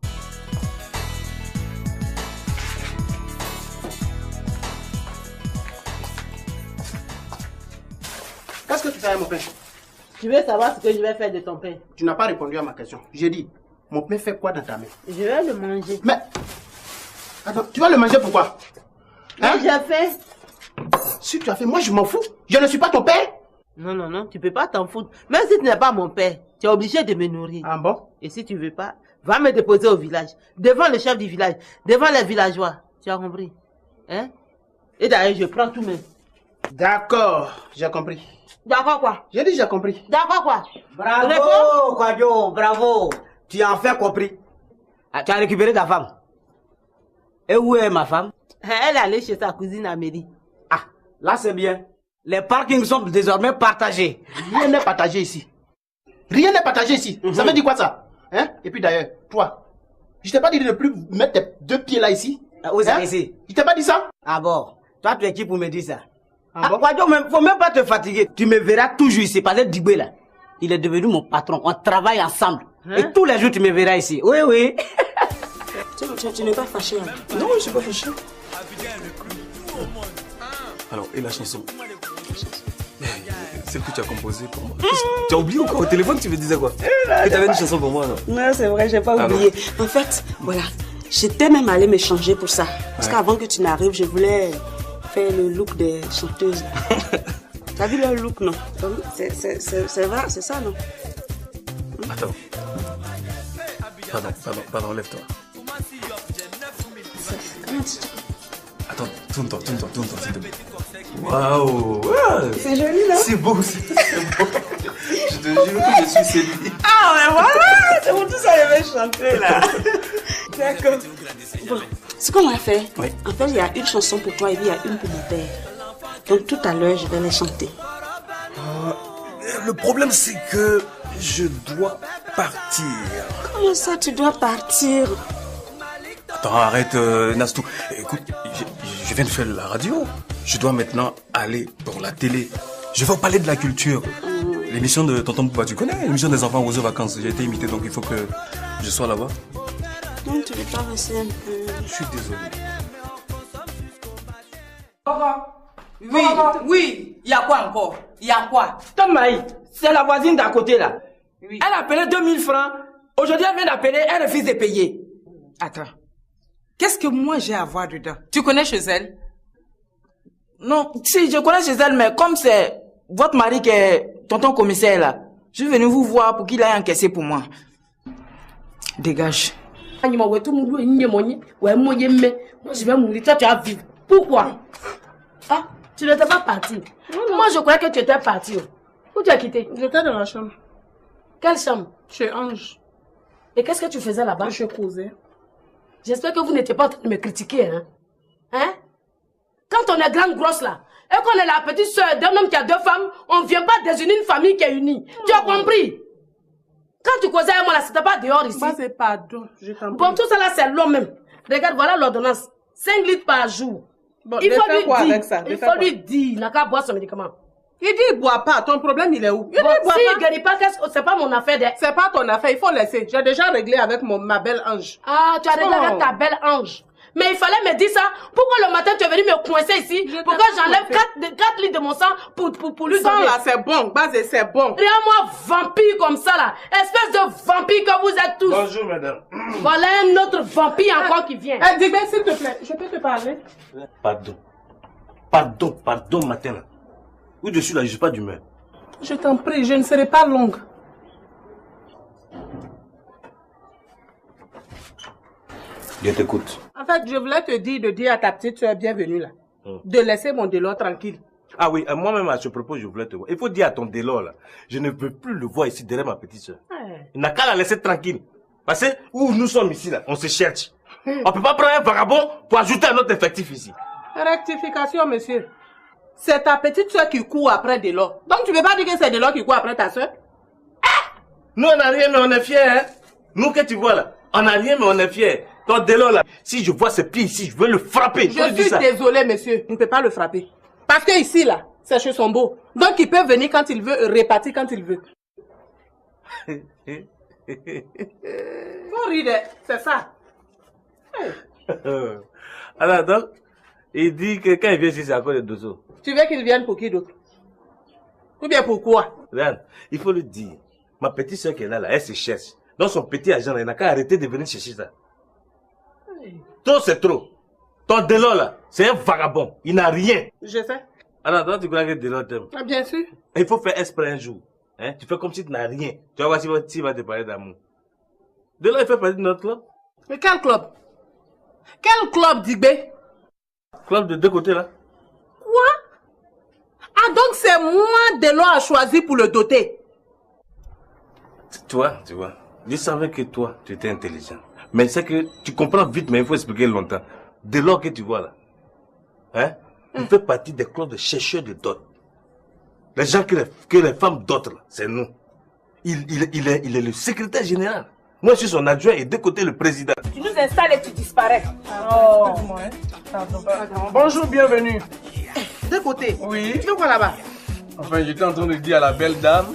Qu'est-ce que tu fais, mon père? Tu veux savoir ce que je vais faire de ton pain? Tu n'as pas répondu à ma question. J'ai dit, mon pain fait quoi dans ta main? Je vais le manger. Mais, attends, tu vas le manger pourquoi? Hein? J'ai fait. Si tu as fait, moi je m'en fous. Je ne suis pas ton père. Non, tu peux pas t'en foutre. Même si tu n'es pas mon père, tu es obligé de me nourrir. Ah bon? Et si tu veux pas, va me déposer au village. Devant le chef du village. Devant les villageois. Tu as compris? Hein? Et d'ailleurs, je prends tout même. D'accord, j'ai compris. D'accord quoi? J'ai dit j'ai compris. D'accord quoi? Bravo, Kwadjo, bravo. Tu as enfin compris. Tu as récupéré ta femme. Et où est ma femme? Elle est allée chez sa cousine Amélie. Ah, là c'est bien. Les parkings sont désormais partagés. Rien n'est partagé ici. Rien n'est partagé ici. Ça veut dire quoi ça? Hein? Et puis d'ailleurs, toi, Je t'ai pas dit de ne plus mettre tes 2 pieds là ici. Où c'est ici? Je t'ai pas dit ça? Ah bon? Toi, tu es qui pour me dire ça? Faut même pas te fatiguer. Tu me verras toujours ici. Parce que Dibé là, il est devenu mon patron. On travaille ensemble. Et tous les jours, tu me verras ici. Oui, oui. Tu n'es pas fâché, hein? Non, je suis pas fâché. Alors, et la chanson? Celle que tu as composée pour moi. Tu as oublié ou quoi? Au téléphone, tu me disais quoi? Que tu avais une chanson pour moi, non? Non, c'est vrai, j'ai pas oublié. En fait, voilà, j'étais même allée me changer pour ça. Parce qu'avant que tu n'arrives, je voulais faire le look des chanteuses. T'as vu leur look, non? C'est vrai, c'est ça, non? Attends. Pardon, lève-toi. Attends, tourne-toi, s'il te plaît. Waouh! C'est joli, non? C'est beau, c'est beau. Je te jure que je suis séduit. Ah, ouais, voilà! C'est pour tout ça que je vais chanter, là. D'accord. Bon, ce qu'on va faire, en fait, il y a une chanson pour toi et puis il y a une pour mon père. Donc, tout à l'heure, je vais les chanter. Le problème, c'est que je dois partir. Comment ça, tu dois partir? Attends, arrête, Nastou. Écoute, je viens de faire la radio. Je dois maintenant aller pour la télé. Je vais parler de la culture. L'émission de Tonton Bouba, tu connais? L'émission des enfants aux vacances. J'ai été imité, donc il faut que je sois là-bas. Non, tu veux pas rester un peu? Je suis désolé. Oui, il y a quoi encore? Il y a quoi? Tom Maï, c'est la voisine d'à côté là. Oui. Elle a appelé 2000 francs. Aujourd'hui, elle vient d'appeler, elle refuse de payer. Attends. Qu'est-ce que moi j'ai à voir dedans? Tu connais chez elle? Non, si, je connais chez elle, mais comme c'est votre mari qui est tonton commissaire là, je suis venu vous voir pour qu'il aille encaisser pour moi. Dégage. Moi, je vais mourir, toi tu vas vivre. Pourquoi? Ah, tu n'étais pas parti. Moi, je croyais que tu étais parti. Où tu as quitté? J'étais dans la chambre. Quelle chambre? Chez Ange. Et qu'est-ce que tu faisais là-bas? Je causais. J'espère que vous n'étiez pas en train de me critiquer, hein? Hein? Quand on est grande grosse là, et qu'on est la petite soeur d'un homme qui a 2 femmes, on ne vient pas désunir une famille qui est unie. Tu as compris? Quand tu causais avec moi là, c'était pas dehors ici. Bah, c'est pardon, je t'en prie. Bon, tout ça là, c'est long même. Regarde, voilà l'ordonnance. 5 litres par jour. Bon, il faut lui dire, avec ça? Il faut lui dire, il n'a qu'à boire son médicament. Il dit il boit pas, ton problème il est où? Il bon, dit il boit si pas. il guérit pas, c'est pas mon affaire. C'est pas ton affaire, il faut laisser. J'ai déjà réglé avec ma belle Ange. Ah, tu as réglé avec ta belle Ange. Mais il fallait me dire ça. Pourquoi le matin tu es venu me coincer ici? Pourquoi j'enlève 4 litres de mon sang pour lui donner? Là, c'est bon, Basé, c'est bon. Regarde-moi, vampire comme ça là. Espèce de vampire que vous êtes tous. Bonjour, madame. Voilà un autre vampire encore qui vient. Dis bien, s'il te plaît, je peux te parler? Pardon, matin là. Où je suis là, je suis pas d'humeur. Je t'en prie, je ne serai pas longue. Je t'écoute. En fait, je voulais te dire de dire à ta petite soeur bienvenue là, de laisser mon Delors tranquille. Ah oui, moi-même à ce propos, je voulais te voir. Il faut dire à ton Delors là, je ne peux plus le voir ici derrière ma petite soeur. Il n'a qu'à la laisser tranquille. Parce que où nous sommes ici là, on se cherche. On peut pas prendre un vagabond pour ajouter un autre effectif ici. Rectification, monsieur. C'est ta petite soeur qui court après Delors. Donc tu ne veux pas dire que c'est Delors qui court après ta soeur? Nous on n'a rien mais on est fiers, hein. Nous que tu vois là, on n'a rien mais on est fiers. Ton Delors là, si je vois ses pieds ici, je veux le frapper. Je suis désolé, monsieur, il ne peut pas le frapper. Parce que ici là, c'est chez son beau. Donc il peut venir quand il veut, repartir quand il veut. Faut rire, c'est ça. Alors donc, il dit que quand il vient ici, c'est à cause de Dosso. Tu veux qu'il vienne pour qui d'autre? Ou bien pourquoi? Regarde, il faut le dire. Ma petite soeur qui est là, elle se cherche. Donc son petit agent, il n'a qu'à arrêter de venir chercher ça. Toi, c'est trop. Ton Delors là, c'est un vagabond. Il n'a rien. Je sais. Alors, toi, tu crois que Delors t'aime? Ah, bien sûr. Il faut faire esprit un jour. Hein? Tu fais comme si tu n'as rien. Tu vas voir s'il va te parler d'amour. Delors, il fait partie de notre club. Mais quel club? Quel club, Digbé? Club de 2 côtés là. Quoi? Ah, donc c'est moi Delors a choisi pour le doter. Tu vois. Je savais que toi, tu étais intelligent. Mais c'est que tu comprends vite, mais il faut expliquer longtemps. Delors que tu vois là, hein, il fait partie des clubs de chercheurs de dot. Les gens que les femmes dotent là, c'est nous. Il est le secrétaire général. Moi, je suis son adjoint et de côté le président. Tu nous installes et tu disparais. Oh. Bonjour, bienvenue. De côté. Oui. Tu fais quoi là-bas? Enfin, j'étais en train de dire à la belle dame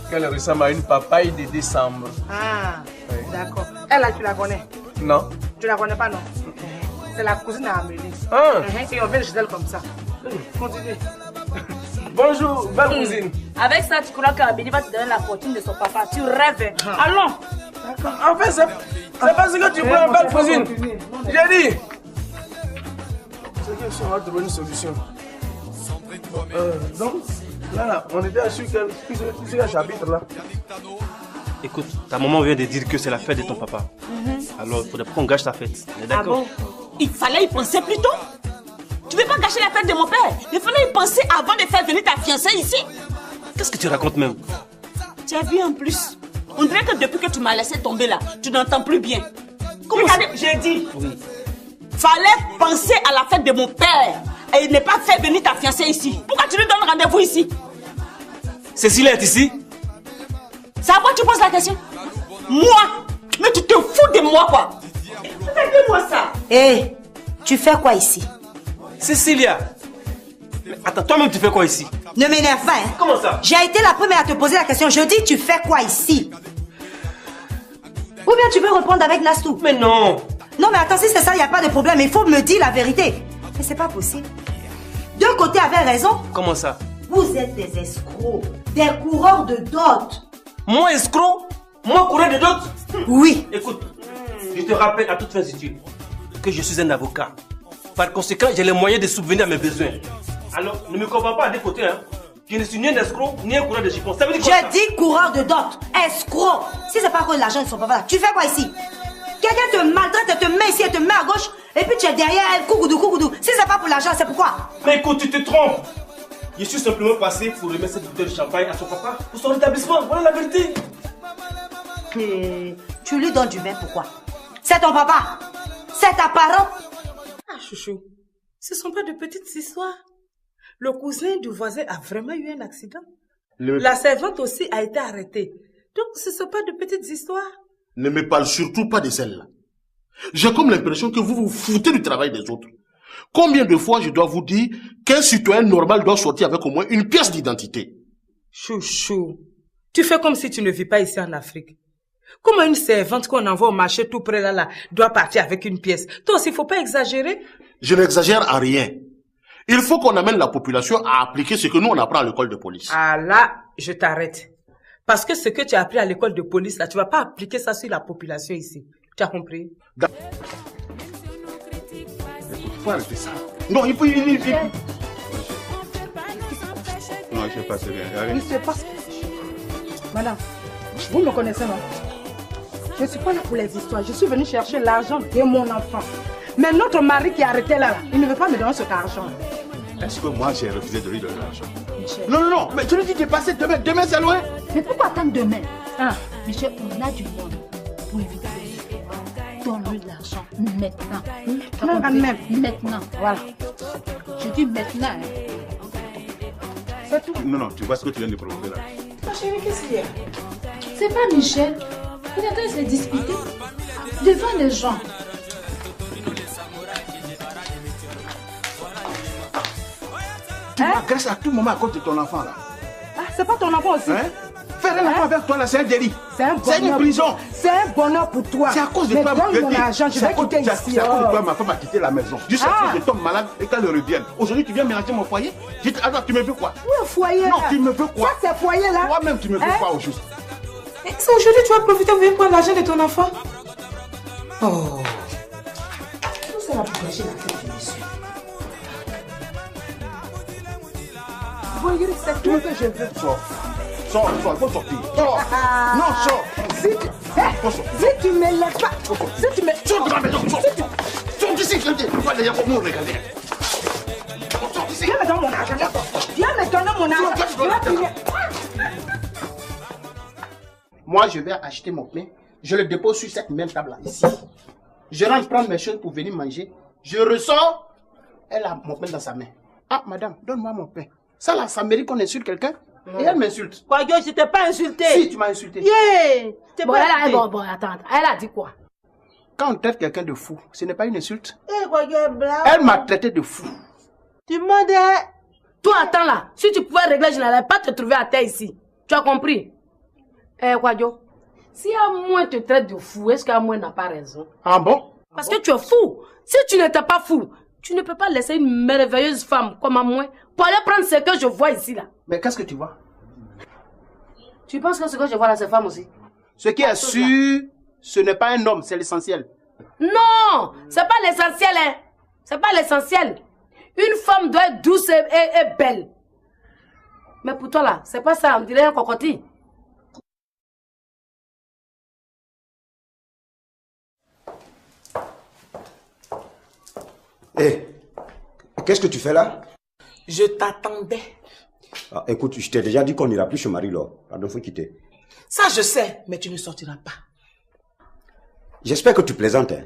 qu'elle ressemble à une papaye de décembre. Ah, d'accord. Elle là, tu la connais? Non. Tu la connais pas, non? C'est la cousine à Amélie. Ah. Et on vient chez elle comme ça. Continue. Bonjour, belle cousine. Avec ça, tu crois qu'Amélie va te donner la fortune de son papa. Tu rêves. Allons. En fait, c'est parce que tu prends une belle cousine. J'ai dit. C'est que on va trouver une solution. Donc, là, on était assuré que le chapitre là. Écoute, ta maman vient de dire que c'est la fête de ton papa. Alors, il faudrait qu'on gâche ta fête. On est d'accord? Il fallait y penser plus tôt. Tu veux pas gâcher la fête de mon père? Il fallait y penser avant de faire venir ta fiancée ici. Qu'est-ce que tu racontes même? Tu as vu en plus? On dirait que depuis que tu m'as laissé tomber là, tu n'entends plus bien. Comment ça? J'ai dit. Oui. Fallait penser à la fête de mon père et ne pas faire venir ta fiancée ici. Pourquoi tu lui donnes rendez-vous ici? Cécile est ici? C'est à moi que tu poses la question? Moi? Mais tu te fous de moi quoi? Fais-moi ça. Hé, tu fais quoi ici? Cécilia! Mais attends, toi-même tu fais quoi ici? Ne m'énerve pas, hein? Comment ça? J'ai été la première à te poser la question. Je dis, tu fais quoi ici? Ou bien tu veux répondre avec Nastou? Mais non! Non, mais attends, si c'est ça, il n'y a pas de problème. Il faut me dire la vérité. Mais c'est pas possible. Deux côtés avaient raison. Comment ça? Vous êtes des escrocs, des coureurs de dot. Moi escroc? Moi coureur de dot? Oui. Écoute, je te rappelle à toute fin utile que je suis un avocat. Par conséquent, j'ai les moyens de subvenir à mes besoins. Alors, ne me comprends pas à des côtés, hein. Je ne suis ni un escroc, ni un coureur de jupons. Ça veut dire quoi? Je dis coureur de dot, escroc. Si c'est pas à cause de l'argent, ils sont pas là. Tu fais quoi ici? Quelqu'un te maltraite, elle te met ici, elle te met à gauche, et puis tu es derrière elle, coucoudou, coucoudou. Si c'est pas pour l'argent, c'est pourquoi? Mais écoute, tu te trompes. Je suis simplement passé pour remettre cette bouteille de champagne à son papa pour son établissement. Voilà la vérité. Et tu lui donnes du vin, pourquoi? C'est ton papa. C'est ta parent. Ah, chouchou, ce sont pas de petites histoires. Le cousin du voisin a vraiment eu un accident. La servante aussi a été arrêtée. Donc, ce ne sont pas de petites histoires. Ne me parle surtout pas de celle-là. J'ai comme l'impression que vous vous foutez du travail des autres. Combien de fois je dois vous dire qu'un citoyen normal doit sortir avec au moins une pièce d'identité? Chouchou, tu fais comme si tu ne vis pas ici en Afrique. Comment une servante qu'on envoie au marché tout près là doit partir avec une pièce? Toi aussi, il ne faut pas exagérer. Je n'exagère à rien. Il faut qu'on amène la population à appliquer ce que nous on apprend à l'école de police. Ah là, je t'arrête. Parce que ce que tu as appris à l'école de police là, tu vas pas appliquer ça sur la population ici. Tu as compris? Faut arrêter ça. Non, il faut... Non, je sais pas, c'est rien. Il se passe. Madame, vous me connaissez, non? Je ne suis pas là pour les histoires. Je suis venue chercher l'argent de mon enfant. Mais notre mari qui est arrêté là, il ne veut pas me donner cet argent. Est-ce que moi j'ai refusé de lui donner l'argent? Non, non, non, mais tu lui dis de passer demain. Demain, c'est loin. Mais pourquoi attendre demain? Michel, on a du monde pour éviter les histoires. Donne-lui l'argent maintenant. Maintenant. Voilà. Je dis maintenant. C'est tout. Non, non, tu vois ce que tu viens de provoquer là. Ma chérie, qu'est-ce qu'il y a? C'est pas Michel. Il est en train de se disputer devant les gens. Tu m'agresses à tout moment à cause de ton enfant là. Ah, c'est pas ton enfant aussi? Hein? Faire un enfant avec toi là, c'est un délit. C'est une prison. C'est un bonheur pour toi. C'est à cause de mais toi. donne mon argent, je vais quitter ici. C'est à cause de toi, ma femme a quitté la maison. Juste après, je tombe malade et qu'elle revienne. Aujourd'hui, tu viens mélanger mon foyer. Alors, tu me veux quoi? Oui, un foyer. Non, tu me veux quoi? Ça, c'est foyer là. Toi-même, tu me veux quoi au juste? C'est aujourd'hui tu vas profiter pour prendre l'argent de ton enfant. Oh. Tout ça va pour gâcher la fête de monsieur. Voyez, c'est tout que je veux. Sors, il faut sortir. Sors. Non, sors. Si tu me laisses pas. Si tu me. Sors de ma maison, sors. Sors d'ici, je te dis. Toi, d'ailleurs, pour nous regarder. Sors d'ici. Viens me donner mon argent. Viens me donner mon argent. Moi, je vais acheter mon pain. Je le dépose sur cette même table-là, ici. Je rentre prendre mes choses pour venir manger. Je ressors. Elle a mon pain dans sa main. Ah, madame, donne-moi mon pain. Ça là, ça mérite qu'on insulte quelqu'un? Et elle m'insulte. Quoi, je t'ai pas insulté. Si, tu m'as insulté. Yeah. Bon, attends. Elle a dit quoi? Quand on traite quelqu'un de fou, ce n'est pas une insulte. Elle Elle m'a traité de fou. Tu m'as dit... Toi, attends là. Si tu pouvais régler, je n'allais pas te trouver à terre ici. Tu as compris? Kwadjo, si Amoué te traite de fou, est-ce qu'Amoué n'a pas raison? Ah bon? Parce que tu es fou. Si tu n'étais pas fou, tu ne peux pas laisser une merveilleuse femme comme Amoué pour aller prendre ce que je vois ici là. Mais qu'est-ce que tu vois? Tu penses que ce que je vois là, c'est femme aussi? Ce qui est sûr, ce n'est pas un homme, c'est l'essentiel. Non, c'est pas l'essentiel, hein. C'est pas l'essentiel. Une femme doit être douce et belle. Mais pour toi là, c'est pas ça, on dirait un cocotier. Hé, qu'est-ce que tu fais là? Je t'attendais. Ah, écoute, je t'ai déjà dit qu'on n'ira plus chez Marie-Laure. Pardon, faut quitter. Ça, je sais, mais tu ne sortiras pas. J'espère que tu plaisantes. Hein.